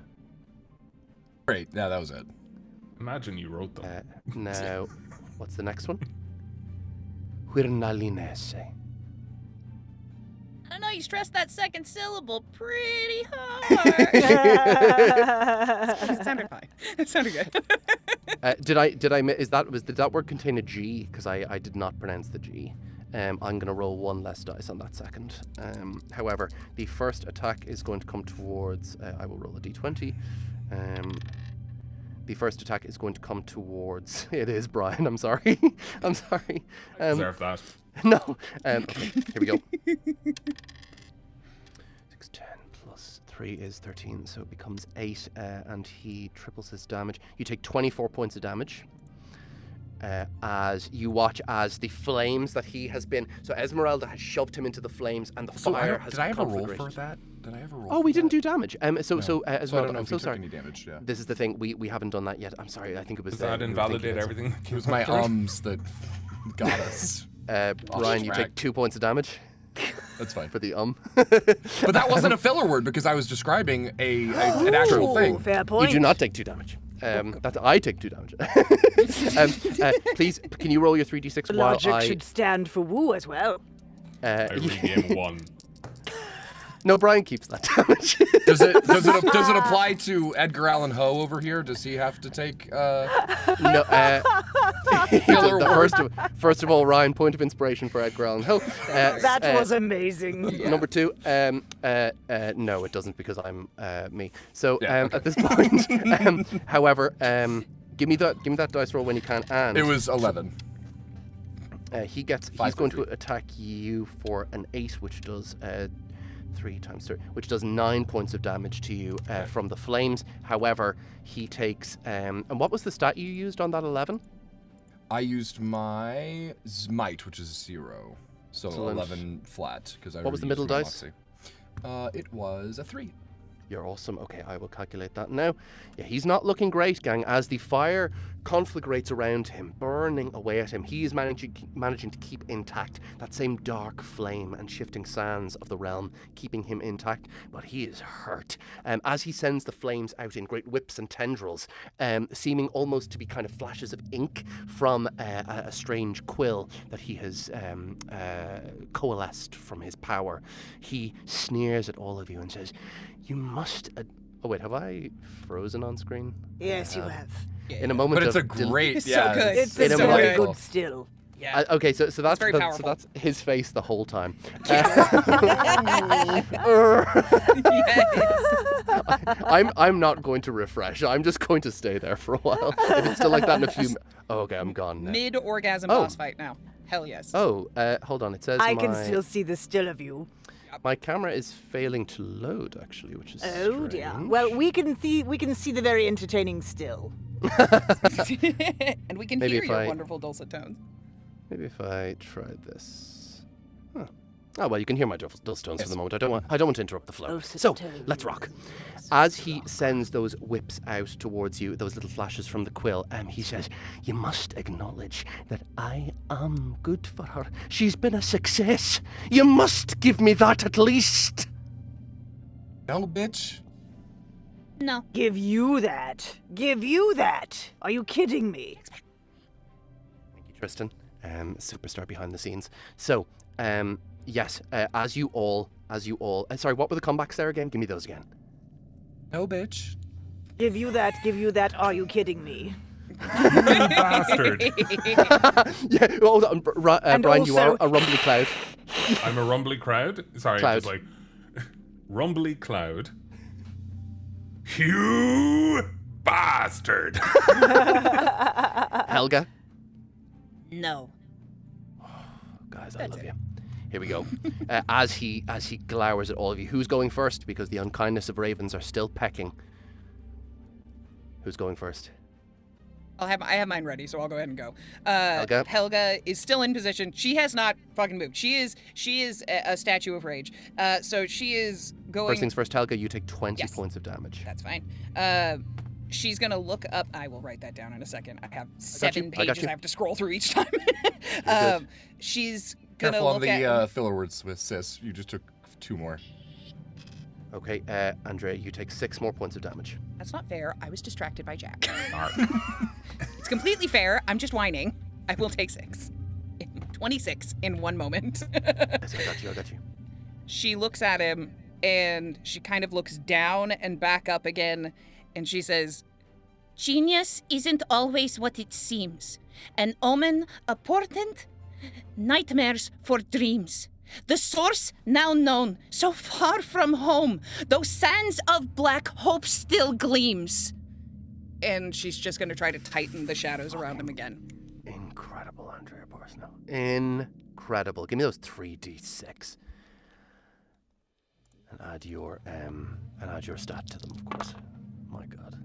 [SPEAKER 9] Great. Yeah, that was it.
[SPEAKER 3] Imagine you wrote them.
[SPEAKER 1] Now, what's the next one? Huirnalinese.
[SPEAKER 7] I don't know, you stressed that second syllable pretty hard.
[SPEAKER 5] It sounded fine. It sounded good.
[SPEAKER 1] Did that word contain a G? Because I did not pronounce the G. I'm going to roll 1 less dice on that second. However, the first attack is going to come towards. I will roll a d20. The first attack is going to come towards. It is Brian. I'm sorry. I'm sorry.
[SPEAKER 3] I deserve that.
[SPEAKER 1] No. Okay, here we go. 6, 10 plus 3 is 13, so it becomes 8, and he triples his damage. You take 24 points of damage. As you watch as the flames that he has been... So Esmeralda has shoved him into the flames and the fire has
[SPEAKER 9] Did I ever roll
[SPEAKER 1] conflagrated.
[SPEAKER 9] for that? Did I ever roll
[SPEAKER 1] Oh,
[SPEAKER 9] for
[SPEAKER 1] we didn't
[SPEAKER 9] that?
[SPEAKER 1] do damage.
[SPEAKER 9] So I
[SPEAKER 1] Esmeralda,
[SPEAKER 9] don't know
[SPEAKER 1] I'm
[SPEAKER 9] if
[SPEAKER 1] so
[SPEAKER 9] you took
[SPEAKER 1] sorry.
[SPEAKER 9] any damage, yeah.
[SPEAKER 1] This is the thing, we haven't done that yet. I'm sorry, I think it was...
[SPEAKER 3] Does that
[SPEAKER 1] we were
[SPEAKER 3] invalidate
[SPEAKER 1] thinking of
[SPEAKER 3] everything that
[SPEAKER 9] It
[SPEAKER 3] came
[SPEAKER 9] was my
[SPEAKER 3] after it?
[SPEAKER 9] ums that got us.
[SPEAKER 1] Brian, you take 2 points of damage
[SPEAKER 9] That's fine.
[SPEAKER 1] for the
[SPEAKER 9] But that wasn't a filler word because I was describing an actual thing.
[SPEAKER 6] Fair point.
[SPEAKER 1] You do not take 2 damage. I take 2 damage. Please, can you roll your 3d6
[SPEAKER 6] The
[SPEAKER 1] while
[SPEAKER 6] logic
[SPEAKER 1] I...
[SPEAKER 6] should stand for Wu as well.
[SPEAKER 3] I regain 1.
[SPEAKER 1] No, Brian keeps that damage.
[SPEAKER 9] Does it apply to Edgar Allan Poe over here? Does he have to take?
[SPEAKER 1] No.
[SPEAKER 9] Filler
[SPEAKER 1] First of all, Ryan, point of inspiration for Edgar Allan Poe.
[SPEAKER 6] That was amazing.
[SPEAKER 1] Number 2, no, it doesn't because I'm me. So
[SPEAKER 9] Yeah, okay.
[SPEAKER 1] at this point, however, give me that dice roll when you can. And
[SPEAKER 9] It was 11.
[SPEAKER 1] he's going to attack you for an 8, which does 3 times 3, which does 9 points of damage to you from the flames. However, he takes and what was the stat you used on that 11?
[SPEAKER 9] I used my Smite, which is 0, so
[SPEAKER 1] Excellent.
[SPEAKER 9] 11 flat because I.
[SPEAKER 1] What was the
[SPEAKER 9] already
[SPEAKER 1] middle
[SPEAKER 9] used my MOXXI. It was a 3.
[SPEAKER 1] You're awesome. Okay, I will calculate that now. Yeah, he's not looking great, gang, as the fire conflagrates around him, burning away at him. He is managing to keep intact that same dark flame and shifting sands of the realm, keeping him intact, but he is hurt. As he sends the flames out in great whips and tendrils, seeming almost to be kind of flashes of ink from a strange quill that he has coalesced from his power, he sneers at all of you and says, "You must..." Oh wait, have I frozen on screen?
[SPEAKER 6] Yes, you have.
[SPEAKER 1] In a moment
[SPEAKER 9] But it's
[SPEAKER 1] of
[SPEAKER 9] a great,
[SPEAKER 5] It's
[SPEAKER 9] yeah.
[SPEAKER 5] so good.
[SPEAKER 6] It's
[SPEAKER 1] In
[SPEAKER 6] a
[SPEAKER 1] a
[SPEAKER 6] very
[SPEAKER 1] moment-
[SPEAKER 6] good still.
[SPEAKER 5] Yeah.
[SPEAKER 1] Okay, so that's
[SPEAKER 5] very
[SPEAKER 1] so
[SPEAKER 5] powerful.
[SPEAKER 1] that's his face the whole time. I'm not going to refresh. I'm just going to stay there for a while. If it's still like that in a few. Oh, okay, I'm gone now.
[SPEAKER 5] Mid-orgasm
[SPEAKER 1] Oh.
[SPEAKER 5] boss fight now. Hell yes.
[SPEAKER 1] Oh, hold on. It says
[SPEAKER 6] I
[SPEAKER 1] my
[SPEAKER 6] can still see the still of you.
[SPEAKER 1] my camera is failing to load actually, which is
[SPEAKER 6] Oh dear.
[SPEAKER 1] strange.
[SPEAKER 6] Well, we can see the very entertaining still.
[SPEAKER 5] And we can
[SPEAKER 1] Maybe
[SPEAKER 5] hear
[SPEAKER 1] if
[SPEAKER 5] your
[SPEAKER 1] I-
[SPEAKER 5] wonderful dulcet tones.
[SPEAKER 1] Maybe if I tried this. Huh. Oh well, you can hear my dust tones for the moment. I don't want to interrupt the flow.
[SPEAKER 6] Dulcet
[SPEAKER 1] So
[SPEAKER 6] tones.
[SPEAKER 1] let's rock. As he sends those whips out towards you, those little flashes from the quill, he says, "You must acknowledge that I am good for her. She's been a success. You must give me that at least."
[SPEAKER 9] No, bitch.
[SPEAKER 7] No.
[SPEAKER 6] Give you that. Give you that. Are you kidding me?
[SPEAKER 1] Thank you, Tristan. Superstar behind the scenes. So, yes, as you all, sorry, what were the comebacks there again? Give me those again.
[SPEAKER 9] No, bitch.
[SPEAKER 6] Give you that. Give you that. Are you kidding me?
[SPEAKER 3] Bastard.
[SPEAKER 1] Yeah, hold on,
[SPEAKER 6] And
[SPEAKER 1] Brian, you are
[SPEAKER 6] also-
[SPEAKER 1] a rumbly cloud.
[SPEAKER 3] I'm a rumbly crowd. Sorry,
[SPEAKER 1] Cloud.
[SPEAKER 3] just like rumbly cloud.
[SPEAKER 8] You bastard!
[SPEAKER 1] Helga?
[SPEAKER 7] No.
[SPEAKER 1] Guys, I love you. Here we go. As he glowers at all of you, who's going first? Because the unkindness of ravens are still pecking. Who's going first?
[SPEAKER 5] I have mine ready, so I'll go ahead and go.
[SPEAKER 1] Helga
[SPEAKER 5] is still in position. She has not fucking moved. She is a statue of rage. So she is going.
[SPEAKER 1] First things first, Helga. You take 20 points of damage.
[SPEAKER 5] That's fine. She's gonna look up. I will write that down in a second. I have 7 pages. I have to scroll through each time. She's gonna
[SPEAKER 9] Careful on
[SPEAKER 5] look
[SPEAKER 9] the
[SPEAKER 5] at.
[SPEAKER 9] filler words with sis. You just took 2 more.
[SPEAKER 1] Okay, Andrea, you take 6 more points of damage.
[SPEAKER 5] That's not fair. I was distracted by Jack. It's completely fair. I'm just whining. I will take 6. 26 in 1 moment.
[SPEAKER 1] Yes, I got you.
[SPEAKER 5] She looks at him, and she kind of looks down and back up again, and she says,
[SPEAKER 7] Genius isn't always what it seems. An omen, a portent, nightmares for dreams. The source now known, so far from home, though sands of black hope still gleams.
[SPEAKER 5] And she's just going to try to tighten the shadows around him again.
[SPEAKER 1] Incredible, Andrea Parsneau. Incredible. Give me those 3d6. And add your stat to them, of course. My God.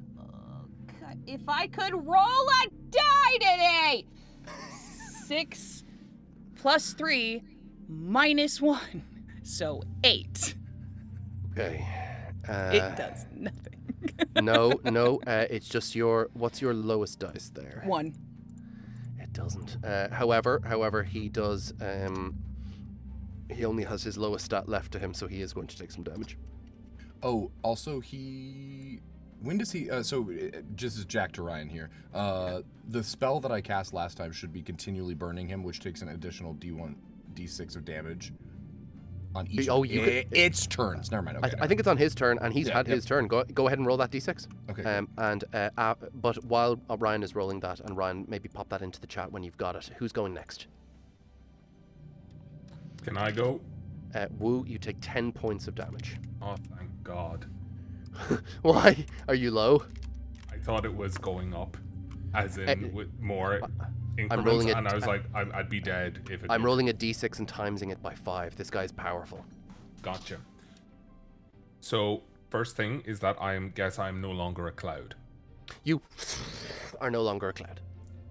[SPEAKER 5] If I could roll a die today! 6 plus 3 minus 1. So 8.
[SPEAKER 1] Okay.
[SPEAKER 5] It does nothing.
[SPEAKER 1] No. It's just what's your lowest dice there?
[SPEAKER 5] 1.
[SPEAKER 1] It doesn't. However, he does. He only has his lowest stat left to him, so he is going to take some damage.
[SPEAKER 9] Oh, also when does he? Just as Jack to Ryan here. The spell that I cast last time should be continually burning him, which takes an additional D1, D6 of damage on each.
[SPEAKER 1] Oh,
[SPEAKER 9] its turns. Never mind. Okay,
[SPEAKER 1] I think it's on his turn, and he's had his turn. Go ahead and roll that d6.
[SPEAKER 9] Okay.
[SPEAKER 1] But while Ryan is rolling that, and Ryan, maybe pop that into the chat when you've got it. Who's going next?
[SPEAKER 3] Can I go?
[SPEAKER 1] Wu, you take 10 points of damage.
[SPEAKER 3] Oh, thank God.
[SPEAKER 1] Why? Are you low?
[SPEAKER 3] I thought it was going up, as in with more increments,
[SPEAKER 1] I'm rolling
[SPEAKER 3] and I was like, I'd be dead if it
[SPEAKER 1] I'm
[SPEAKER 3] did.
[SPEAKER 1] rolling a d6 and timesing it by 5. This guy's powerful.
[SPEAKER 3] Gotcha. So, first thing is that I'm no longer a cloud.
[SPEAKER 1] You are no longer a cloud.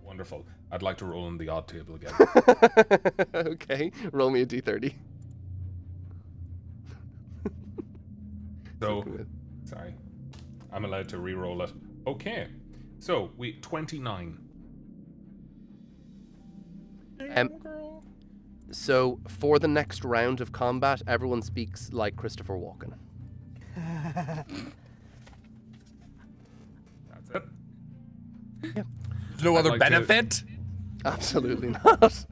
[SPEAKER 3] Wonderful. I'd like to roll on the odd table again.
[SPEAKER 1] Okay, roll me a d30.
[SPEAKER 3] So, sorry. I'm allowed to re-roll it. Okay. So, 29.
[SPEAKER 1] So, for the next round of combat, everyone speaks like Christopher Walken.
[SPEAKER 3] That's it.
[SPEAKER 1] Yeah.
[SPEAKER 9] No other benefit?
[SPEAKER 1] Absolutely not.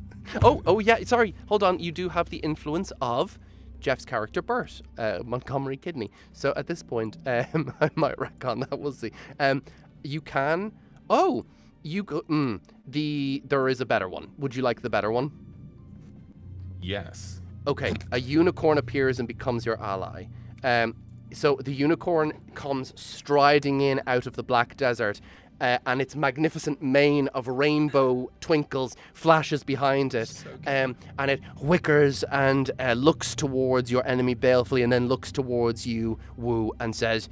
[SPEAKER 1] Oh yeah, sorry. Hold on. You do have the influence of Jeff's character Bert, Montgomery Kidney. So at this point, I might retcon that. We'll see. You can. Oh, you go. There is a better one. Would you like the better one?
[SPEAKER 3] Yes.
[SPEAKER 1] Okay. A unicorn appears and becomes your ally. So the unicorn comes striding in out of the black desert. And its magnificent mane of rainbow twinkles flashes behind it, so and it whickers and looks towards your enemy balefully, and then looks towards you, Wu, and says,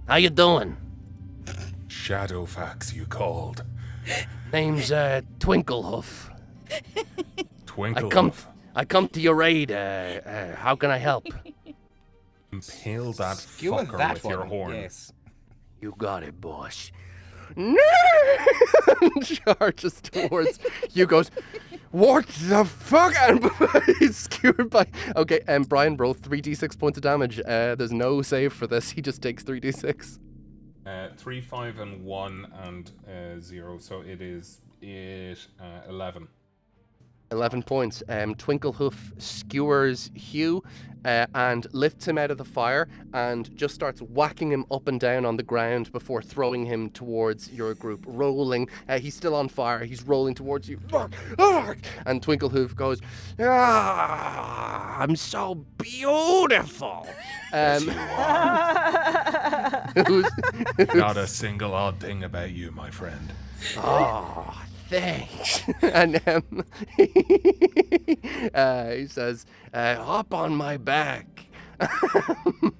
[SPEAKER 1] "How you doing?"
[SPEAKER 8] Shadowfax, you called.
[SPEAKER 1] Name's Twinklehuff.
[SPEAKER 3] Twinklehuff.
[SPEAKER 1] I come to your aid. How can I help?
[SPEAKER 3] Impale that fucker with your horn.
[SPEAKER 9] Yes.
[SPEAKER 1] You got it, boss. Charges towards you, goes, "What the fuck?" And he's skewered by. Okay, and Brian, roll 3d6 points of damage. There's no save for this. He just takes 3d6.
[SPEAKER 3] 3, 5, and 1, and 0. So it is 11.
[SPEAKER 1] 11 points. Twinklehoof skewers Hugh and lifts him out of the fire and just starts whacking him up and down on the ground before throwing him towards your group, rolling. He's still on fire. He's rolling towards you. And Twinklehoof goes, I'm so beautiful.
[SPEAKER 3] Not a single odd thing about you, my friend.
[SPEAKER 1] Oh, thanks. And he says, hop on my back.
[SPEAKER 3] I'm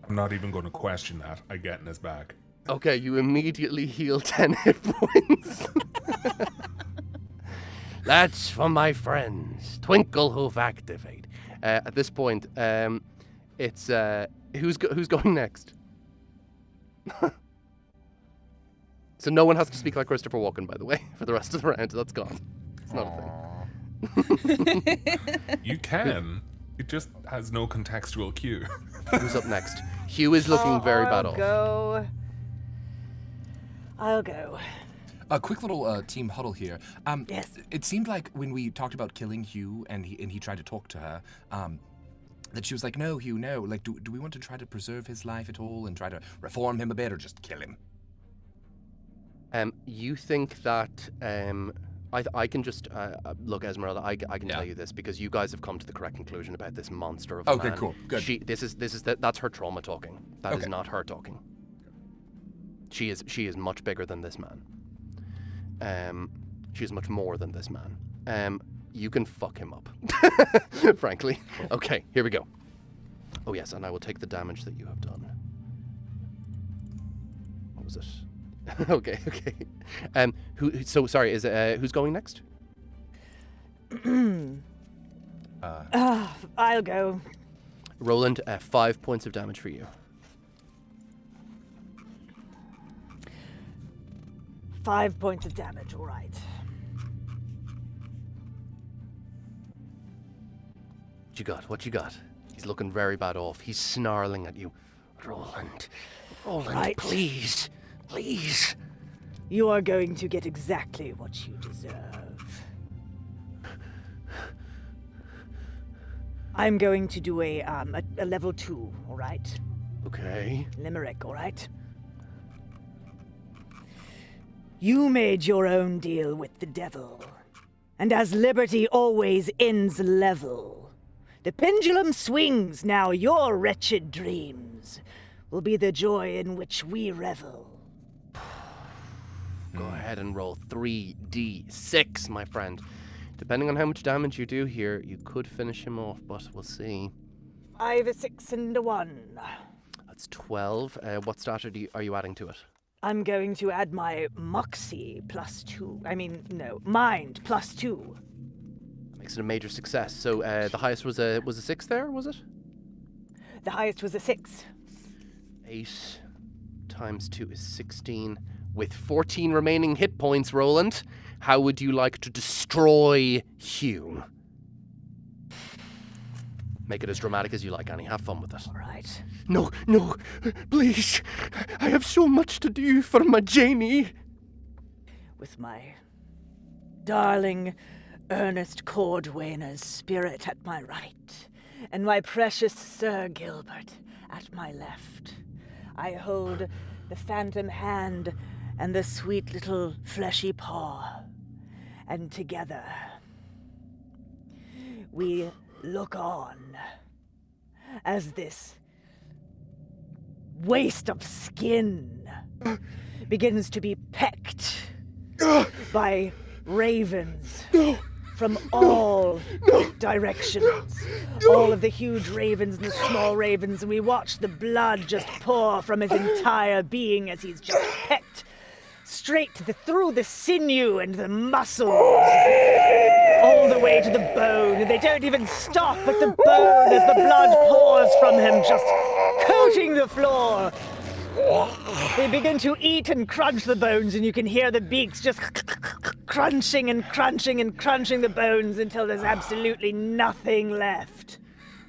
[SPEAKER 3] not even going to question that. I get in his back.
[SPEAKER 1] Okay, you immediately heal 10 hit points. That's for my friends. Twinklehoof activate. At this point, it's who's going next? So no one has to speak like Christopher Walken, by the way, for the rest of the round. That's gone. It's not a thing.
[SPEAKER 3] You can. It just has no contextual cue.
[SPEAKER 1] Who's up next? Hugh is looking very bad off.
[SPEAKER 6] I'll go.
[SPEAKER 9] A quick little team huddle here.
[SPEAKER 6] Yes.
[SPEAKER 9] It seemed like when we talked about killing Hugh and he tried to talk to her, that she was like, no, Hugh, no. Like, do we want to try to preserve his life at all and try to reform him a bit or just kill him?
[SPEAKER 1] You think that I can just look, Esmeralda. I can tell you this because you guys have come to the correct conclusion about this monster of a man.
[SPEAKER 9] Okay, cool, good.
[SPEAKER 1] That's her trauma talking. That is not her talking. She is much bigger than this man. She is much more than this man. You can fuck him up, frankly. Okay, here we go. Oh yes, and I will take the damage that you have done. What was it? Okay. Sorry, is it, who's going next?
[SPEAKER 6] I'll go.
[SPEAKER 1] Roland, 5 points of damage for you.
[SPEAKER 6] 5 points of damage, all right.
[SPEAKER 1] What you got? He's looking very bad off. He's snarling at you. Roland,
[SPEAKER 6] Right.
[SPEAKER 1] please.
[SPEAKER 6] You are going to get exactly what you deserve. I'm going to do a level 2, all right?
[SPEAKER 1] Okay.
[SPEAKER 6] Limerick, all right? You made your own deal with the devil, and as liberty always ends level, the pendulum swings. Now your wretched dreams will be the joy in which we revel.
[SPEAKER 1] Go ahead and roll 3d6, my friend. Depending on how much damage you do here, you could finish him off, but we'll see.
[SPEAKER 6] 5, a 6, and a 1.
[SPEAKER 1] That's 12. What stat are you adding to it?
[SPEAKER 6] I'm going to add my MOXXI +2. Mind +2.
[SPEAKER 1] That makes it a major success. So the highest was a 6 there, was it?
[SPEAKER 6] The highest was a 6.
[SPEAKER 1] 8 times 2 is 16. With 14 remaining hit points, Roland, how would you like to destroy Hugh? Make it as dramatic as you like, Annie. Have fun with it.
[SPEAKER 6] All right.
[SPEAKER 1] No, please. I have so much to do for my Janie.
[SPEAKER 6] With my darling Ernest Cordwainer's spirit at my right, and my precious Sir Gilbert at my left, I hold the phantom hand and the sweet little fleshy paw, and together we look on as this waste of skin begins to be pecked by ravens from all directions. All of the huge ravens and the small ravens, and we watch the blood just pour from his entire being as he's just pecked straight through the sinew and the muscles, all the way to the bone. They don't even stop at the bone as the blood pours from him, just coating the floor. They begin to eat and crunch the bones, and you can hear the beaks just crunching and crunching and crunching the bones until there's absolutely nothing left.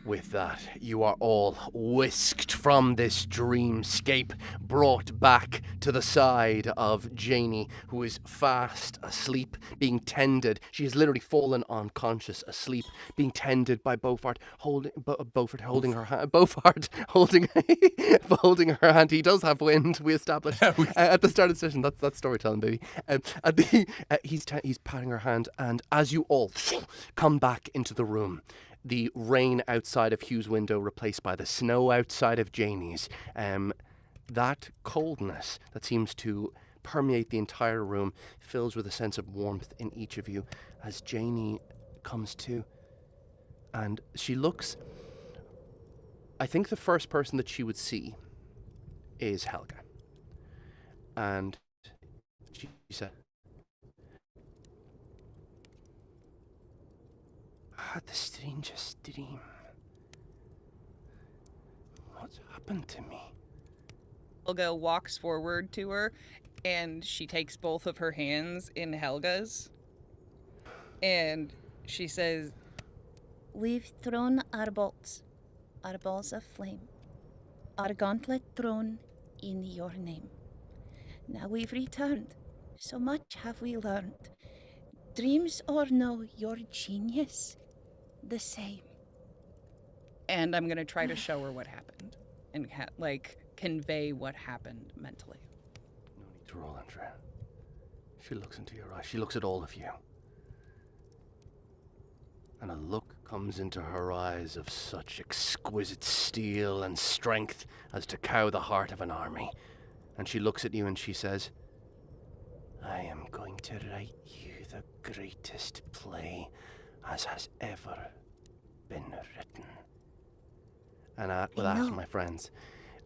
[SPEAKER 1] With that, you are all whisked from this dreamscape, brought back to the side of Janie, who is fast asleep, being tended. She has literally fallen unconscious, asleep, being tended by Beaufort, Beaufort holding her hand. Beaufort holding, holding her hand. He does have wind. We established at the start of the session. That's storytelling, baby. He's patting her hand, and as you all come back into the room, the rain outside of Hugh's window replaced by the snow outside of Janie's. That coldness that seems to permeate the entire room fills with a sense of warmth in each of you as Janie comes to. And she looks... I think the first person that she would see is Helga. And she said... the strangest dream. What's happened to me?
[SPEAKER 5] Helga walks forward to her, and she takes both of her hands in Helga's, and she says,
[SPEAKER 7] We've thrown our bolts, our balls of flame, our gauntlet thrown in your name. Now we've returned. So much have we learned. Dreams or no, your genius, the same.
[SPEAKER 5] And I'm going to try to show her what happened and convey what happened mentally.
[SPEAKER 1] No need to roll, Andrea. She looks into your eyes. She looks at all of you. And a look comes into her eyes of such exquisite steel and strength as to cow the heart of an army. And she looks at you and she says, I am going to write you the greatest play as has ever been written. And with that, my friends,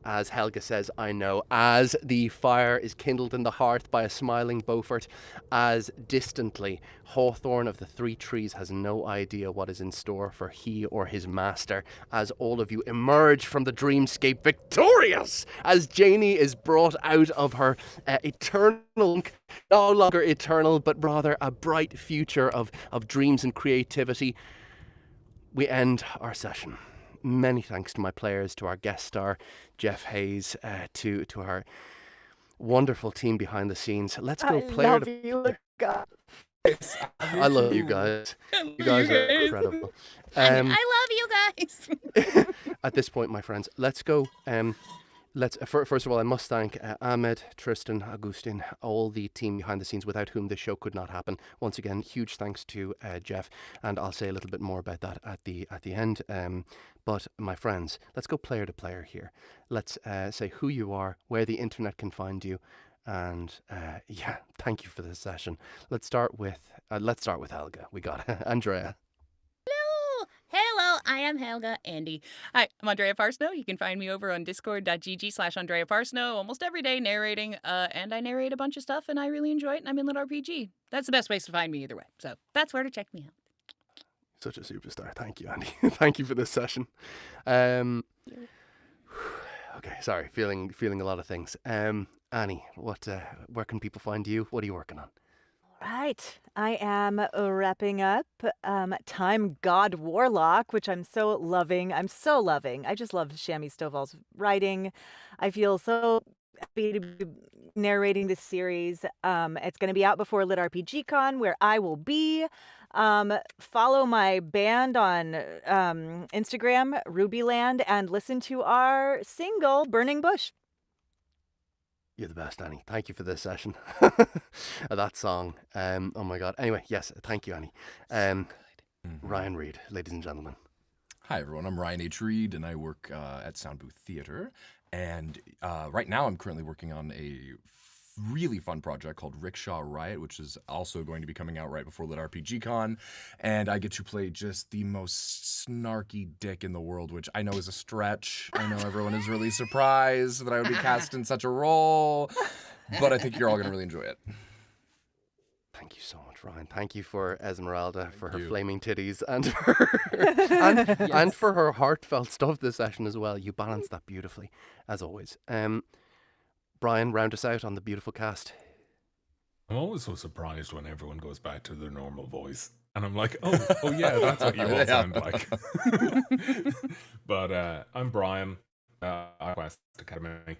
[SPEAKER 1] as Helga says, I know, as the fire is kindled in the hearth by a smiling Beaufort, as distantly Hawthorne of the Three Trees has no idea what is in store for he or his master, as all of you emerge from the dreamscape victorious, as Janie is brought out of her eternal, no longer eternal, but rather a bright future of dreams and creativity, we end our session. Many thanks to my players, to our guest star, Jeff Hayes, to our wonderful team behind the scenes. Let's go player to player. I love you guys. You guys are incredible.
[SPEAKER 7] I love you guys.
[SPEAKER 1] At this point, my friends, let's go. First of all, I must thank Ahmed, Tristan, Agustin, all the team behind the scenes without whom this show could not happen. Once again, huge thanks to Jeff, and I'll say a little bit more about that at the end. But my friends, let's go player to player here. Let's say who you are, where the internet can find you, and thank you for this session. Let's start with Helga. We got Andrea.
[SPEAKER 7] Hello, I am Helga Andy.
[SPEAKER 5] Hi, I'm Andrea Parsneau. You can find me over on discord.gg/Andrea Parsneau almost every day narrating, and I narrate a bunch of stuff, and I really enjoy it, and I'm in LitRPG. That's the best place to find me either way, so that's where to check me out.
[SPEAKER 1] Such a superstar. Thank you, Andy. Thank you for this session. Okay, sorry, feeling a lot of things. Annie, where can people find you? What are you working on?
[SPEAKER 6] Right. I am wrapping up Time God Warlock, which I'm so loving. I just love Shammy Stovall's writing. I feel so happy to be narrating this series. It's going to be out before LitRPG Con, where I will be. Follow my band on Instagram, Rubyland, and listen to our single, Burning Bush.
[SPEAKER 1] You're the best, Annie. Thank you for this session. That song. Oh my God. Anyway, yes, thank you, Annie. Ryan Reid, ladies and gentlemen.
[SPEAKER 10] Hi, everyone. I'm Ryan H. Reid, and I work at Soundbooth Theater. And right now I'm currently working on a really fun project called Rickshaw Riot, which is also going to be coming out right before LitRPG Con. And I get to play just the most snarky dick in the world, which I know is a stretch. I know everyone is really surprised that I would be cast in such a role, but I think you're all going to really enjoy it.
[SPEAKER 1] Thank you so much, Ryan. Thank you for Esmeralda, for her flaming titties, and for and for her heartfelt stuff this session as well. You balanced that beautifully, as always. Brian, round us out on the beautiful cast.
[SPEAKER 8] I'm always so surprised when everyone goes back to their normal voice.
[SPEAKER 3] And I'm like, oh yeah, that's what you all sound like. But I'm Brian, Quest Academy.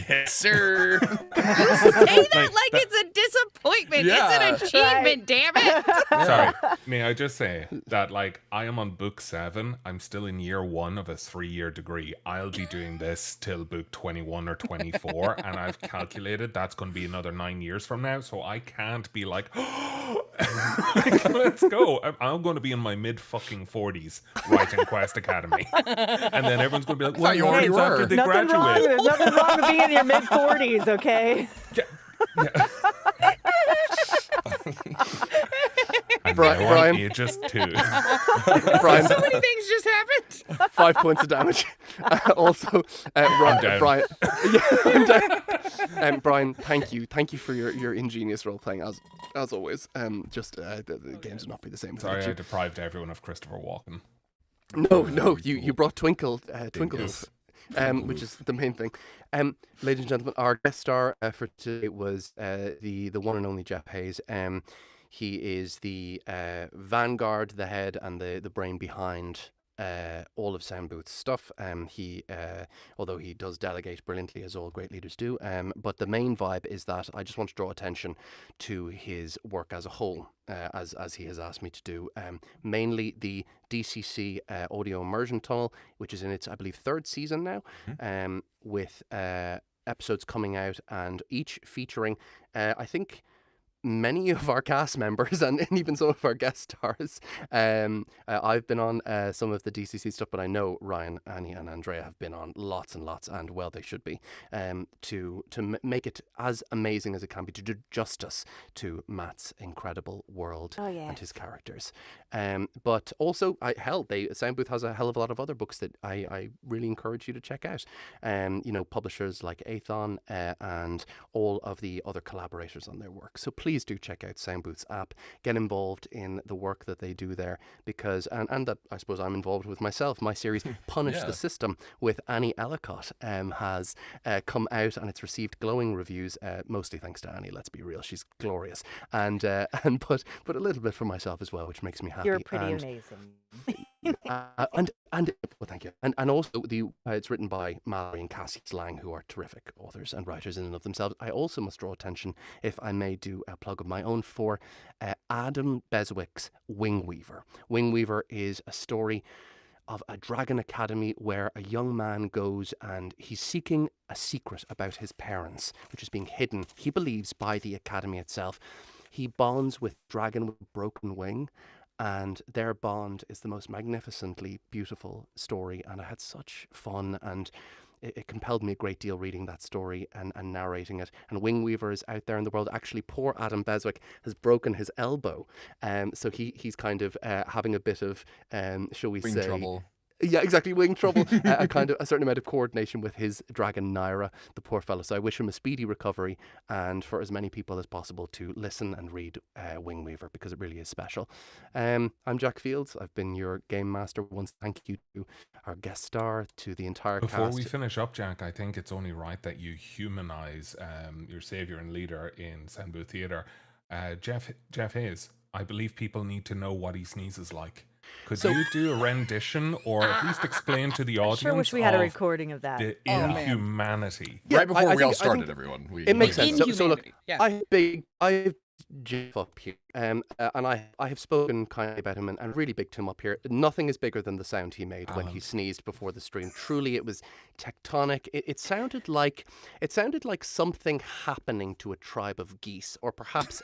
[SPEAKER 10] Yes, sir.
[SPEAKER 7] Say that like it's a disappointment.
[SPEAKER 10] Yeah.
[SPEAKER 7] It's an achievement, damn it.
[SPEAKER 3] Sorry, may I just say that, like, I am on book 7. I'm still in year 1 of a 3-year degree. I'll be doing this till book 21 or 24, and I've calculated that's going to be another 9 years from now, so I can't be like, like, let's go. I'm going to be in my mid-fucking 40s writing Quest Academy. And then everyone's going to be like, well,
[SPEAKER 10] you already were.
[SPEAKER 3] after they
[SPEAKER 6] Nothing
[SPEAKER 3] graduate.
[SPEAKER 6] wrong. There's nothing wrong with being in your mid-40s, okay?
[SPEAKER 3] Yeah. And
[SPEAKER 1] Brian.
[SPEAKER 3] Ages 2.
[SPEAKER 1] Brian,
[SPEAKER 5] So many things just happened.
[SPEAKER 1] 5 points of damage. Also,
[SPEAKER 3] I'm down.
[SPEAKER 1] Brian, yeah, I'm down. Brian, thank you for your ingenious role playing as always. The games would not be the same.
[SPEAKER 3] Sorry,
[SPEAKER 1] without
[SPEAKER 3] I deprived everyone of Christopher Walken.
[SPEAKER 1] you. No, you brought Twinkle, which is the main thing. Ladies and gentlemen, our guest star for today was the one and only Jeff Hayes. He is the vanguard, the head, and the brain behind all of Soundbooth's stuff. He, although he does delegate brilliantly, as all great leaders do, but the main vibe is that I just want to draw attention to his work as a whole, as he has asked me to do. Mainly the DCC audio immersion tunnel, which is in its, I believe, 3rd season now, with episodes coming out, and each featuring, I think, many of our cast members and even some of our guest stars. I've been on some of the DCC stuff, but I know Ryan, Annie, and Andrea have been on lots and lots, and well, they should be, to make it as amazing as it can be, to do justice to Matt's incredible world and his characters. But also, Soundbooth has a hell of a lot of other books that I really encourage you to check out. Publishers like Aethon and all of the other collaborators on their work. So please do check out Soundbooth's app, get involved in the work that they do there, because and that I suppose I'm involved with myself. My series Punish the System with Annie Ellicott has come out, and it's received glowing reviews, mostly thanks to Annie, let's be real, she's glorious, and but a little bit for myself as well, which makes me happy.
[SPEAKER 6] You're pretty amazing.
[SPEAKER 1] Well, thank you. And also it's written by Mallory and Cassie Slang, who are terrific authors and writers in and of themselves. I also must draw attention, if I may do a plug of my own, for Adam Beswick's Wingweaver. Wingweaver is a story of a dragon academy where a young man goes and he's seeking a secret about his parents, which is being hidden, he believes, by the academy itself. He bonds with dragon with broken wing, and their bond is the most magnificently beautiful story, and I had such fun, and it compelled me a great deal reading that story and narrating it. And Wingweaver is out there in the world. Actually, poor Adam Beswick has broken his elbow, so he's kind of having a bit of, shall we say...
[SPEAKER 10] trouble.
[SPEAKER 1] Yeah, exactly, wing trouble. A certain amount of coordination with his dragon Naira, the poor fellow. So I wish him a speedy recovery, and for as many people as possible to listen and read Wingweaver, because it really is special. I'm Jack Fields. I've been your game master. Once thank you to our guest star, to the entire cast.
[SPEAKER 3] Before we finish up, Jack, I think it's only right that you humanize your savior and leader in Soundbooth Theater, Jeff Hayes. I believe people need to know what he sneezes like. Could you do a rendition, or at least explain to the audience?
[SPEAKER 6] I sure wish we had a recording of that.
[SPEAKER 3] The inhumanity.
[SPEAKER 10] Right before we all
[SPEAKER 1] I
[SPEAKER 10] started,
[SPEAKER 1] think
[SPEAKER 10] everyone.
[SPEAKER 1] It makes sense. So look,
[SPEAKER 5] Yeah.
[SPEAKER 1] I've Jeff up here, and I have spoken kindly about him and really big to him up here. Nothing is bigger than the sound he made when he sneezed before the stream. Truly, it was tectonic. It sounded like something happening to a tribe of geese, or perhaps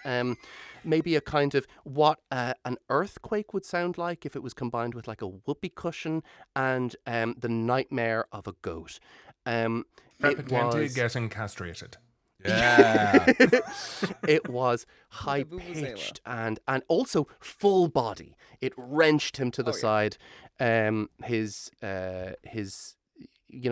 [SPEAKER 1] maybe a kind of what an earthquake would sound like if it was combined with like a whoopee cushion and the nightmare of a goat.
[SPEAKER 3] Repetente getting castrated.
[SPEAKER 10] Yeah.
[SPEAKER 1] It was high pitched and also full body. It wrenched him to the side. His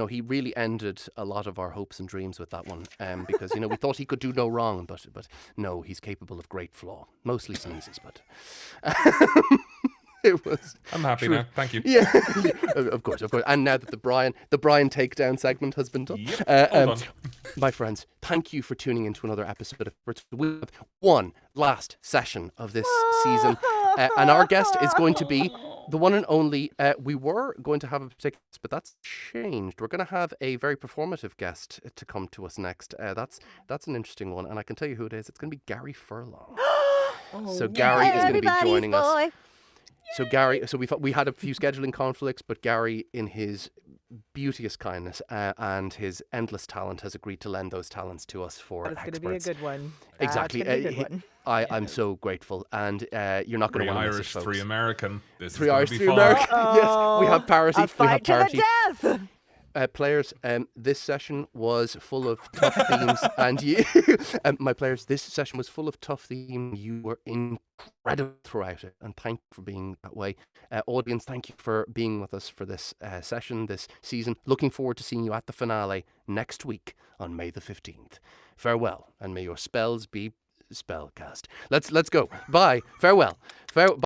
[SPEAKER 1] he really ended a lot of our hopes and dreams with that one. Because we thought he could do no wrong, but no, he's capable of great flaw. Mostly sneezes, but It was.
[SPEAKER 3] I'm happy
[SPEAKER 1] true.
[SPEAKER 3] now. Thank you.
[SPEAKER 1] Yeah, of course. And now that the Brian takedown segment has been done,
[SPEAKER 3] Yep, all done.
[SPEAKER 1] my friends, thank you for tuning into another episode of Hexperts. We have one last session of this season, and our guest is going to be the one and only. We were going to have a particular guest, but that's changed. We're going to have a very performative guest to come to us next. That's an interesting one, and I can tell you who it is. It's going to be Gary Furlong. So Gary is going to be joining us. So Gary, we had a few scheduling conflicts, but Gary, in his beauteous kindness and his endless talent, has agreed to lend those talents to us for
[SPEAKER 6] That's
[SPEAKER 1] Hexperts.
[SPEAKER 6] going to be a good one.
[SPEAKER 1] Exactly.
[SPEAKER 6] It's gonna be a good one.
[SPEAKER 1] I'm so grateful, and you're not going to want to miss it,
[SPEAKER 3] Irish,
[SPEAKER 1] folks.
[SPEAKER 3] 3 American. This
[SPEAKER 1] Three
[SPEAKER 3] is
[SPEAKER 1] Irish,
[SPEAKER 3] gonna
[SPEAKER 1] 3
[SPEAKER 3] be fun.
[SPEAKER 1] American. Yes, we have parity.
[SPEAKER 6] A fight to the death.
[SPEAKER 1] Players, this session was full of tough themes, and you, my players, this session was full of tough themes. You were incredible throughout it, and thank you for being that way. Audience, thank you for being with us for this session, this season. Looking forward to seeing you at the finale next week on May the 15th. Farewell, and may your spells be spellcast. Let's go. Bye. Farewell.